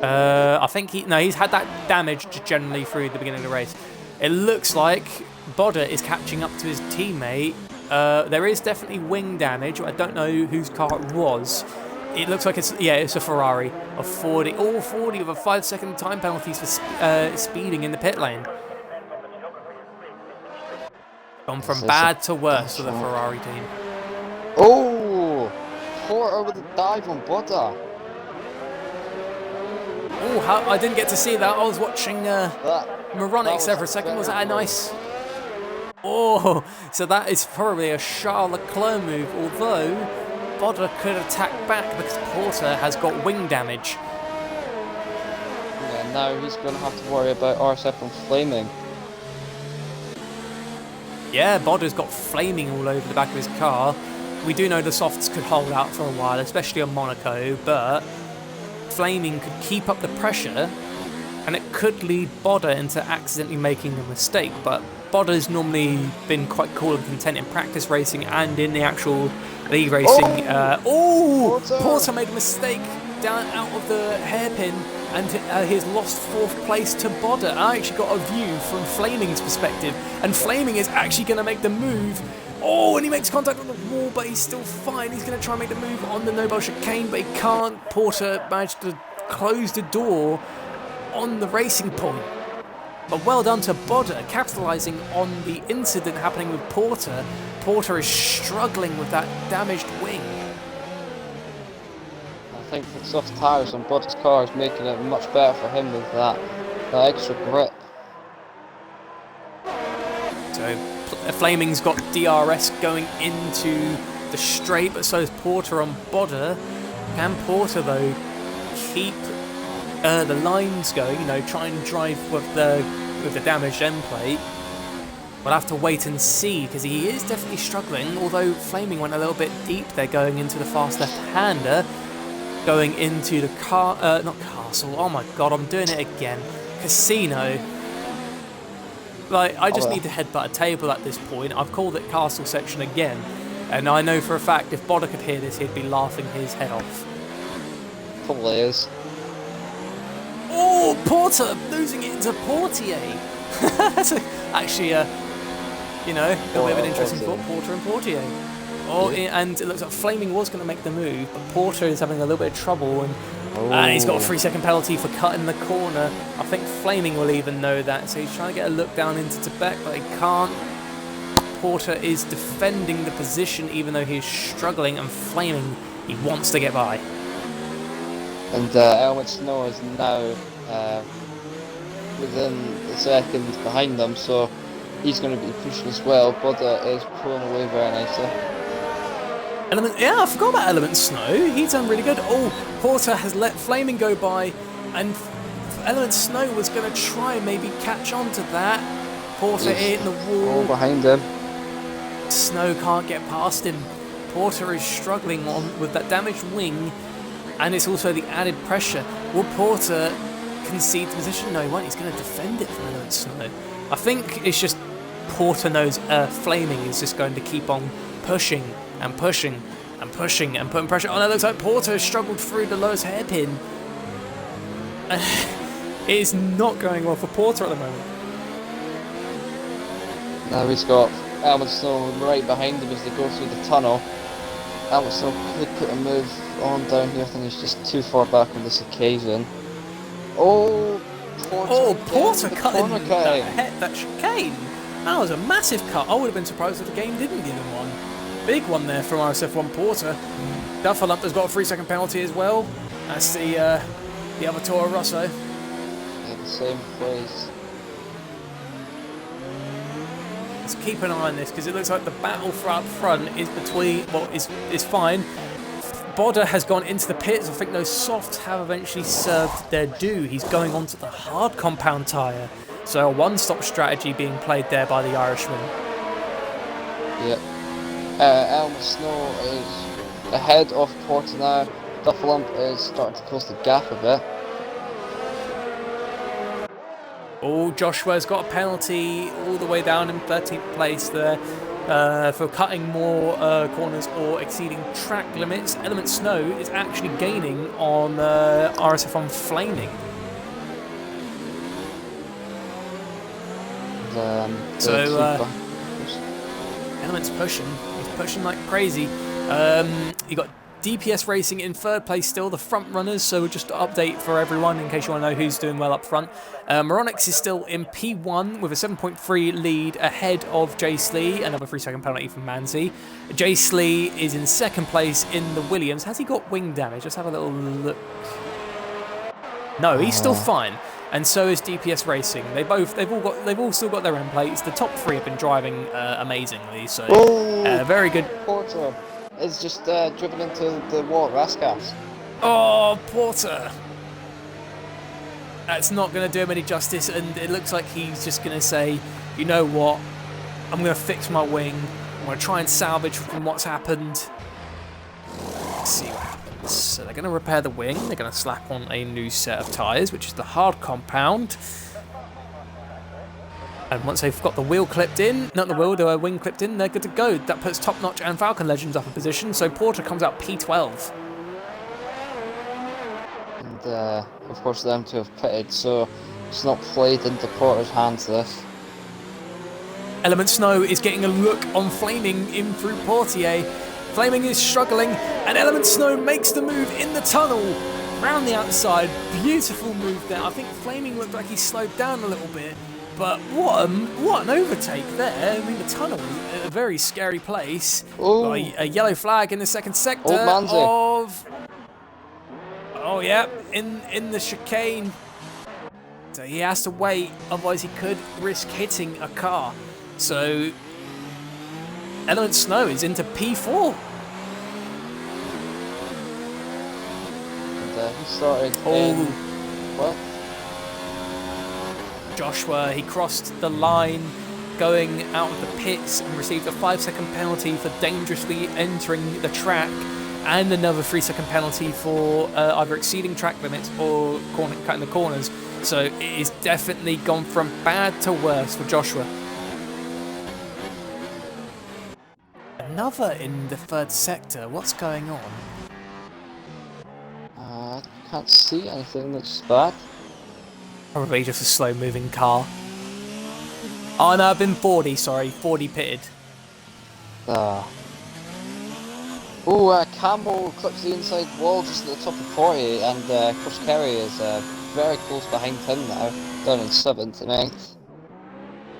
I think he's had that damage generally through the beginning of the race. It looks like Bodder is catching up to his teammate. There is definitely wing damage. I don't know whose car it was. It looks like it's a Ferrari of 40. All 40 with a 5-second time penalties for speeding in the pit lane. Gone from bad to worse for the Ferrari team. Oh! Porter with a dive on Bodder. Oh, I didn't get to see that. I was watching Moronix there for a second. Was that a nice... Oh, so that is probably a Charles Leclerc move, although Bodder could attack back because Porter has got wing damage. Yeah, now he's going to have to worry about RSF1 Flaming. Yeah, Bodder's got flaming all over the back of his car. We do know the softs could hold out for a while, especially on Monaco, but Flaming could keep up the pressure and it could lead Bodder into accidentally making a mistake, but Bodder's normally been quite cool and content in practice racing and in the actual league racing. Porter made a mistake down out of the hairpin and he's lost 4th place to Bodder. I actually got a view from Flaming's perspective, and Flaming is actually going to make the move. Oh, and he makes contact on the wall, but he's still fine. He's going to try and make the move on the Nobel chicane, but he can't. Porter managed to close the door on the racing point. But well done to Bodder, capitalising on the incident happening with Porter. Porter is struggling with that damaged wing. I think the soft tyres on Bodder's car is making it much better for him with that extra grip. So Flaming's got DRS going into the straight, but so is Porter on Bodder. Can Porter, though, keep the lines going, try and drive with the damaged end plate? We'll have to wait and see, because he is definitely struggling, although Flaming went a little bit deep there going into the fast left-hander, going into the not Castle, oh my god, I'm doing it again, Casino. Like, I just need to headbutt a table at this point. I've called it Castle section again, and I know for a fact if Bodder could hear this, he'd be laughing his head off. Probably is. Oh, Porter losing it into Portier. That's actually a bit of an interesting thought, Porter and Portier. Oh, yeah. And it looks like Flaming was going to make the move, but Porter is having a little bit of trouble, and he's got a 3-second penalty for cutting the corner. I think Flaming will even know that, so he's trying to get a look down into Tebek, but he can't. Porter is defending the position even though he's struggling, and Flaming, he wants to get by. And Elwood Snow is now within the seconds behind them, so He's going to be pushing as well. Buddha is pulling away very nicely. Yeah, I forgot about Element Snow. He's done really good. Oh, Porter has let Flaming go by, and Element Snow was going to try and maybe catch on to that. Porter hitting the wall. Oh, behind him. Snow can't get past him. Porter is struggling on with that damaged wing, and it's also the added pressure. Will Porter concede the position? No, he won't. He's going to defend it from Element Snow. I think it's just Porter knows Flaming is just going to keep on pushing and pushing and pushing and putting pressure. Oh no, it looks like Porter has struggled through the lowest hairpin. It is not going well for Porter at the moment. Now he's got Element Snow right behind him as they go through the tunnel. Element Snow could put a move on down here. I think he's just too far back on this occasion. Oh, Porter cutting that chicane. That was a massive cut. I would have been surprised if the game didn't give him one. Big one there from RSF1 Porter. Duffalump has got a 3-second penalty as well. That's the other Toro Rosso. In the same place. Let's keep an eye on this because it looks like the battle for up front is between, well, is fine. Bodder has gone into the pits. I think those softs have eventually served their due. He's going on to the hard compound tyre. So a one-stop strategy being played there by the Irishman. Yep. Element Snow is ahead of Porter now. Duffalump is starting to close the gap a bit. Oh, Joshua's got a penalty all the way down in 13th place there for cutting more corners or exceeding track limits. Element Snow is actually gaining on RSF1 Flaming. Element's pushing. He's pushing like crazy. You got DPS Racing in 3rd place still, the front runners, so just to update for everyone in case you want to know who's doing well up front. Moronix is still in P1 with a 7.3 lead ahead of Jay Slee, another 3-second penalty from Manzi. Jay Slee is in 2nd place in the Williams. Has he got wing damage? Let's have a little look. No, he's still fine. And so is DPS Racing. They've all still got their end plates. The top 3 have been driving amazingly, so very good. Porter is just driven into the wall at Rascals. Oh, Porter! That's not going to do him any justice, and it looks like he's just going to say, you know what, I'm going to fix my wing, I'm going to try and salvage from what's happened. Let's see what happens. So they're going to repair the wing, they're going to slap on a new set of tyres, which is the hard compound. And once they've got the wheel clipped in, not the wheel, the wing clipped in, they're good to go. That puts Top Notch and Falcon Legends up in position, so Porter comes out P12. And of course them two have pitted, so it's not played into Porter's hands this. Element Snow is getting a look on Flaming in through Portier. Flaming is struggling, and Element Snow makes the move in the tunnel, round the outside. Beautiful move there. I think Flaming looked like he slowed down a little bit. But what an overtake there. I mean, the tunnel is a very scary place. A yellow flag in the 2nd sector of... Oh, yeah, in the chicane. So he has to wait, otherwise he could risk hitting a car. So, Element Snow is into P4. And he started in... What? Joshua, he crossed the line going out of the pits and received a 5-second penalty for dangerously entering the track, and another 3-second penalty for either exceeding track limits or cutting the corners. So it is definitely gone from bad to worse for Joshua. Another in the 3rd sector. What's going on? I can't see anything that's bad. Probably just a slow-moving car. Oh no, I've been 40, sorry. 40 pitted. Campbell clips the inside wall just at the top of 40, and Chris Kerry is very close behind him now, down in 7th and 8th.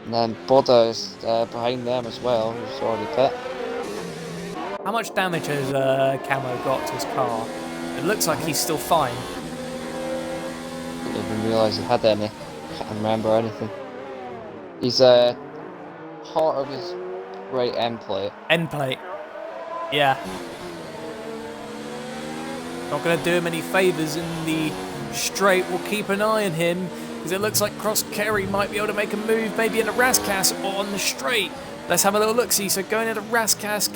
And then Bodda is behind them as well, who's already pit. How much damage has Camo got to his car? It looks like he's still fine. Didn't even realise he had any. Can't remember anything. He's part of his right end plate. End plate. Yeah. Not going to do him any favours in the straight. We'll keep an eye on him, because it looks like Cross Kerry might be able to make a move, maybe in the Rascasse or on the straight. Let's have a little look-see. So going into Rascasse,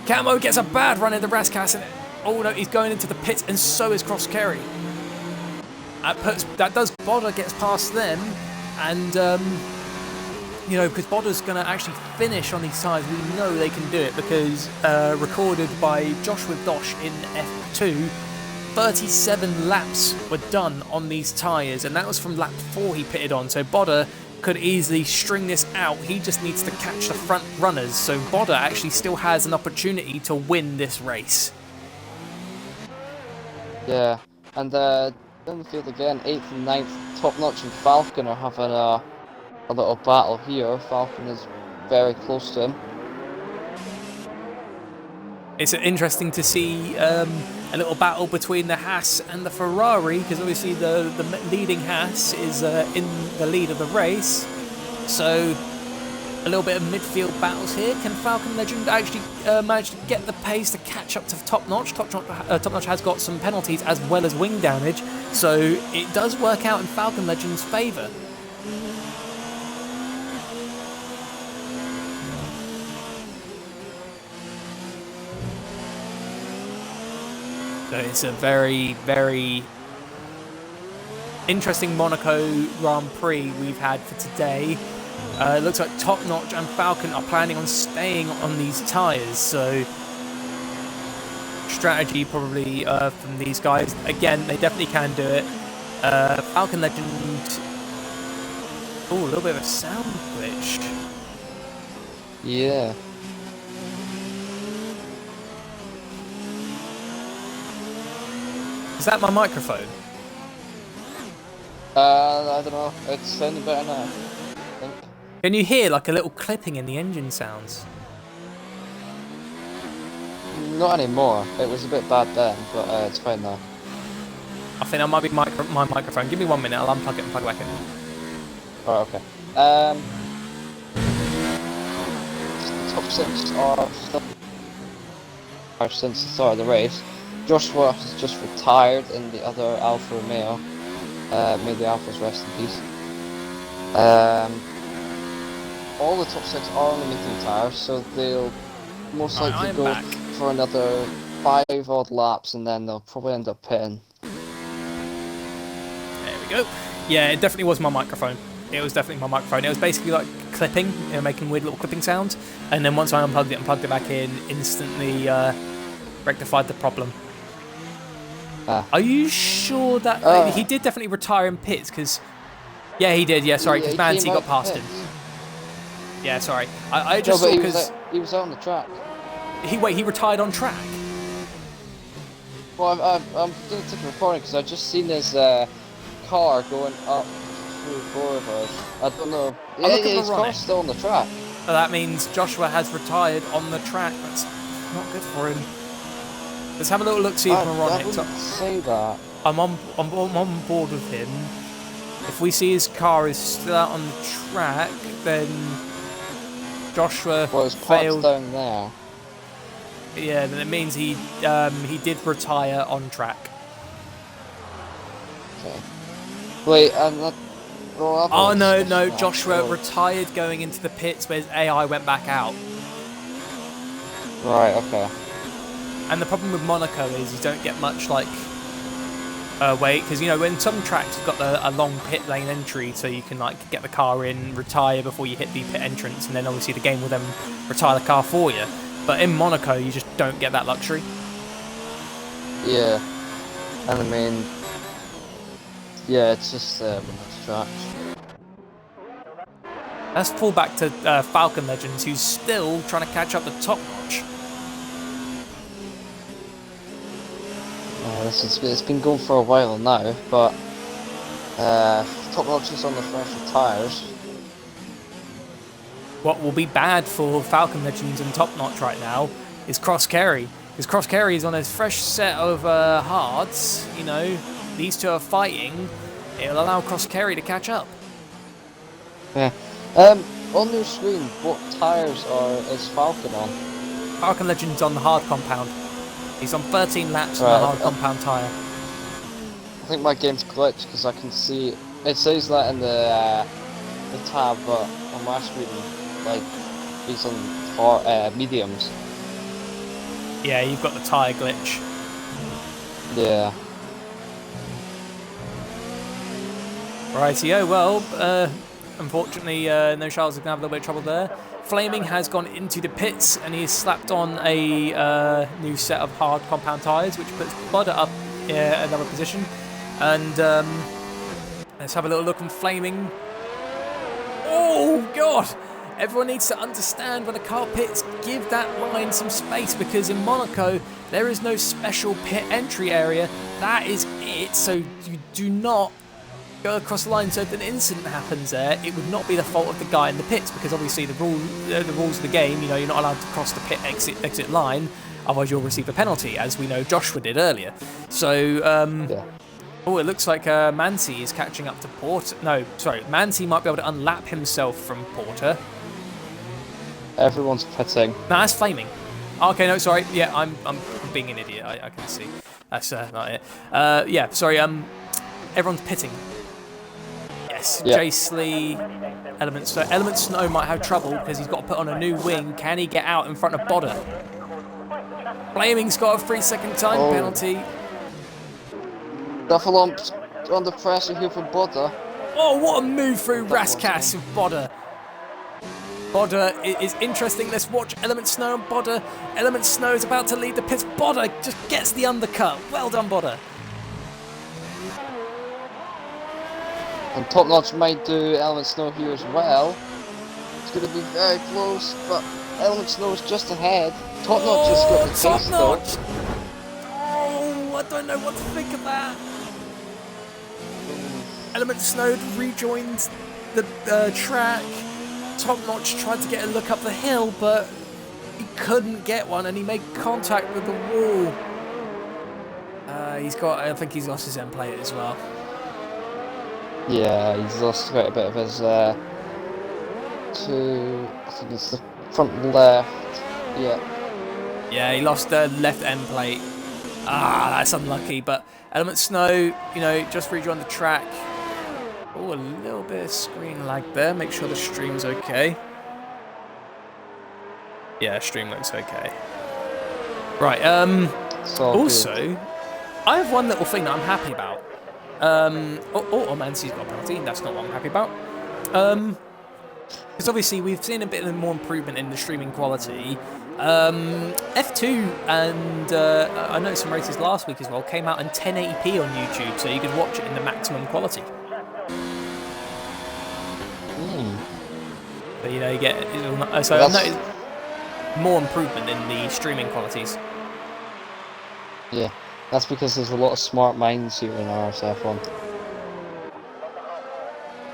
Camo gets a bad run into Rascasse, and oh no, he's going into the pits, and so is Cross Kerry. That does Bodder gets past them, and you know, because Bodder's going to actually finish on these tyres, we know they can do it, because recorded by Joshua Dosh in F2, 37 laps were done on these tyres, and that was from lap 4 he pitted on, so Bodder could easily string this out. He just needs to catch the front runners, so Bodder actually still has an opportunity to win this race. Yeah, and in the field again, 8th and 9th, Top Notch and Falcon are having a little battle here. Falcon is very close to him. It's interesting to see a little battle between the Haas and the Ferrari, because obviously the leading Haas is in the lead of the race. So a little bit of midfield battles here. Can Falcon Legend actually manage to get the pace to catch up to Top Notch? Top Notch has got some penalties as well as wing damage, so it does work out in Falcon Legend's favour. So it's a very, very interesting Monaco Grand Prix we've had for today. It looks like Top Notch and Falcon are planning on staying on these tyres, so strategy probably from these guys. Again, they definitely can do it. Falcon Legend... Oh, a little bit of a sound glitch. Yeah. Is that my microphone? I don't know. It's sounding better now, I think. Can you hear like a little clipping in the engine sounds? Not anymore. It was a bit bad then, but it's fine now. I think that might be my microphone. Give me 1 minute, I'll unplug it and plug it back in. Oh, okay. The top 6 are still since the start of the race. Joshua has just retired in the other Alfa Romeo. May the Alphas rest in peace. All the top 6 are on the medium tyres, so they'll most likely go for another 5 odd laps, and then they'll probably end up pitting. There we go. Yeah, it definitely was my microphone. It was definitely my microphone. It was basically like clipping, you know, making weird little clipping sounds. And then once I unplugged it and plugged it back in, instantly rectified the problem. Are you sure that he did definitely retire in pits? Because yeah, he did. Yeah, sorry, because Mancy got past him. Yeah, sorry. I just saw because he was out on the track. He retired on track. Well, I'm doing a ticket recording because I just seen his car going up through the boulevard. I don't know. Yeah, his car's still on the track. So that means Joshua has retired on the track. That's not good for him. Let's have a little look, see if we're on it. I wouldn't say that. I'm on board with him. If we see his car is still out on the track, then Joshua failed down there. Yeah, then it means he did retire on track. Okay. Wait, I'm not. Oh no! Joshua retired going into the pits, where his AI went back out. Right. Okay. And the problem with Monaco is you don't get much like wait, because you know when some tracks have got a long pit lane entry, so you can like get the car in, retire before you hit the pit entrance, and then obviously the game will then retire the car for you. But in Monaco, you just don't get that luxury. Yeah, and I mean, yeah, it's just one of those tracks. Let's fall back to Falcon Legends, who's still trying to catch up to Top Notch. It's been going for a while now, but Top Notch is on the fresher tyres. What will be bad for Falcon Legends and Top Notch right now is Cross Kerry, because Cross Kerry is on a fresh set of hards. You know, these two are fighting. It'll allow Cross Kerry to catch up. Yeah. on your screen, what tyres is Falcon on? Falcon Legend's on the hard compound. He's on 13 laps on the hard compound tyre. I think my game's glitched because I can see it says that in the tab, but on my screen, like he's on mediums. Yeah, you've got the tyre glitch. Yeah. Rightio, well, unfortunately, No Charles is going to have a little bit of trouble there. Flaming has gone into the pits and he's slapped on a new set of hard compound tyres, which puts Budder up another position. And let's have a little look on Flaming. Oh, God! Everyone needs to understand when a car pits, give that line some space, because in Monaco, there is no special pit entry area. That is it, so you do not go across the line. So if an incident happens there, it would not be the fault of the guy in the pits, because obviously the rules of the game, you know, you're not allowed to cross the pit exit line, otherwise you'll receive a penalty, as we know Joshua did earlier. So, Yeah. oh, it looks like Mansi is catching up to Porter. No, sorry, Mansi might be able to unlap himself from Porter. Everyone's pitting. No, that's Flaming. Okay, no, sorry. Yeah, I'm being an idiot. I can see. That's not it. Yeah, sorry. Everyone's pitting. Yes, Yeah. Jace Lee, Element Snow. Element Snow might have trouble because he's got to put on a new wing. Can he get out in front of Bodder? Flaming's got a 3-second time penalty. Duffalumps under pressure here from Bodder. Oh, what a move through Raskas of Bodder. Bodder is interesting. Let's watch Element Snow and Bodder. Element Snow is about to lead the pits. Bodder just gets the undercut. Well done, Bodder. And Top Notch might do Element Snow here as well. It's going to be very close, but Element Snow is just ahead. Top Notch just got the Top chase though. Notch! Oh, I don't know what to think of that. Element Snow rejoined the track. Top Notch tried to get a look up the hill, but he couldn't get one, and he made contact with the wall. I think he's lost his end plate as well. Yeah, he's lost quite a bit of his, I think it's the front left, yeah. Yeah, he lost the left end plate. That's unlucky, but Element Snow, you know, just rejoined the track. Oh, a little bit of screen lag there. Make sure the stream's okay. Yeah, stream looks okay. Right, also, Good. I have one little thing that I'm happy about. Mansi's got a penalty. That's not what I'm happy about. Because obviously we've seen a bit more improvement in the streaming quality. F2 and I noticed some races last week as well came out in 1080p on YouTube, so you could watch it in the maximum quality. But you know, you get so I've noticed more improvement in the streaming qualities. Yeah, that's because there's a lot of smart minds here in RSF1.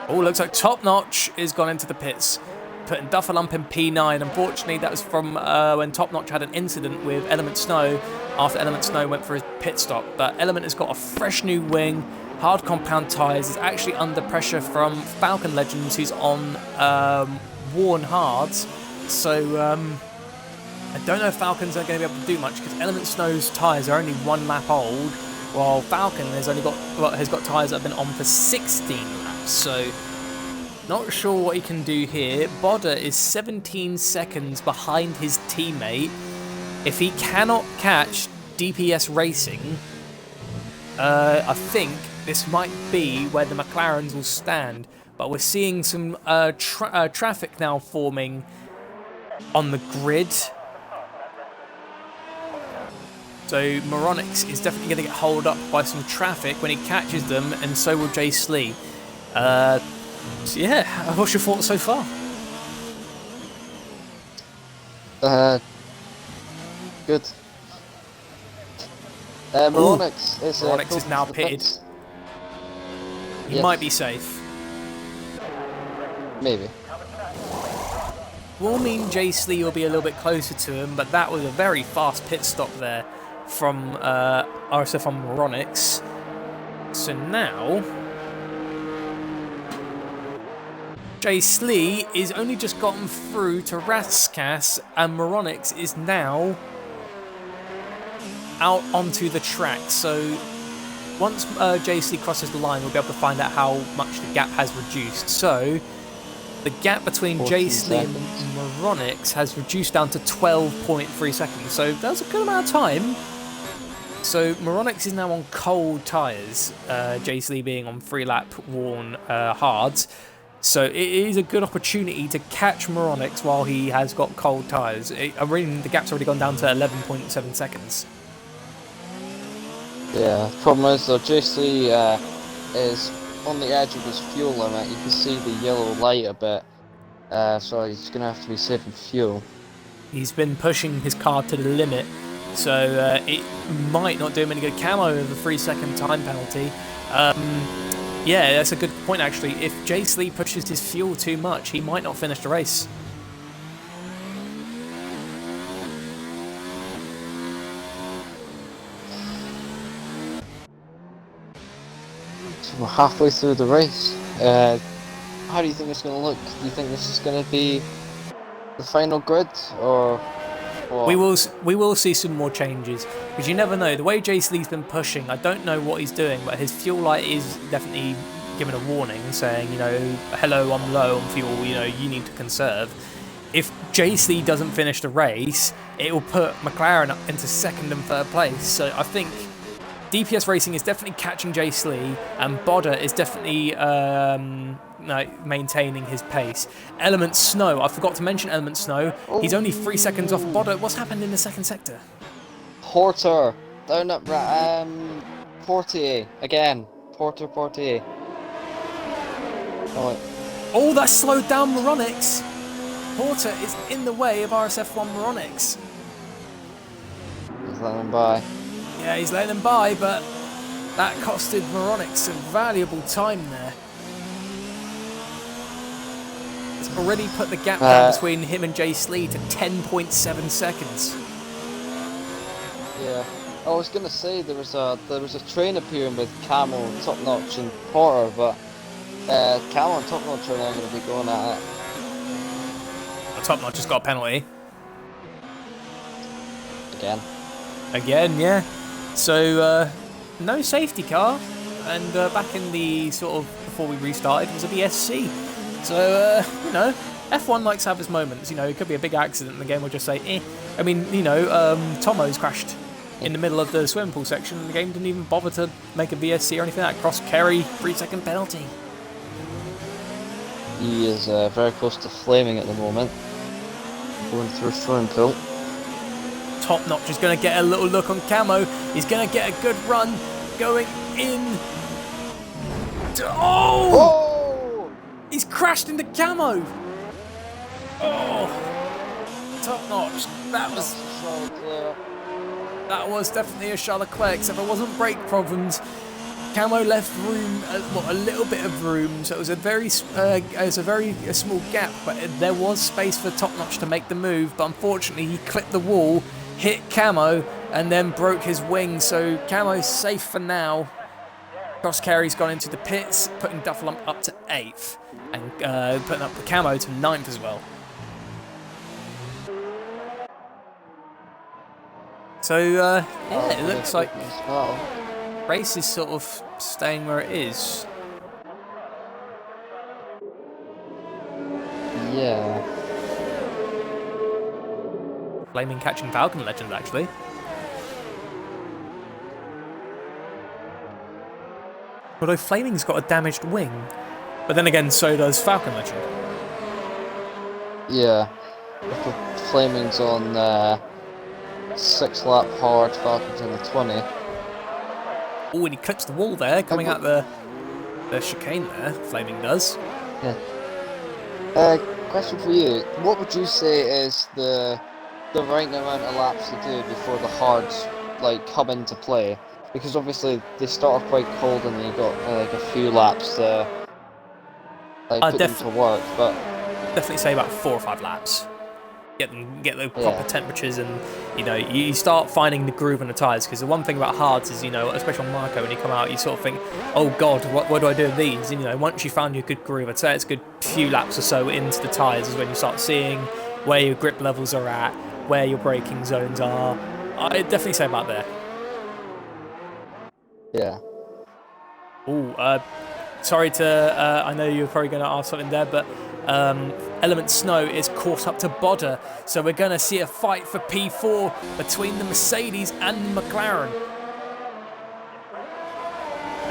Oh, looks like Top Notch is gone into the pits, putting Duffalump in P9. Unfortunately, that was from when Top Notch had an incident with Element Snow after Element Snow went for his pit stop. But Element has got a fresh new wing, hard compound tyres, is actually under pressure from Falcon Legends, who's on worn hards. So I don't know if Falcons are going to be able to do much, because Element Snow's tyres are only 1 lap old, while Falcon has got tyres that have been on for 16 laps. So not sure what he can do here. Bodder is 17 seconds behind his teammate. If he cannot catch DPS Racing, I think this might be where the McLarens will stand. But we're seeing some traffic now forming on the grid. So Moronics is definitely going to get hauled up by some traffic when he catches them, and so will Jace Lee. So yeah, what's your thoughts so far? Good. Moronics is now pitted. He might be safe. Maybe. Will mean Jace Lee will be a little bit closer to him, but that was a very fast pit stop there from RSF1 Moronics. So now Jay Slee is only just gotten through to Raskas, and Moronix is now out onto the track. So once Jay Slee crosses the line, we'll be able to find out how much the gap has reduced. So the gap between Jay Slee and Moronix has reduced down to 12.3 seconds. So that's a good amount of time. So Moronix is now on cold tyres, Jay Slee being on 3-lap worn hards. So it is a good opportunity to catch Moronix while he has got cold tyres. The gap's already gone down to 11.7 seconds. Yeah, the problem is though, Jay Slee is on the edge of his fuel limit. You can see the yellow light a bit, so he's going to have to be saving fuel. He's been pushing his car to the limit, so it might not do him any good. Camo with a 3-second time penalty. Yeah, that's a good point actually. If Jay Slee pushes his fuel too much, he might not finish the race. So we're halfway through the race. How do you think it's going to look? Do you think this is going to be the final grid, or what? We will see some more changes, because you never know. The way Jay Slee's been pushing, I don't know what he's doing, but his fuel light is definitely giving a warning, saying, you know, hello, I'm low on fuel, you know, you need to conserve. If Jay Slee doesn't finish the race, it will put McLaren up into 2nd and 3rd place. So I think DPS Racing is definitely catching Jay Slee, and Bodder is definitely maintaining his pace. Element Snow, I forgot to mention Element Snow. He's only 3 seconds off Bodder. What's happened in the 2nd sector? Porter down at Portier again. Portier. Oh, that slowed down Moronix. Porter is in the way of RSF1 Moronix. He's letting him by. Yeah, he's letting him by, but that costed Moronix some valuable time there. It's already put the gap down between him and Jay Slee to 10.7 seconds. Yeah, I was gonna say there was a train appearing with Camel, Top Notch, and Porter, but Camel and Top Notch are now going to be going at it. Top Notch just got a penalty. Again, yeah. So, no safety car, and back in the sort of, before we restarted, was a VSC. So, you know, F1 likes to have its moments. You know, it could be a big accident and the game will just say, eh. I mean, you know, Tomo's crashed in the middle of the swimming pool section and the game didn't even bother to make a VSC or anything like that. Cross Kerry, 3-second penalty. He is very close to flaming at the moment. Going through a swimming pool. Top Notch is going to get a little look on Camo. He's going to get a good run going in. Oh! He's crashed into Camo. Oh! Top Notch. That was definitely a Charlotte Leclerc, except there wasn't brake problems. Camo left room, a little bit of room, so it was a very small gap, but there was space for Top Notch to make the move. But unfortunately, he clipped the wall, hit Camo, and then broke his wing. So Camo's safe for now. Cross Carey's gone into the pits, putting Duffel up to 8th, and putting up the Camo to 9th as well. So yeah, it looks like race is sort of staying where it is. Yeah. Flaming catching Falcon Legend, actually. Although Flaming's got a damaged wing. But then again, so does Falcon Legend. Yeah. Flaming's on 6-lap hard, Falcon's on the 20. Oh, and he clips the wall there, coming out the chicane there, Flaming does. Yeah. Question for you. What would you say is the right amount of laps to do before the hards come into play? Because obviously they start off quite cold and then you got a few laps to put them to work. But definitely say about 4 or 5 laps. get the proper temperatures, and you start finding the groove on the tyres. Because the one thing about hards is, especially on Monaco, when you come out, you sort of think, oh god, what do I do with these? And once you found your good groove, I'd say it's a good few laps or so into the tyres is when you start seeing where your grip levels are at, where your braking zones are. I'd definitely say about there. Yeah. Oh, sorry to. I know you're probably going to ask something there, but Element Snow is caught up to Bodder, so we're going to see a fight for P4 between the Mercedes and the McLaren.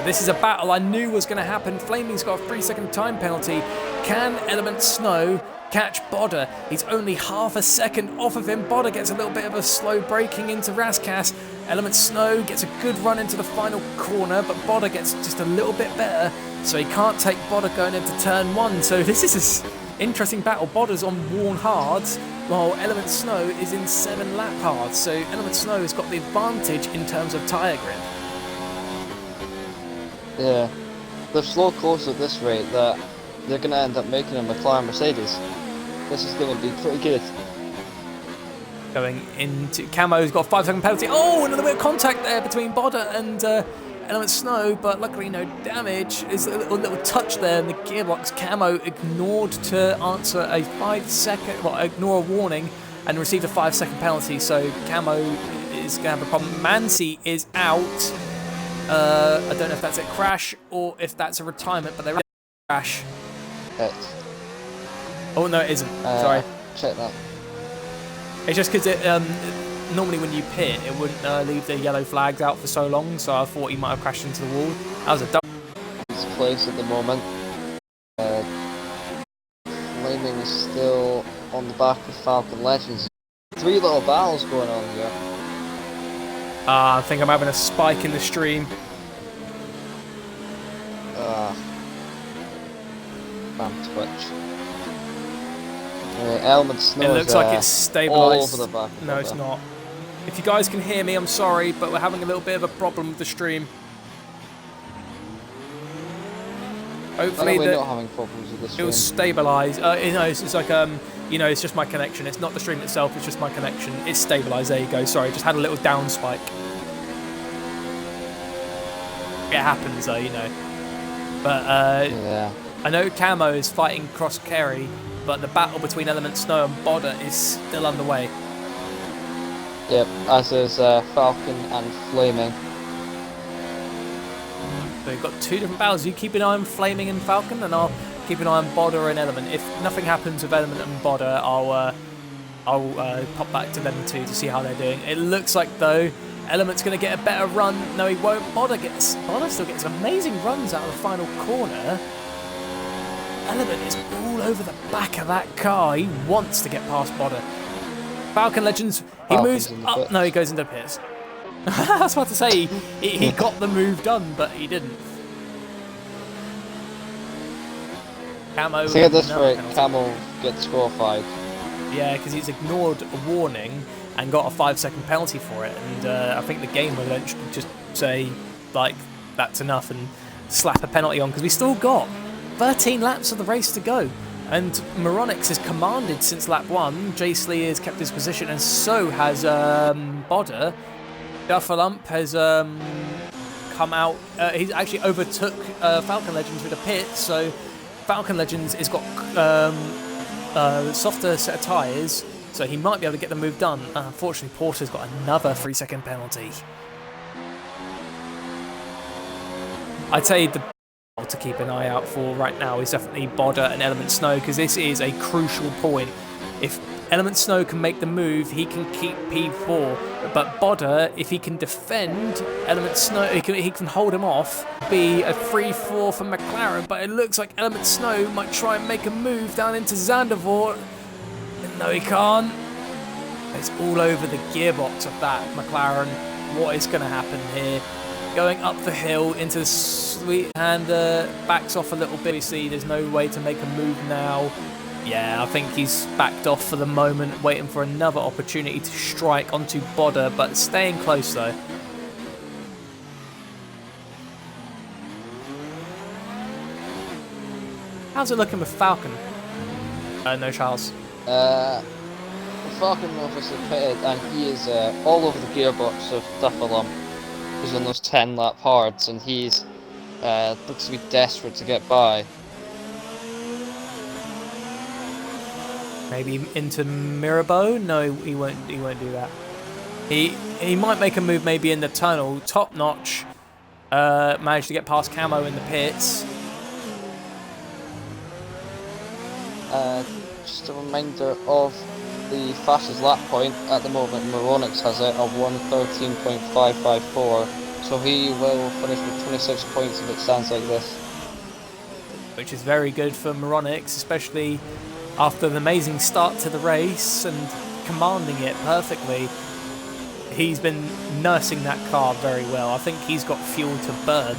This is a battle I knew was going to happen. Flaming's got a 3-second time penalty. Can Element Snow catch Bodder? He's only half a second off of him. Bodder gets a little bit of a slow braking into Raskas. Element Snow gets a good run into the final corner, but Bodder gets just a little bit better, so he can't take Bodder going into turn 1. So this is an interesting battle. Bodder's on worn hards, while Element Snow is in 7-lap hards. So Element Snow has got the advantage in terms of tyre grip. Yeah. They're slow close at this rate that they're going to end up making a McLaren Mercedes. This is going to be pretty good. Going into Camo's got a 5-second penalty. Oh, another bit of contact there between Bodder and Element Snow, but luckily no damage. Is a little touch there in the gearbox. Camo ignored to answer a 5-second, ignore a warning and received a 5-second penalty. So Camo is going to have a problem. Mansi is out. I don't know if that's a crash or if that's a retirement, but they're a crash. Oh no, it isn't. Sorry. Check that. It's just because normally when you pit, it wouldn't leave the yellow flags out for so long, so I thought he might have crashed into the wall. That was a double. His place at the moment. Flaming is still on the back of Falcon Legends. 3 little battles going on here. I think I'm having a spike in the stream. Twitch. Element Snow. It looks like it's stabilised. All over the back. No, it's not. If you guys can hear me, I'm sorry, but we're having a little bit of a problem with the stream. Hopefully, we're not having problems with the stream. It'll stabilise. It's like it's just my connection. It's not the stream itself. It's just my connection. It's stabilised. There you go. Sorry, just had a little down spike. It happens, though, But yeah. I know Camo is fighting Cross Kerry, but the battle between Element Snow and Bodder is still underway. Yep, as is Falcon and Flaming. So we've got 2 different battles. You keep an eye on Flaming and Falcon, and I'll keep an eye on Bodder and Element. If nothing happens with Element and Bodder, I'll pop back to them too to see how they're doing. It looks like, though, Element's going to get a better run. No, he won't. Bodder still gets amazing runs out of the final corner. Element is all over the back of that car. He wants to get past Bodder. Falcon Legends, he moves up. No, he goes into the pits. I was about to say, he got the move done, but he didn't. Camo. See, at this rate, Camo gets disqualified. Yeah, because he's ignored a warning and got a 5-second penalty for it. And I think the game will eventually just say, that's enough and slap a penalty on, because we still got 13 laps of the race to go. And Moronix is commanded since lap 1. Jace Lee has kept his position, and so has Bodder. Dufferlump has come out. He's actually overtook Falcon Legends with a pit, so Falcon Legends has got softer set of tyres, so he might be able to get the move done. Unfortunately, Porter's got another 3-second penalty. I'd say the to keep an eye out for right now is definitely Bodder and Element Snow, because this is a crucial point. If Element Snow can make the move, he can keep P4, but Bodder, if he can defend Element Snow, he can hold him off, be a 3-4 for McLaren, but it looks like Element Snow might try and make a move down into Zandvoort. No, he can't. It's all over the gearbox of that McLaren. What is going to happen here? Going up the hill into the sweet and backs off a little bit. Obviously, there's no way to make a move now. Yeah, I think he's backed off for the moment, waiting for another opportunity to strike onto Bodder, but staying close though. How's it looking with Falcon? No, Charles. Falcon obviously pitted, and he is all over the gearbox of Duffalump. He's on those 10-lap hards, and he's looks to be desperate to get by. Maybe into Mirabeau? No, he won't. He won't do that. He might make a move maybe in the tunnel. Top notch. Managed to get past Camo in the pits. Just a reminder of the fastest lap point at the moment. Moronix has it of 1:13.554, so he will finish with 26 points if it stands like this. Which is very good for Moronix, especially after the amazing start to the race and commanding it perfectly. He's been nursing that car very well. I think he's got fuel to burn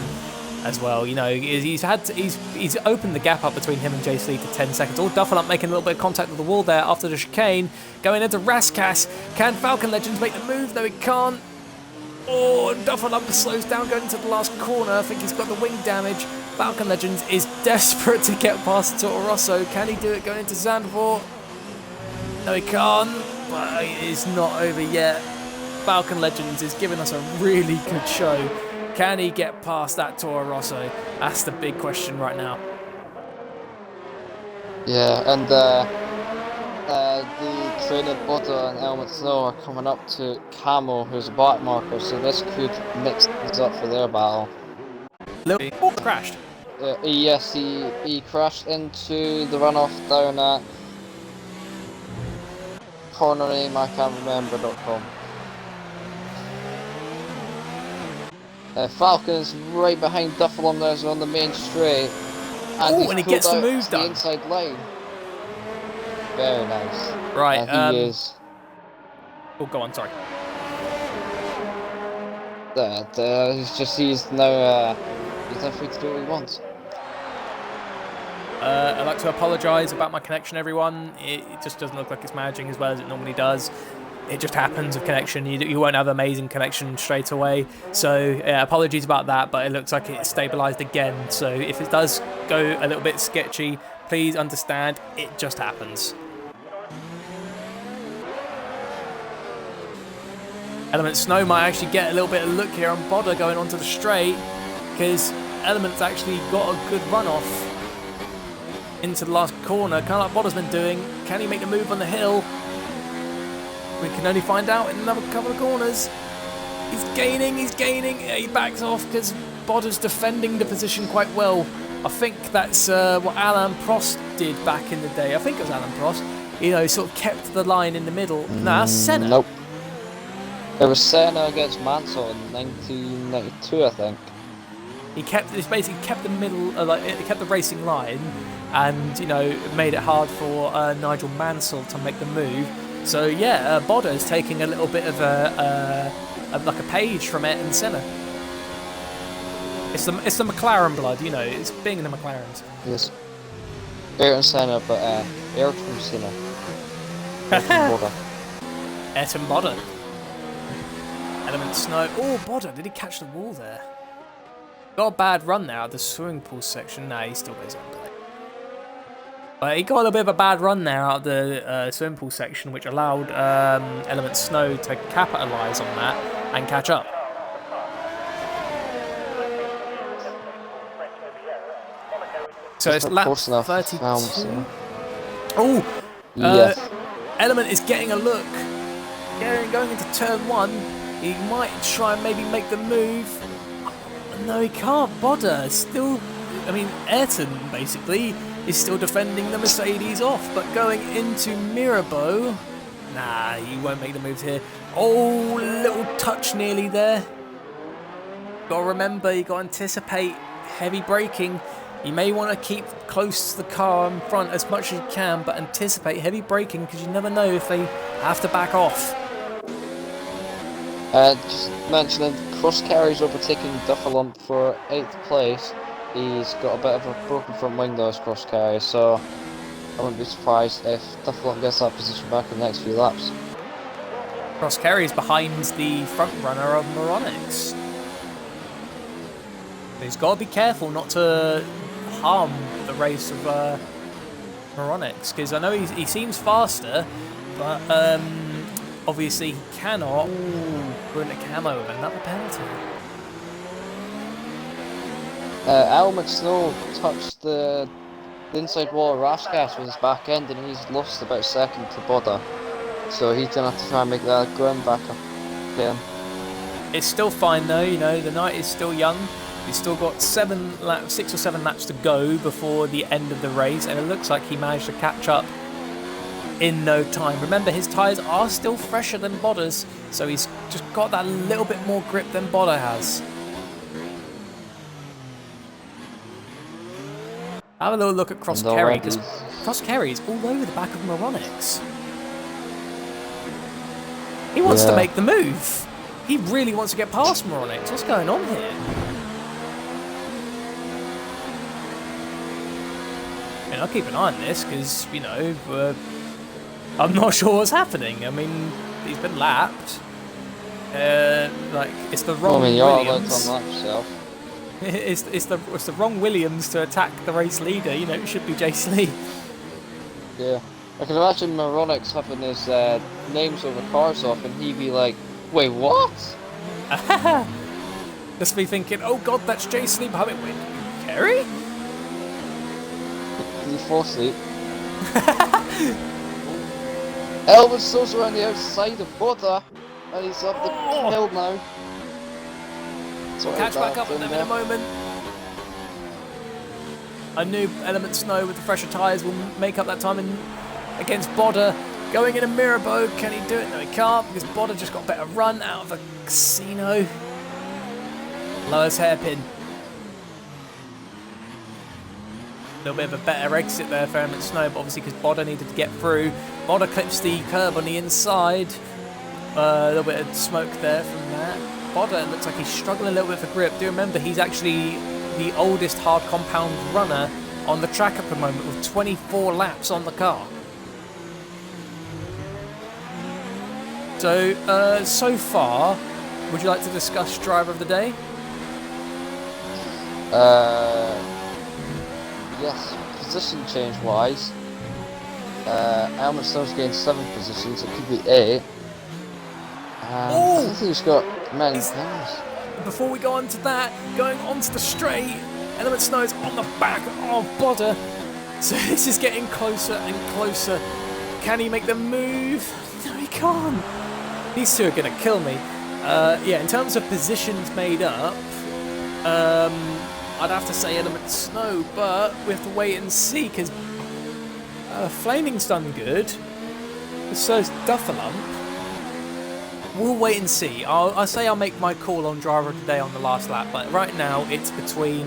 as well. You know, he's opened the gap up between him and Jace Lee to 10 seconds. Oh, Duffalump making a little bit of contact with the wall there after the chicane. Going into Raskas. Can Falcon Legends make the move? No, he can't. Oh, and Duffalump slows down going into the last corner. I think he's got the wing damage. Falcon Legends is desperate to get past Toro Rosso. Can he do it going into Zandvoort? No, he can't. But it is not over yet. Falcon Legends is giving us a really good show. Can he get past that Toro Rosso? That's the big question right now. Yeah, and the trainer Butter and Element Snow are coming up to Camo, who's a black marker, so this could mix things up for their battle. Oh, crashed. Yes, he crashed into the runoff down at corner name I can't remember.com. Falcon's right behind Duffalump there on the main straight. And he gets the move done. The inside line. Very nice. Right, he is. Oh, go on, sorry. He's now free to do what he wants. I'd like to apologise about my connection, everyone. It just doesn't look like it's managing as well as it normally does. It just happens with connection. You won't have amazing connection straight away. So yeah, apologies about that, but it looks like it's stabilised again. So if it does go a little bit sketchy, please understand, it just happens. Element Snow might actually get a little bit of look here on Bodder going onto the straight, because Element's actually got a good runoff into the last corner, kind of like Bodder's been doing. Can he make the move on the hill? We can only find out in another couple of corners. He's gaining. He backs off because Bodder's defending the position quite well. I think that's what Alain Prost did back in the day. I think it was Alain Prost. You know, sort of kept the line in the middle. No, that's Senna. Nope. It was Senna against Mansell in 1992, I think. He basically kept the middle, kept the racing line, and made it hard for Nigel Mansell to make the move. So yeah, Bodder's taking a little bit of like a page from Ayrton Senna. It's the McLaren blood, it's being in the McLarens. Yes. Ayrton Senna, but Ayrton Senna. Ayrton Bodder. Ayrton Bodder. Element Snow. Oh, Bodder, did he catch the wall there? Got a bad run there at the swimming pool section. Nah, he still goes on. He got a little bit of a bad run there out of the swimming pool section, which allowed Element Snow to capitalise on that and catch up. So it's lap 32. Oh! Yes. Element is getting a look. Going into turn 1. He might try and maybe make the move. No, he can't. Bodder still... Ayrton, basically, is still defending the Mercedes off, but going into Mirabeau... Nah, he won't make the moves here. Oh, little touch nearly there. Got to remember, you got to anticipate heavy braking. You may want to keep close to the car in front as much as you can, but anticipate heavy braking because you never know if they have to back off. Just mentioning, Cross Carry's overtaking Duffalump for 8th place. He's got a bit of a broken front wing though as Cross Carry, so I wouldn't be surprised if Duffalump gets that position back in the next few laps. Cross Carry is behind the front runner of Moronix. He's got to be careful not to harm the race of Moronix, because I know he seems faster, but obviously he cannot ruin the camo with another penalty. Helmut Snow touched the inside wall of Raskas with his back end, and he's lost about a second to Boda. So he's going to have to try and make that ground back up again. It's still fine though, you know, the night is still young. He's still got 6 or 7 laps to go before the end of the race, and it looks like he managed to catch up in no time. Remember, his tyres are still fresher than Boda's, so he's just got that little bit more grip than Boda has. Have a little look at Cross Kerry, because Cross Kerry is all over the back of Moronix. He wants to make the move. He really wants to get past Moronix. What's going on here? And I'll keep an eye on this because, you know, I'm not sure what's happening. I mean, he's been lapped. Like, it's the wrong Williams. It's the wrong Williams to attack the race leader. You know, it should be Jace Lee. Yeah, I can imagine Moronix having his names over cars off, and he'd be like, "Wait, what?" Just be thinking, "Oh God, that's Jace Lee behind me." Wait, Kerry? Did he fall asleep? Elvis Snow's around the outside of Boda, and he's up the hill now. Catch back up with them in a moment. I knew Element Snow with the fresher tyres will make up that time against Boda. Going in a Mirabeau, can he do it? No, he can't, because Boda just got a better run out of a casino. Lowest hairpin. A little bit of a better exit there for Element Snow, but obviously because Boda needed to get through. Boda clips the curb on the inside. A little bit of smoke there from that. Boda looks like he's struggling a little bit for grip. Do remember, he's actually the oldest hard compound runner on the track at the moment with 24 laps on the car. So, so far, would you like to discuss driver of the day? Yes, position change wise, Helmut Snow's gained 7 positions, it could be 8. I don't think he's got many things. Before we go on to that, going onto the straight, Element Snow is on the back of Boda. So this is getting closer and closer. Can he make the move? No, he can't. These two are going to kill me. Yeah, in terms of positions made up, I'd have to say Element Snow, but we have to wait and see, because Flaming's done good, so's Duffalump. We'll wait and see. I'll say I'll make my call on driver of the day on the last lap, but right now it's between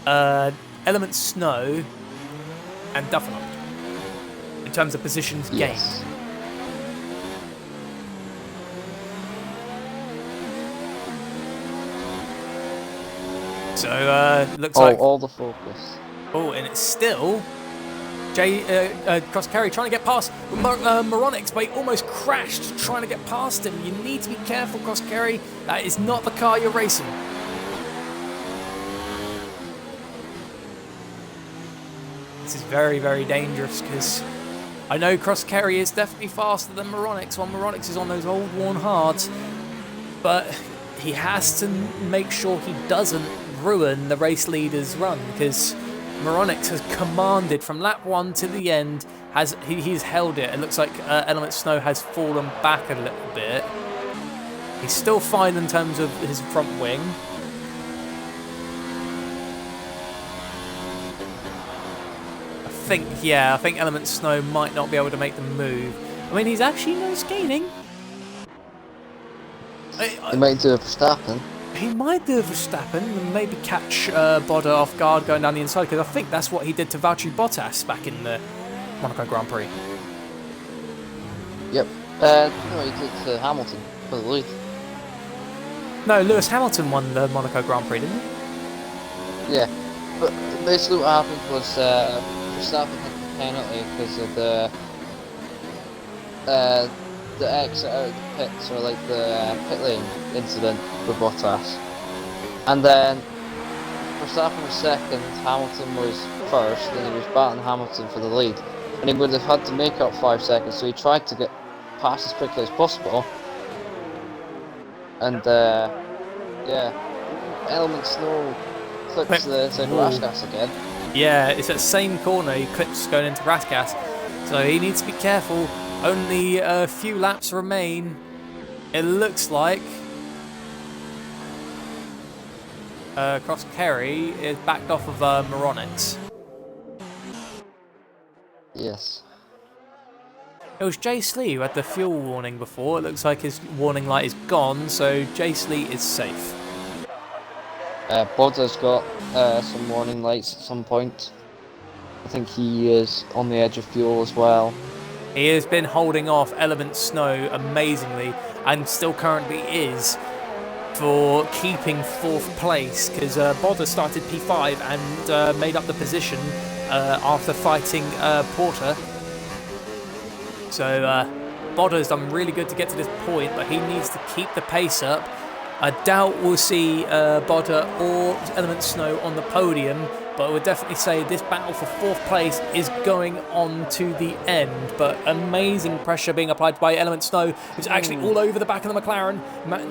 Element Snow and Duffalump in terms of positions gained. So looks like all the focus. Oh, and it's still Cross Kerry trying to get past Moronix, but he almost crashed trying to get past him. You need to be careful, Cross Kerry. That is not the car you're racing. This is very, very dangerous, because I know Cross Kerry is definitely faster than Moronix, while Moronix is on those old worn hards, but he has to make sure he doesn't ruin the race leader's run, because Moronix has commanded from lap 1 to the end. He's held it. It looks like Element Snow has fallen back a little bit. He's still fine in terms of his front wing. I think Element Snow might not be able to make the move. I mean, he's actually no skating. He might do a Verstappen. He might do a Verstappen and maybe catch Boda off guard going down the inside, because I think that's what he did to Valtteri Bottas back in the Monaco Grand Prix. Yep. No, he did to Hamilton for the lead. No, Lewis Hamilton won the Monaco Grand Prix, didn't he? Yeah, but basically what happened was Verstappen had the penalty because of the exit out of the pits, or like the pit lane incident with Bottas. And then Verstappen was second, Hamilton was first, and he was battling Hamilton for the lead. and he would have had to make up 5 seconds, so he tried to get past as quickly as possible. And yeah, Element Snow clips the inside rash gas again. Yeah, it's that same corner he clips going into Raskas, so he needs to be careful. Only a few laps remain. It looks like Cross Kerry is backed off of Moronics. Yes. It was Jace Lee who had the fuel warning before. It looks like his warning light is gone, so Jace Lee is safe. Bodda's got some warning lights at some point. I think he is on the edge of fuel as well. He has been holding off Element Snow amazingly, and still currently is, for keeping 4th place, because Bodda started P5 and made up the position after fighting Porter. So Bodda's done really good to get to this point, but he needs to keep the pace up. I doubt we'll see Bodda or Element Snow on the podium, but I would definitely say this battle for 4th place is going on to the end. But amazing pressure being applied by Element Snow, who's actually all over the back of the McLaren.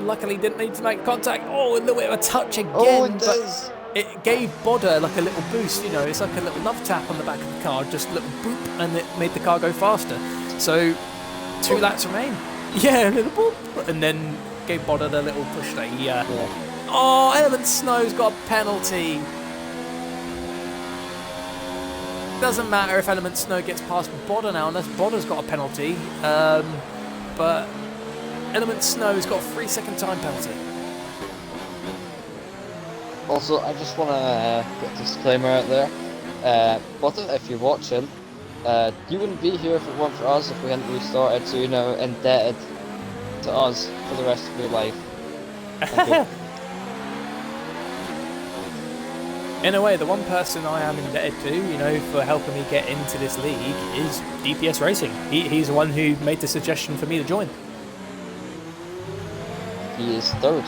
Luckily didn't need to make contact. Oh, a little bit of a touch again. Oh, it does. It gave Bodda like a little boost, you know, it's like a little love tap on the back of the car, just a little boop, and it made the car go faster. So 2 laps remain. Yeah, a little boop, and then gave Bodda the little push there. Yeah. Oh, Element Snow's got a penalty. Doesn't matter if Element Snow gets past Bodda now, unless Bodda's got a penalty. But Element Snow's got a 3-second time penalty. Also, I just want to put a disclaimer out there. Bodda, if you're watching, you wouldn't be here if it weren't for us, if we hadn't restarted, so you're now indebted to us for the rest of your life. Thank you. In a way, the one person I am indebted to, you know, for helping me get into this league is DPS Racing. He's the one who made the suggestion for me to join. He is 3rd.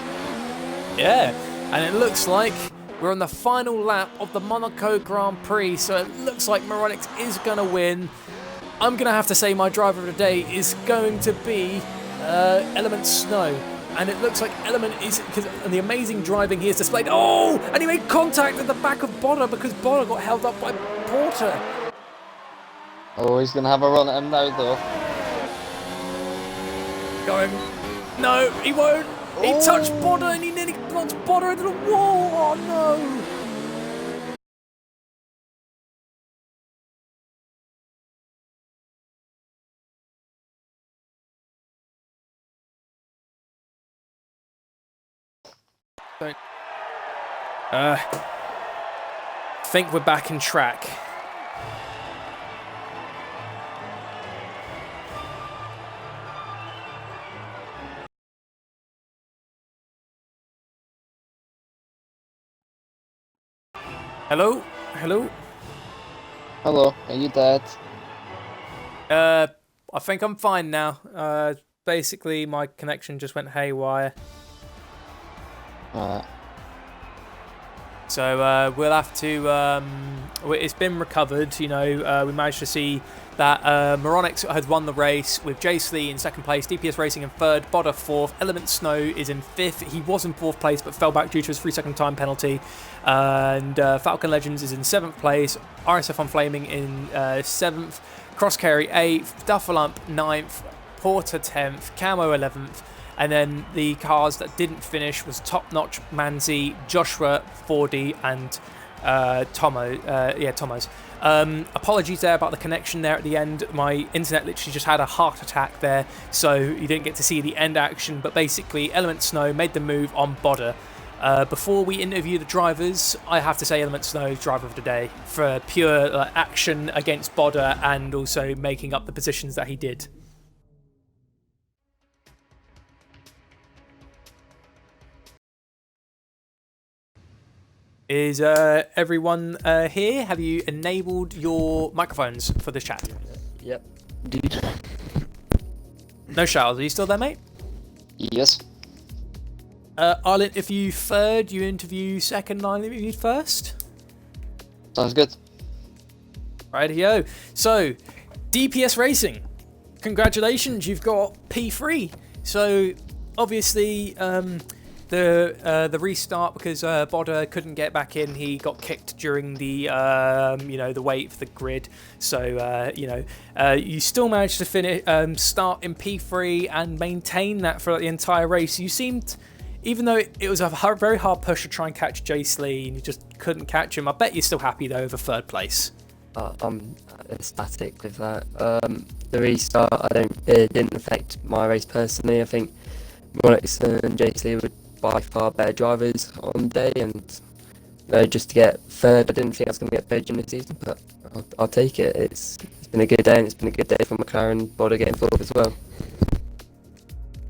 Yeah, and it looks like we're on the final lap of the Monaco Grand Prix, so it looks like Moronics is going to win. I'm going to have to say my driver of the day is going to be Element Snow. And it looks like Element is, because of the amazing driving he has displayed. Oh, and he made contact at the back of Bodda because Bodda got held up by Porter. Oh, he's going to have a run at him now, though. Going, no, he won't. He touched Bodda and he nearly plunged Bodda into the wall. Oh, no. Think we're back in track. Hello? Hello? Hello, are you dead? I think I'm fine now. Basically, my connection just went haywire. Alright. So we'll have to. It's been recovered. You know, we managed to see that Moronics had won the race with Jace Lee in 2nd place, DPS Racing in 3rd, Bodda 4th, Element Snow is in 5th. He was in 4th place but fell back due to his 3-second time penalty. And Falcon Legends is in 7th place, RSF1 Flaming in 7th, Cross Kerry 8th, Duffalump 9th, Porter 10th, Camo 11th. And then the cars that didn't finish was Top Notch, Manzi, Joshua, 4D, and Tomo's. Apologies there about the connection there at the end. My internet literally just had a heart attack there, so you didn't get to see the end action. But basically, Element Snow made the move on Bodda. Before we interview the drivers, I have to say Element Snow's driver of the day for pure action against Bodda and also making up the positions that he did. Is everyone here? Have you enabled your microphones for this chat? Yep. Indeed. No Charles, are you still there, mate? Yes. I'll interview 3rd, you interview 2nd, I'll interview 1st. Sounds good. Rightio. So, DPS Racing, congratulations, you've got P3. So obviously the restart, because Bodder couldn't get back in, he got kicked during the the wait for the grid. So you still managed to finish start in P3 and maintain that for the entire race. You seemed, even though it was a very hard push to try and catch Jace Lee and you just couldn't catch him, I bet you're still happy though over third place. I'm ecstatic with that. The restart, it didn't affect my race personally. I think Monaco and JC were by far better drivers on the day, and just to get third, I didn't think I was going to get third in the season, but I'll take it. It's been a good day, and it's been a good day for McLaren. Bodder getting fourth as well.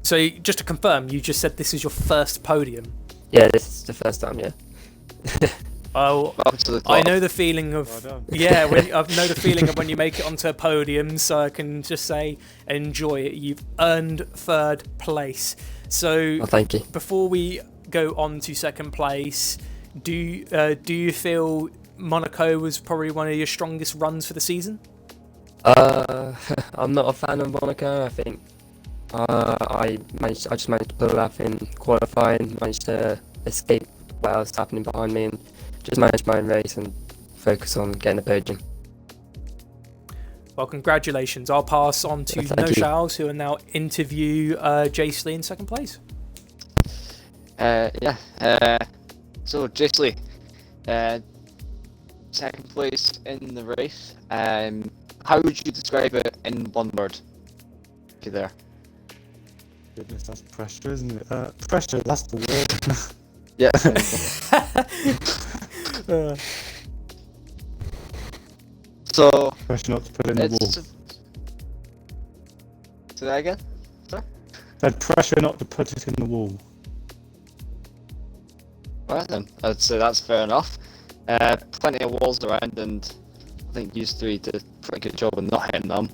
So just to confirm, you just said this is your first podium? Yeah, this is the first time, yeah. Oh, I know the feeling of I know the feeling of when you make it onto a podium, so I can just say enjoy it. You've earned third place. So thank you. Before we go on to second place, do you feel Monaco was probably one of your strongest runs for the season? I'm not a fan of Monaco. I think I just managed to pull it off in qualifying, managed to escape what else happening behind me, and just manage my own race and focus on getting a podium. Well, congratulations. I'll pass on to No Charles, who will now interview Jace Lee in second place. So Jace Lee, second place in the race. How would you describe it in one word? If you're there. Goodness, that's pressure, isn't it? Pressure, that's the word. Yeah. So pressure not to put it in the wall. Say that again? Sorry? Said pressure not to put it in the wall. Alright then, I'd say that's fair enough. Plenty of walls around, and I think you three did a pretty good job of not hitting them.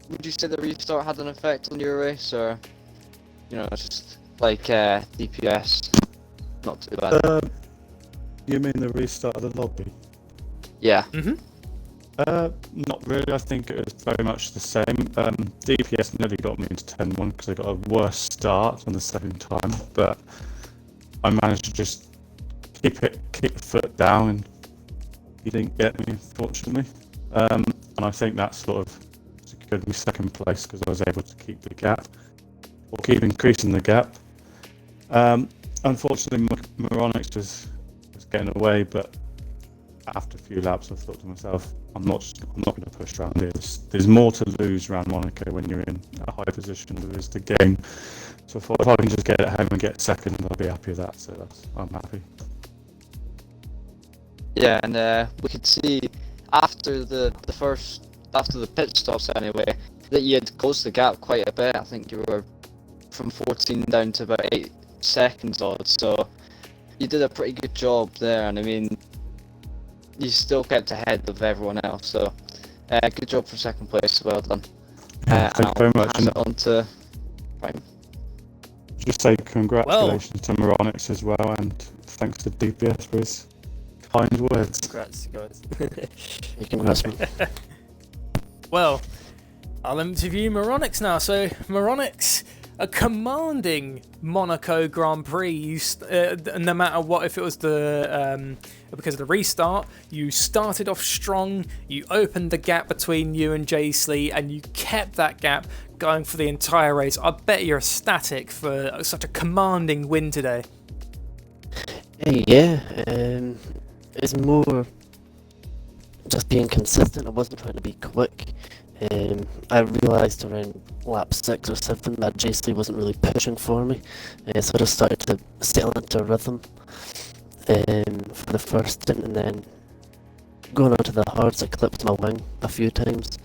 Would you say the restart had an effect on your race, or just like DPS? Not too bad. You mean the restart of the lobby? Yeah. Not really. I think it was very much the same. DPS nearly got me into 10-1 because I got a worse start on the second time, but I managed to just keep the foot down, and he didn't get me, unfortunately. And I think that sort of secured me second place because I was able to keep the gap, or keep increasing the gap. Unfortunately, Moronix was getting away, but after a few laps, I thought to myself, I'm not going to push around here. There's more to lose around Monaco when you're in a high position. There is the game. So I thought if I can just get it home and get second, I'll be happy with that. So I'm happy. Yeah, and we could see after the pit stops anyway, that you had closed the gap quite a bit. I think you were from 14 down to about 8 seconds odd. So you did a pretty good job there, and I mean, you still kept ahead of everyone else, so good job for second place, well done. Thank you very much. Pass it on to Ryan. Just say congratulations to Moronix as well, and thanks to DPS for his kind words. Congrats, guys. Congrats, man. Well, I'll interview Moronix now. So, Moronix, a commanding Monaco Grand Prix. No matter what, if it was because of the restart, you started off strong, you opened the gap between you and Jace Lee, and you kept that gap going for the entire race. I bet you're ecstatic for such a commanding win today. Yeah, it's more just being consistent. I wasn't trying to be quick. I realised around lap 6 or 7 that Jace Lee wasn't really pushing for me, so I just started to settle into a rhythm for the first stint, and then going on to the hards I clipped my wing a few times,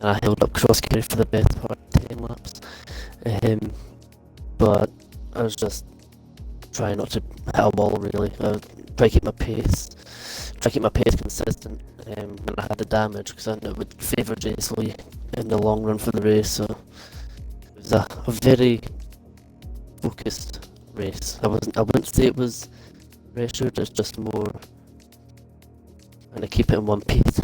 and I held up cross carry for the best part of 10 laps, but I was just trying not to hit a wall really. I try to keep my pace consistent when I had the damage, because I knew it would favour Jace Lee in the long run for the race. So it was a very focused race. I wouldn't say it was pressured, it's just more trying to keep it in one piece.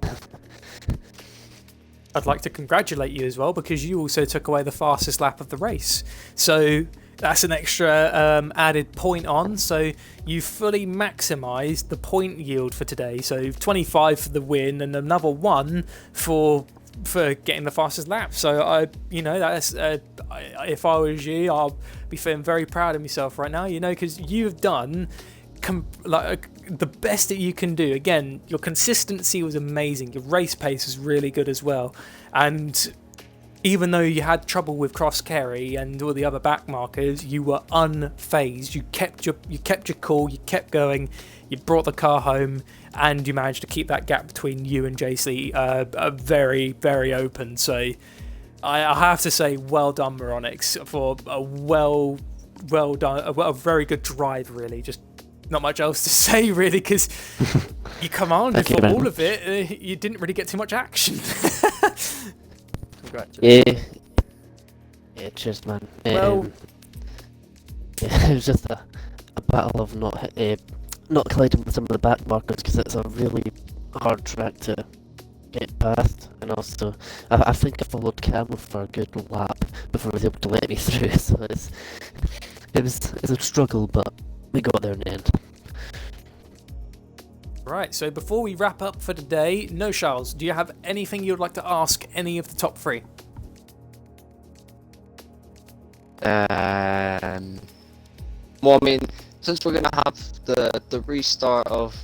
I'd like to congratulate you as well, because you also took away the fastest lap of the race. So that's an extra added point on. So you fully maximised the point yield for today. So 25 for the win and another 1 for getting the fastest lap. So that's if I was you, I'll be feeling very proud of myself right now. Because you've done the best that you can do. Again, your consistency was amazing. Your race pace was really good as well. And even though you had trouble with cross carry and all the other back markers, you were unfazed. You kept your cool. You kept going. You brought the car home, and you managed to keep that gap between you and JC very, very open. So I have to say, well done, Moronix, for a well done, a very good drive. Really, just not much else to say, really, because you commanded for all of it. You didn't really get too much action. Yeah, cheers, man. Well, it was just a battle of not colliding with some of the back markers, because it's a really hard track to get past, and also I think I followed Camel for a good lap before he was able to let me through. So it was a struggle, but we got there in the end. Right, so before we wrap up for today, No Charles, do you have anything you'd like to ask any of the top 3? Well, I mean, since we're going to have the restart of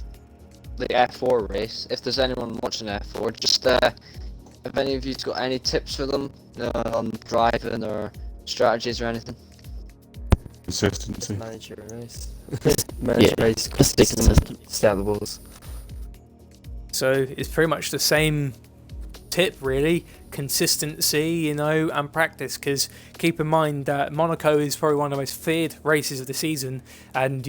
the F4 race, if there's anyone watching F4, just if any of you's got any tips for them on driving or strategies or anything. Consistency. Manage your race. Manage your race. Just stay consistent. Stay out the walls. So it's pretty much the same tip, really. Consistency, and practice, because keep in mind that Monaco is probably one of the most feared races of the season, and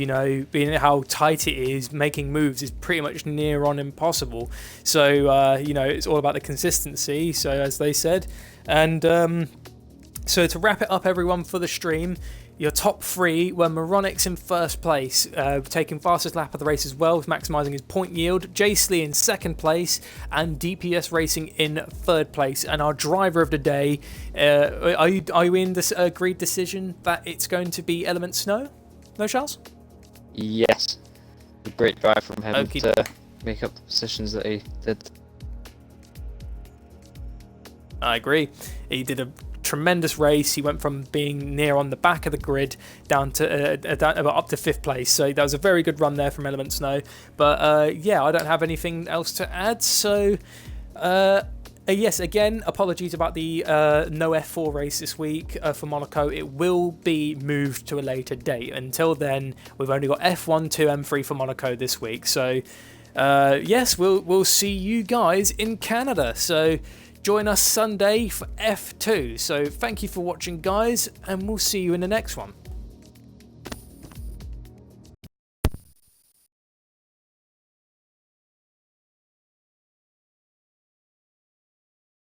being how tight it is, making moves is pretty much near on impossible. So it's all about the consistency, so as they said. And so to wrap it up, everyone, for the stream, your top 3 were Moronix in first place, taking fastest lap of the race as well, maximising his point yield, Jacely in second place, and DPS Racing in third place. And our driver of the day, are you in this agreed decision that it's going to be Element Snow? No, Charles? Yes. A great drive from him Okay. to make up the positions that he did. I agree. He did a tremendous race. He went from being near on the back of the grid down to up to 5th place. So that was a very good run there from Element Snow. But I don't have anything else to add. So yes, again, apologies about the no F4 race this week for Monaco. It will be moved to a later date. Until then, we've only got F1, 2, M3 for Monaco this week. So yes, we'll see you guys in Canada. So join us Sunday for F2. So thank you for watching, guys, and we'll see you in the next one.